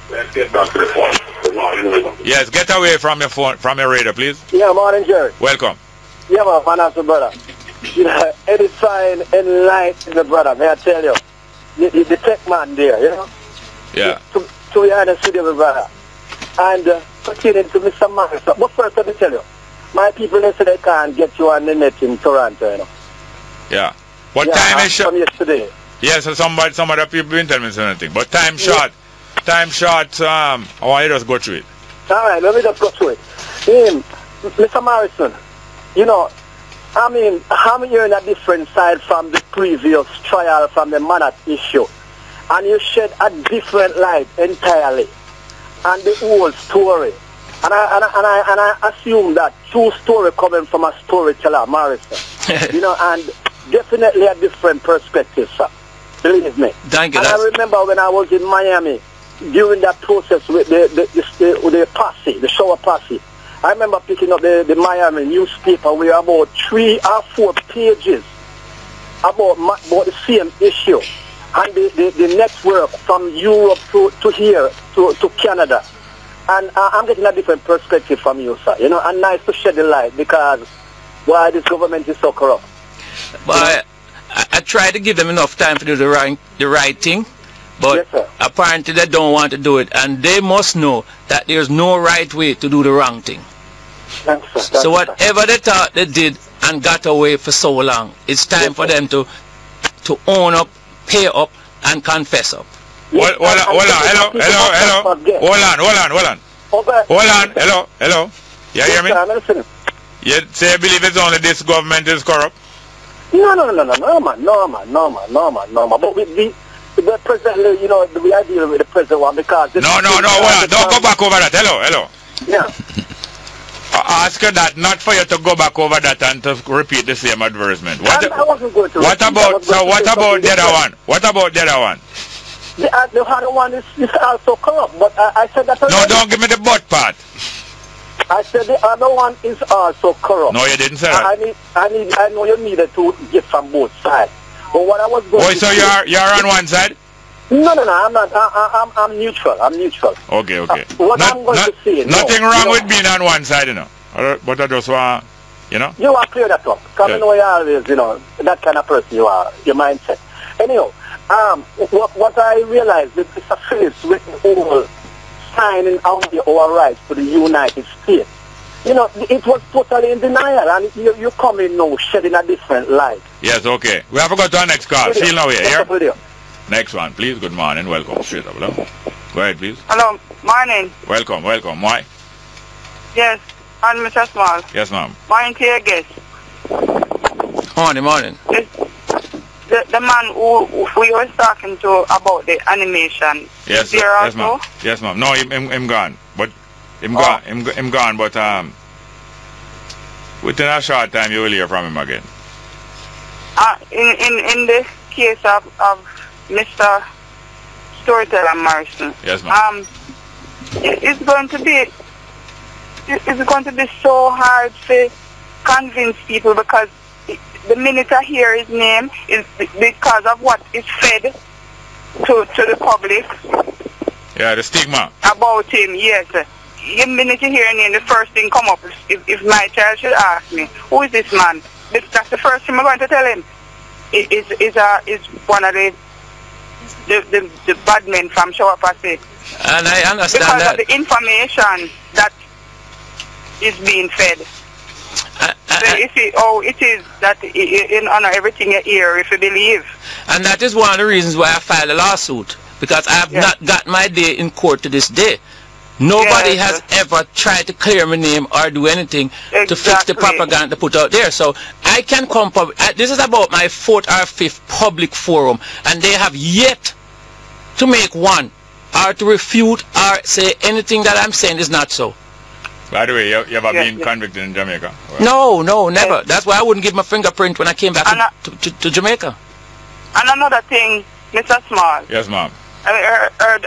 Let's get back to the phone. Good morning. Welcome. Yes, get away from your phone, from your radio, please. Yeah, morning, Jerry. Welcome. Yeah, man, financial brother. You know, any sign in life in the brother, may I tell you, the tech man there, you know? Yeah. To be honest with you, my brother. And pertaining to Mr. Morrison, but first let me tell you, my people, they say they can't get you on the net in Toronto, you know? Yeah. What time is short? From yesterday. Yes, some other people didn't tell me anything. But time short. Time short, I want you to just go through it. Alright, let me just go through it. Mr. Morrison, you know, I mean, I'm hearing a different side from the previous trial, from the Manat issue. And you shed a different light entirely on the whole story. And I assume that true story coming from a storyteller, Morrison. You know, and definitely a different perspective, sir. Believe me. Thank you. And I remember when I was in Miami, during that process with the posse, the Shower Posse, I remember picking up the Miami newspaper where about 3 or 4 pages about the same issue. And the network from Europe to here, to Canada. And I'm getting a different perspective from you, sir. You know, and nice to shed the light because why this government is so corrupt. But I try to give them enough time to do the right thing. But yes, apparently they don't want to do it, and they must know that there's no right way to do the wrong thing. Thanks, sir. So whatever they thought they did and got away for so long, it's time for them to own up, pay up, and confess up. Hold on, hello. You hear me? You say you believe it's only this government is corrupt? No, man. But with the president, you know, we are dealing with the president one because... No, don't go back over that. Hello. Yeah. I ask you that, not for you to go back over that and to repeat the same advertisement. I wasn't going to what about the other one? What about the other one? The other one is also corrupt, but I said that... No, don't give me the butt part. I said the other one is also corrupt. No, you didn't say that. I know you needed to get from both sides. But what I was going to so you're on one side? No, I'm not. I'm neutral. Okay. I'm going to say... Nothing wrong with being on one side, you know. But I just want, you know. You are clear that up. Because I know you always, you know, that kind of person you are, your mindset. Anyhow, what I realized is it's a face with the whole signing out our rights to the United States. You know, it was totally in denial, and you come in now shedding a different light. Yes, okay. We have to go to our next call. Feel now here. Next one, please. Good morning. Welcome. Straight up. Hello. Go ahead, please. Hello. Morning. Welcome. Why? Yes. I'm Mr. Small. Yes, ma'am. Morning to your guest. Morning. The man who we was talking to about the animation. Yes, ma'am. Yes, ma'am. No, him gone. But him gone. But within a short time you will hear from him again. In the case of Mr. Storyteller Morrison. Yes, ma'am. It's going to be so hard to convince people because the minute I hear his name is because of what is fed to the public. Yeah, the stigma. About him, yes. The minute you hear his name, the first thing come up is if my child should ask me, who is this man? That's the first thing I'm going to tell him. Is one of the bad men from Shower Posse. And I understand because that. of the information that is being fed. So you see how it is that in honor everything you hear if you believe. And that is one of the reasons why I filed a lawsuit. Because I have not got my day in court to this day. Nobody has ever tried to clear my name or do anything to fix the propaganda put out there. So I can come public. This is about my 4th or 5th public forum, and they have yet to make one or to refute or say anything that I'm saying is not so. By the way, you ever been convicted in Jamaica? No, never. That's why I wouldn't give my fingerprint when I came back to Jamaica. And another thing, Mr. Small. Yes, ma'am. I heard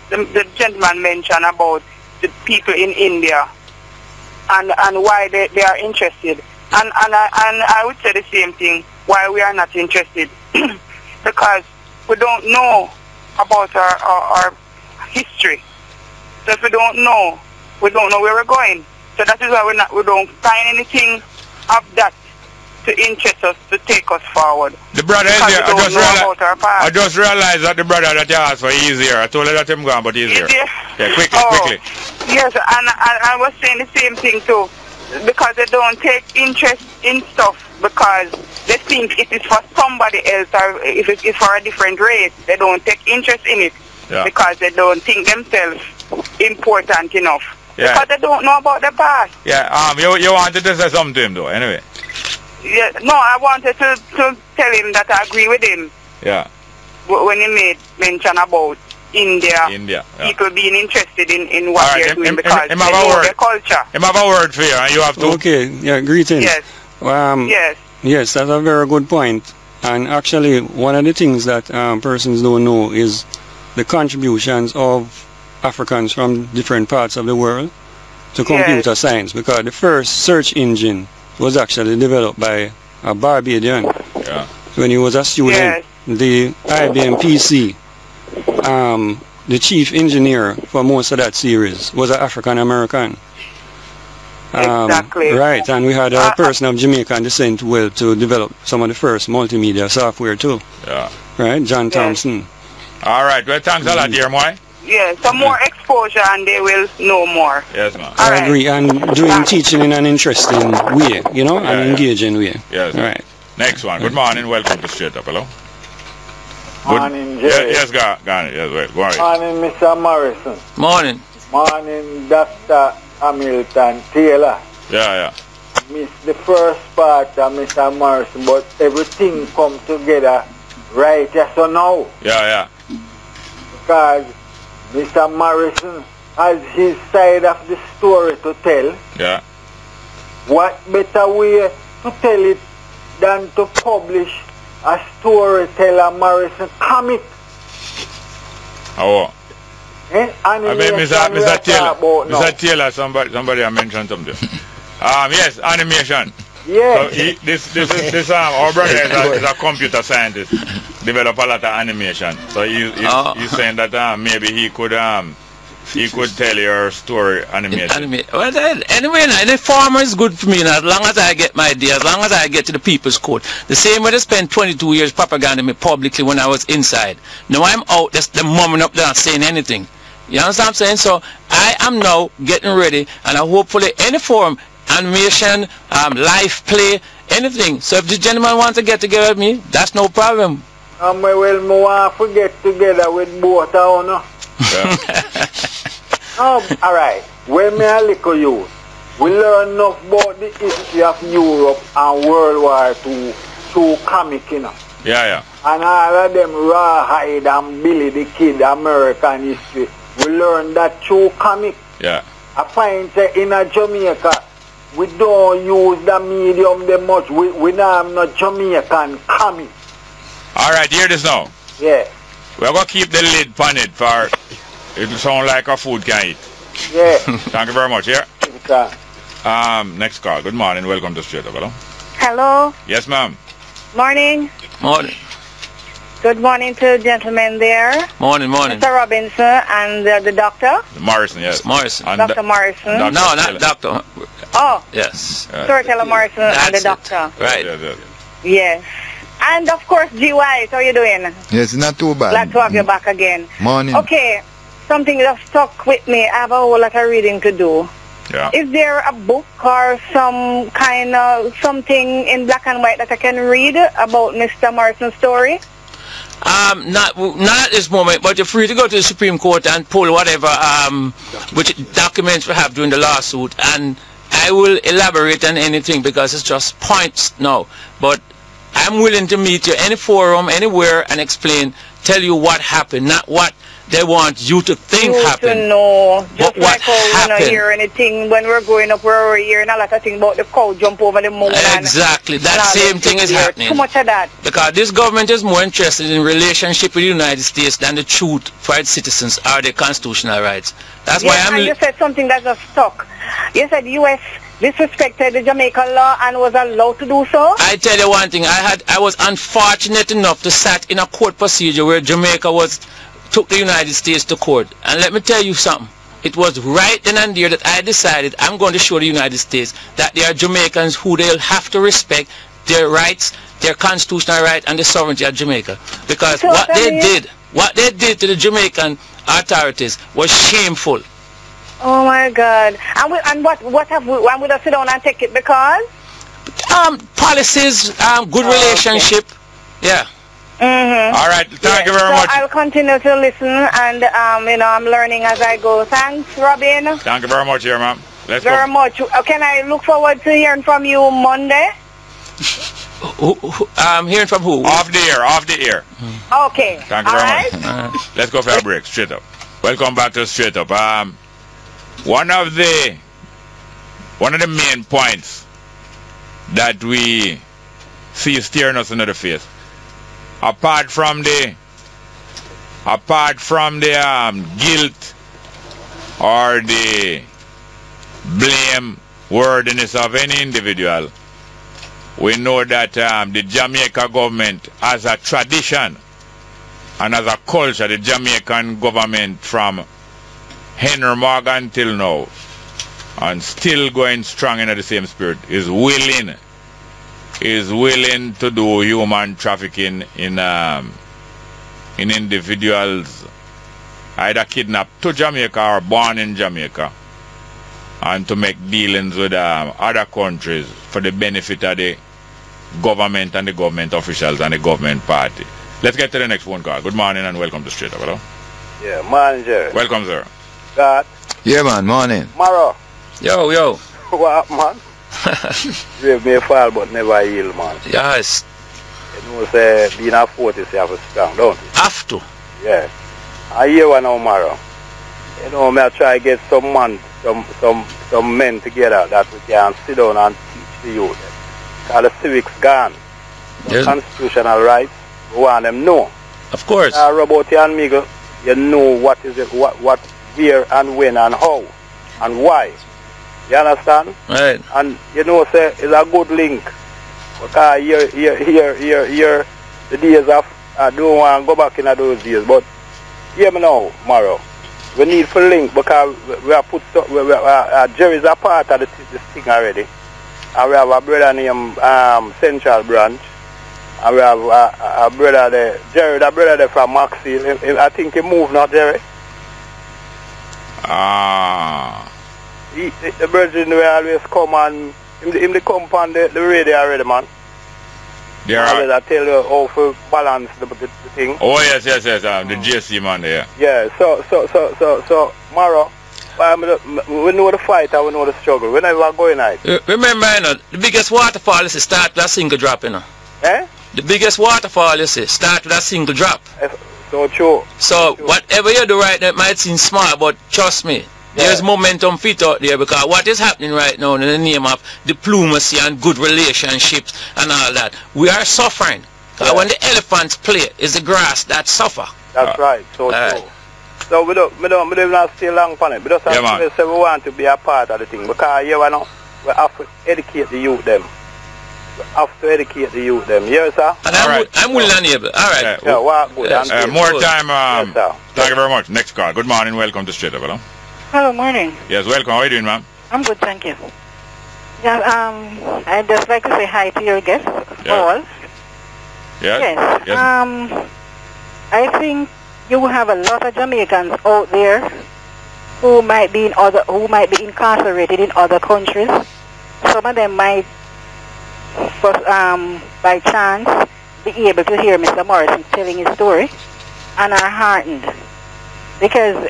the gentleman mention about the people in India and why they are interested. And I would say the same thing, why we are not interested. Because we don't know about our history. So if we don't know where we're going. So that is why we don't find anything of that to interest us, to take us forward. The brother is here. I just realized that the brother that you asked for is easier. I told you that him gone, but he's here. Yeah, quickly. Yes, and I was saying the same thing too. Because they don't take interest in stuff because they think it is for somebody else, or if it is for a different race, they don't take interest in it because they don't think themselves important enough. Because they don't know about the past. Yeah, you wanted to say something to him though, anyway. Yeah, no, I wanted to tell him that I agree with him. Yeah. When he made mention about India, people being interested in what they're doing because they know their culture. I have a word for you, and you have to. Okay, yeah, greetings. Yes. Yes, that's a very good point. And actually, one of the things that persons don't know is the contributions of Africans from different parts of the world to computer science, because the first search engine was actually developed by a Barbadian when he was a student. The IBM PC, the chief engineer for most of that series was an African American. Exactly. Right, and we had a person of Jamaican descent to develop some of the first multimedia software too. Yeah. Right, John Thompson. All right, well, thanks a lot, dear Moy. Yeah, some more exposure and they will know more. Yes, ma'am. I agree, and doing teaching in an interesting way, you know, an engaging way. Yes. All right. Next one. Good morning, welcome to Straight Up. Hello. Morning, Jerry. Yes, go on. Yes, wait, go on. Morning, Mr. Morrison. Morning. Morning, Dr. Hamilton Taylor. Yeah. Missed the first part of Mr. Morrison, but everything come together right, yes or no? Yeah. Because Mr. Morrison has his side of the story to tell. Yeah. What better way to tell it than to publish a storyteller Morrison comic? Oh. I mean, Mr. Taylor, somebody I mentioned something. Yes, animation. Yes. So this our brother is a computer scientist. Develop a lot of animation. So he's saying that maybe he could tell your story animation. Well, anyway, any farmer is good for me, as long as I get my idea, as long as I get to the people's court. The same way they spent 22 years propaganda me publicly when I was inside. Now I'm out, just the mumming up there not saying anything. You understand what I'm saying? So I am now getting ready, and I hopefully any form, animation, live play, anything. So if the gentleman wants to get together with me, that's no problem. Well, we want to get together with both of us. Alright, when me a little youth, we learn enough about the history of Europe and World War II through comic, you know. Yeah. And all of them Rawhide and Billy the Kid, American history, we learn that through comic. Yeah. I find that in Jamaica, we don't use the medium that much. We don't have no Jamaican comic. Alright, hear this now. Yeah. We're going to keep the lid on it for it will sound like a food can eat. Yeah. Thank you very much. Yeah. Okay. Next call. Good morning. Welcome to Straight Up. Hello. Hello. Yes, ma'am. Morning. Morning. Good morning to the gentleman there. Morning. Mr. Robinson and the doctor. Morrison, yes. Morrison. And Dr. Morrison. No, not doctor. Oh. Yes. Storyteller Morrison and the doctor. Right. Yes. And of course, GY, how are you doing? Yes, not too bad. Glad to have you back again. Morning. Okay, something that stuck with me. I have a whole lot of reading to do. Yeah. Is there a book or some kind of something in black and white that I can read about Mr. Morrison's story? Not at this moment, but you're free to go to the Supreme Court and pull whatever which documents we have during the lawsuit, and I will elaborate on anything because it's just points now. But I'm willing to meet you any forum, anywhere, and explain, tell you what happened, not what they want you to think happened. To know, just But like how we don't hear anything when we're growing up, we're hearing a lot of things about the cow jump over the moon. Exactly, that same thing is happening. Too much of that. Because this government is more interested in relationship with the United States than the truth for its citizens or their constitutional rights. That's why I'm... And you said something that just stuck. You said the U.S. disrespected the Jamaican law and was allowed to do so? I tell you one thing, I was unfortunate enough to sat in a court procedure where Jamaica took the United States to court. And let me tell you something. It was right then and there that I decided I'm going to show the United States that there are Jamaicans who they'll have to respect their rights, their constitutional right, and the sovereignty of Jamaica. Because what they did to the Jamaican authorities was shameful. Oh my God! And what have we? Why would I sit down and take it? Because policies, good relationship, yeah. All right, thank you very much. I'll continue to listen, and you know, I'm learning as I go. Thanks, Robin. Thank you very much, here, ma'am. Let's go. Very much. Can I look forward to hearing from you Monday? Hearing from who? Off the air. Okay. Thank you very much. Let's go for a break. Straight up. Welcome back to Straight Up. One of the main points that we see staring us into the face, apart from the guilt or the blame worthiness of any individual, we know that the Jamaica government, as a tradition and as a culture, the Jamaican government from Henry Morgan till now, and still going strong in the same spirit, is willing to do human trafficking in individuals either kidnapped to Jamaica or born in Jamaica, and to make dealings with other countries for the benefit of the government and the government officials and the government party. Let's get to the next phone call. Good morning and welcome to Straight Up. Hello? Yeah, morning, Jerry. Welcome, sir. God. Yeah, man, morning. Maro. Yo. What, man? Brave may fall, but never yield, man. Yes. You know, say, being a 40, you have to strong, don't you? Have to. Yeah. I hear one now, Maro. You know, I try to get some men together that we can sit down and teach the youth. Because the civics gone. Yes. Constitutional rights, we want them know. Of course. Robert and Miguel, you know what is it, what, where and when and how and why. You understand? Right. And you know, say, it's a good link. Because here, the days of, I don't want to go back in those days, but hear me now, Maro. We need to link because we have put, Jerry's a part of this thing already. And we have a brother named Central Branch. And we have a brother there, Jerry, the brother there from Maxfield. I think he moved now, Jerry. The Virgin will always come and him they come on the radio already, man. I tell you how to balance the thing. Oh yes, the GSC man there. Yeah, so Maro, we know the fight and we know the struggle. We never going out. Remember, you know, the biggest waterfall you see start with a single drop, you know. Eh? The biggest waterfall you see start with a single drop. So true. So whatever you do right now, it might seem small, but trust me, there's momentum fit out there because what is happening right now in the name of diplomacy and good relationships and all that, we are suffering. Because when the elephants play, it's the grass that suffer. That's right. So true. So we don't not stay long on it. We just have to say we want to be a part of the thing because we have to educate the youth them. We have to educate the youth them. Yes, sir? And I'm willing and able. All right. Yeah, well, good. More time. Yes, thank you very much. Next call. Good morning. Welcome to Straight Up. Hello? Hello, morning. Yes, welcome. How are you doing, ma'am? I'm good, thank you. Yeah, I'd just like to say hi to your guest, Paul. Yes. I think you have a lot of Jamaicans out there who might be incarcerated in other countries. Some of them might, by chance, be able to hear Mr. Morrison telling his story and are heartened. Because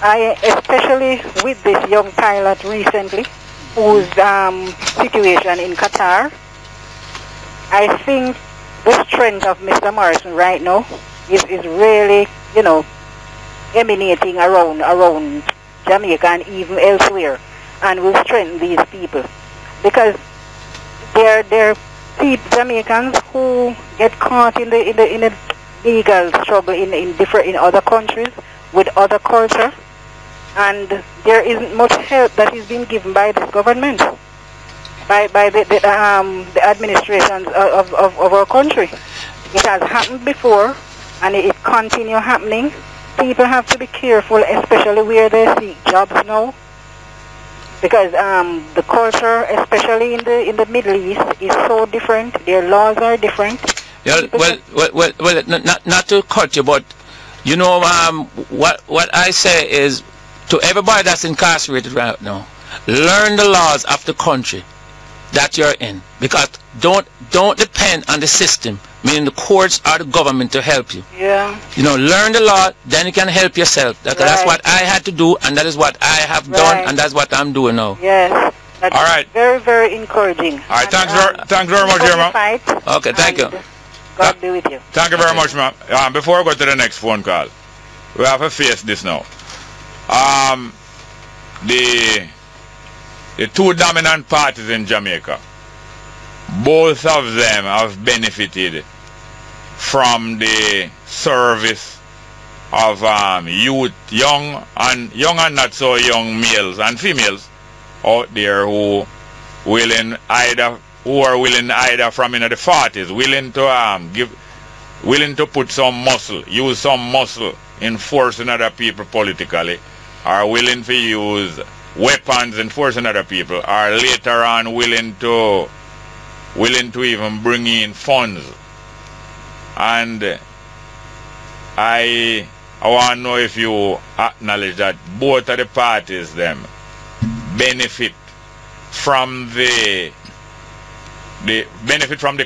I, especially with this young pilot recently, whose situation in Qatar, I think the strength of Mr. Morrison right now is really, you know, emanating around Jamaica and even elsewhere, and will strengthen these people. Because they're Jamaicans who get caught in the legal struggle in other countries with other culture, and there isn't much help that is being given by this government, by the administrations of our country. It has happened before, and it continue happening. People have to be careful, especially where they seek jobs now, because the culture, especially in the Middle East, is so different. Their laws are different. Yeah, well, not to cut you, but you know, what I say is to everybody that's incarcerated right now, learn the laws of the country that you're in, because don't depend on the system, meaning the courts or the government, to help you. Yeah. You know, learn the law, then you can help yourself. That's what I had to do, and that is what I have done, and that's what I'm doing now. Yes. That's all right. Very, very encouraging. All right. Thanks very much, ma'am. Okay. Thank you. God be with you. Thank you very much, ma'am. Before I go to the next phone call, we have to face this now. The two dominant parties in Jamaica, both of them have benefited from the service of youth, young and not so young males and females out there who are willing either from the 40s, willing to put some muscle, use some muscle in forcing other people politically, are willing to use weapons in forcing other people, are later on willing to even bring in funds. And I want to know if you acknowledge that both of the parties them benefit from the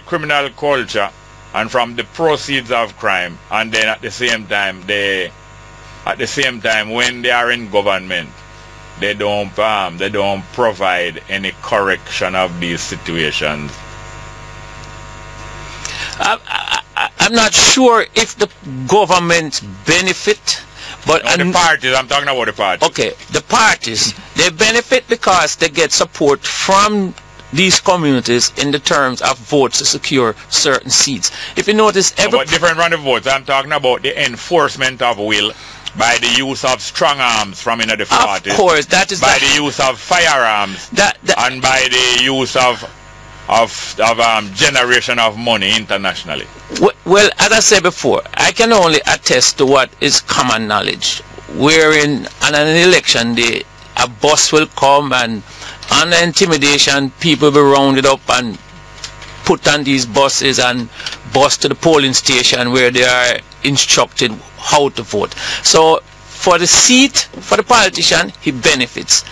criminal culture and from the proceeds of crime, and then at the same time when they are in government, they don't provide any correction of these situations. I'm not sure if the government benefit, but no, the parties. I'm talking about the parties. Okay, the parties, they benefit because they get support from these communities in the terms of votes to secure certain seats. If you notice, different from the votes, I'm talking about the enforcement of will by the use of strong arms from the 40s. Of course, that is by the use of firearms and by the use of generation of money internationally. Well, as I said before, I can only attest to what is common knowledge. Wherein on an election day, a bus will come, and under intimidation, people will be rounded up and put on these buses and bus to the polling station where they are instructed how to vote. So for the seat, for the politician, he benefits.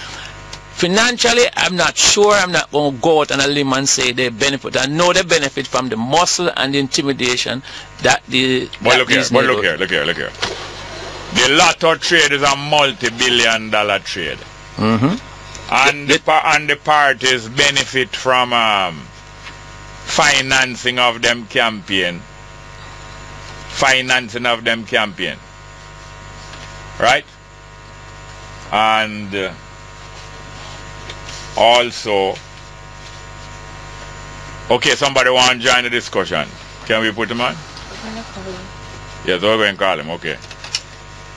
Financially, I'm not sure. I'm not going to go out on a limb and say they benefit. I know they benefit from the muscle and the intimidation that the. But look here. The lotto trade is a multi-billion-dollar trade. And the parties benefit from financing of them campaign. Right? And also, okay, somebody want to join the discussion. Can we put him on? Yes, we're going to call him, okay.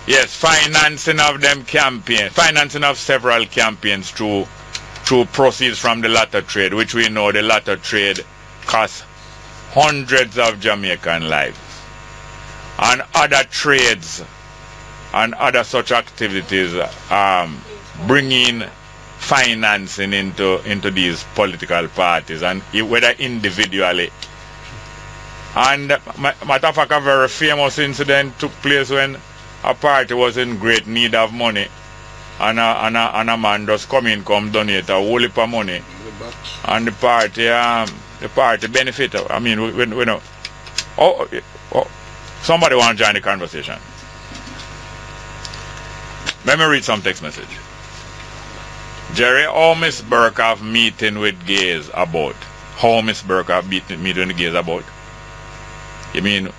Yes, financing of them campaign, financing of several campaigns through proceeds from the lotto trade, which we know the lotto trade costs hundreds of Jamaican lives. And other trades and other such activities bringing financing into these political parties, and whether individually. And matter of fact, a very famous incident took place when a party was in great need of money, and a man just come donate a whole heap of money, and the party benefit. I mean, we know. Oh, somebody want to join the conversation. Let me read some text message. Jerry, how Miss Burke have meeting with gays about? How Miss Burke have meeting with gays about? You mean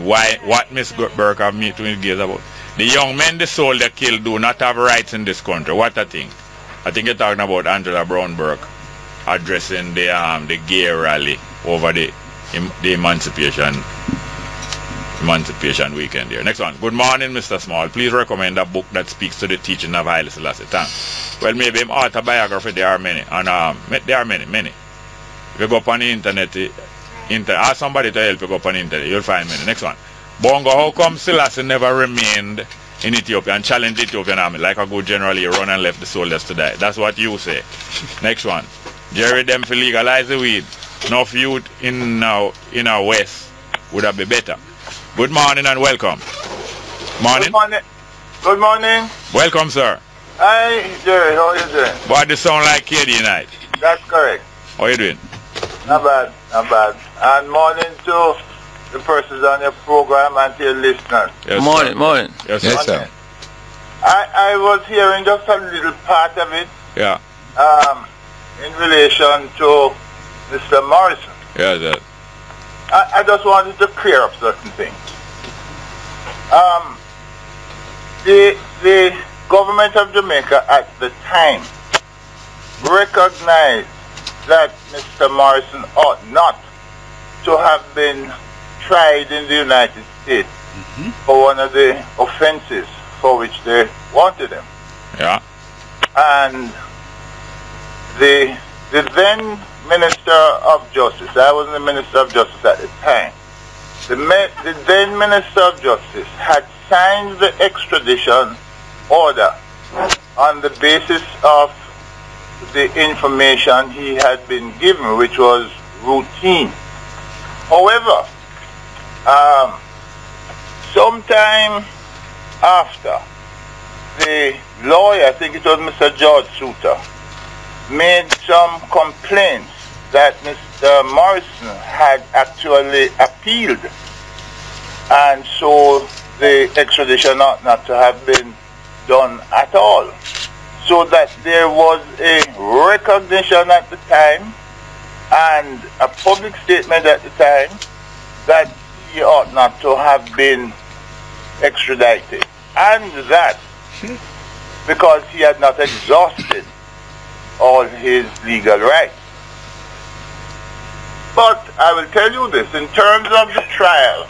why? What Miss Burke have meeting with gays about? The young men the soul they kill do not have rights in this country. What I think? I think you're talking about Angela Brown Burke addressing the gay rally over the emancipation weekend here. Next one. Good morning, Mr. Small. Please recommend a book that speaks to the teaching of Haile Selassie. Thanks. Well, maybe in autobiography there are many, and there are many. If you go up on the internet, ask somebody to help you go up on the internet, you'll find many. Next one. Bongo, how come Selassie never remained in Ethiopia and challenged the Ethiopian army like a good general? He run and left the soldiers to die. That's what you say. Next one. Jerry, them for legalize the weed. Enough youth in our west would have been better. Good morning and welcome. Morning. Good morning. Good morning. Welcome, sir. Hi, Jerry. How are you doing? But they sound like KD night. That's correct. How are you doing? Not bad. Not bad. And morning to the persons on your program and to your listeners. Yes, morning. Yes, sir. I was hearing just a little part of it. Yeah. In relation to Mr. Morrison. Yeah, that. I just wanted to clear up certain things. The government of Jamaica at the time recognized that Mr. Morrison ought not to have been tried in the United States for one of the offenses for which they wanted him. Yeah. And the then Minister of Justice, I wasn't the Minister of Justice at the time, the then Minister of Justice had signed the extradition order on the basis of the information he had been given, which was routine. However, sometime after, the lawyer, I think it was Mr. George Souter, made some complaints that Mr. Morrison had actually appealed, and so the extradition ought not to have been done at all. So that there was a recognition at the time and a public statement at the time that he ought not to have been extradited, and that because he had not exhausted all his legal rights. But I will tell you this, in terms of the trial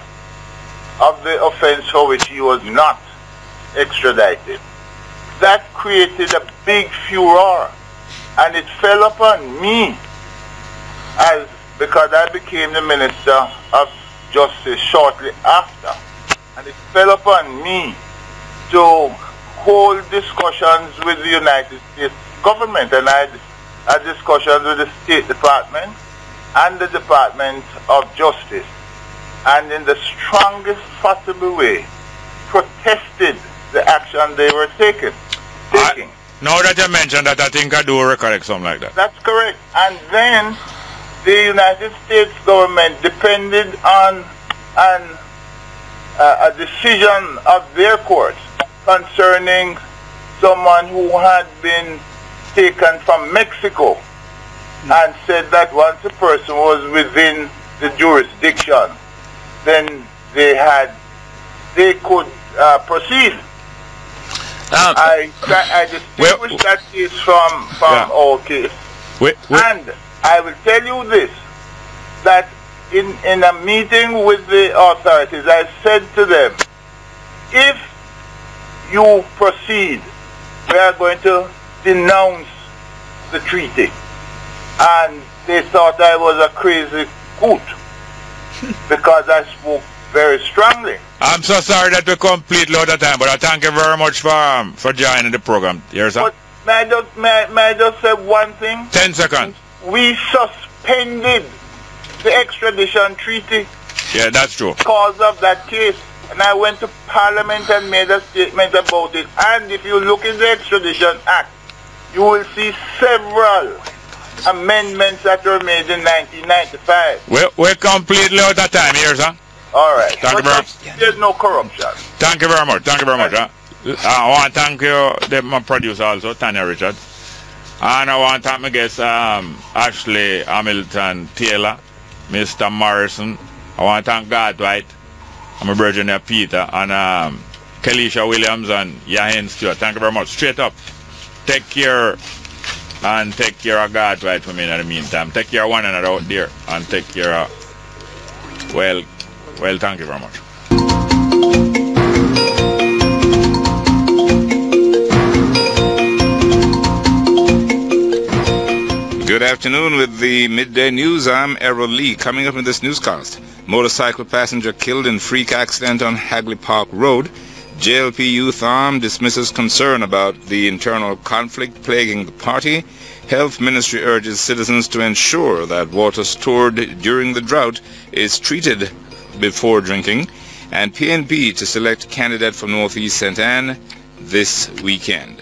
of the offense for which he was not extradited, that created a big furor, and it fell upon me because I became the Minister of Justice shortly after, and it fell upon me to hold discussions with the United States government, and I had discussions with the State Department and the Department of Justice, and in the strongest possible way protested the action they were taking. Now that you mentioned that, I think I do recollect something like that. That's correct. And then the United States government depended on a decision of their courts concerning someone who had been taken from Mexico, and said that once a person was within the jurisdiction, then they could proceed. I distinguish that case from our case. And I will tell you this, that in a meeting with the authorities, I said to them, if you proceed, we are going to denounce the treaty. And they thought I was a crazy coot because I spoke very strongly. I'm so sorry that we completely out of time, but I thank you very much for joining the program. Yes, sir. But may I just say one thing? 10 seconds. We suspended the extradition treaty. Yeah, that's true. Because of that case. And I went to Parliament and made a statement about it. And if you look in the Extradition Act, you will see several amendments that were made in 1995. We're completely out of time here, sir. All right. Thank you very much. There's no corruption. Thank you very much. Thank you very much. I want to thank you, my producer also, Tanya Richard. And I want to thank my guest, Posse.Hamilton Taylor, Mr. Morrison. I want to thank God White, and my brother Peter, and Kelisha Williams and Yahin Stewart. Thank you very much. Straight up. Take care and take care of God White for me in the meantime. Take care of one another out there and take care of, well, thank you very much. Good afternoon with the midday news. I'm Errol Lee. Coming up in this newscast, motorcycle passenger killed in freak accident on Hagley Park Road. JLP Youth Arm dismisses concern about the internal conflict plaguing the party. Health Ministry urges citizens to ensure that water stored during the drought is treated before drinking. And PNP to select candidate for Northeast St. Anne this weekend.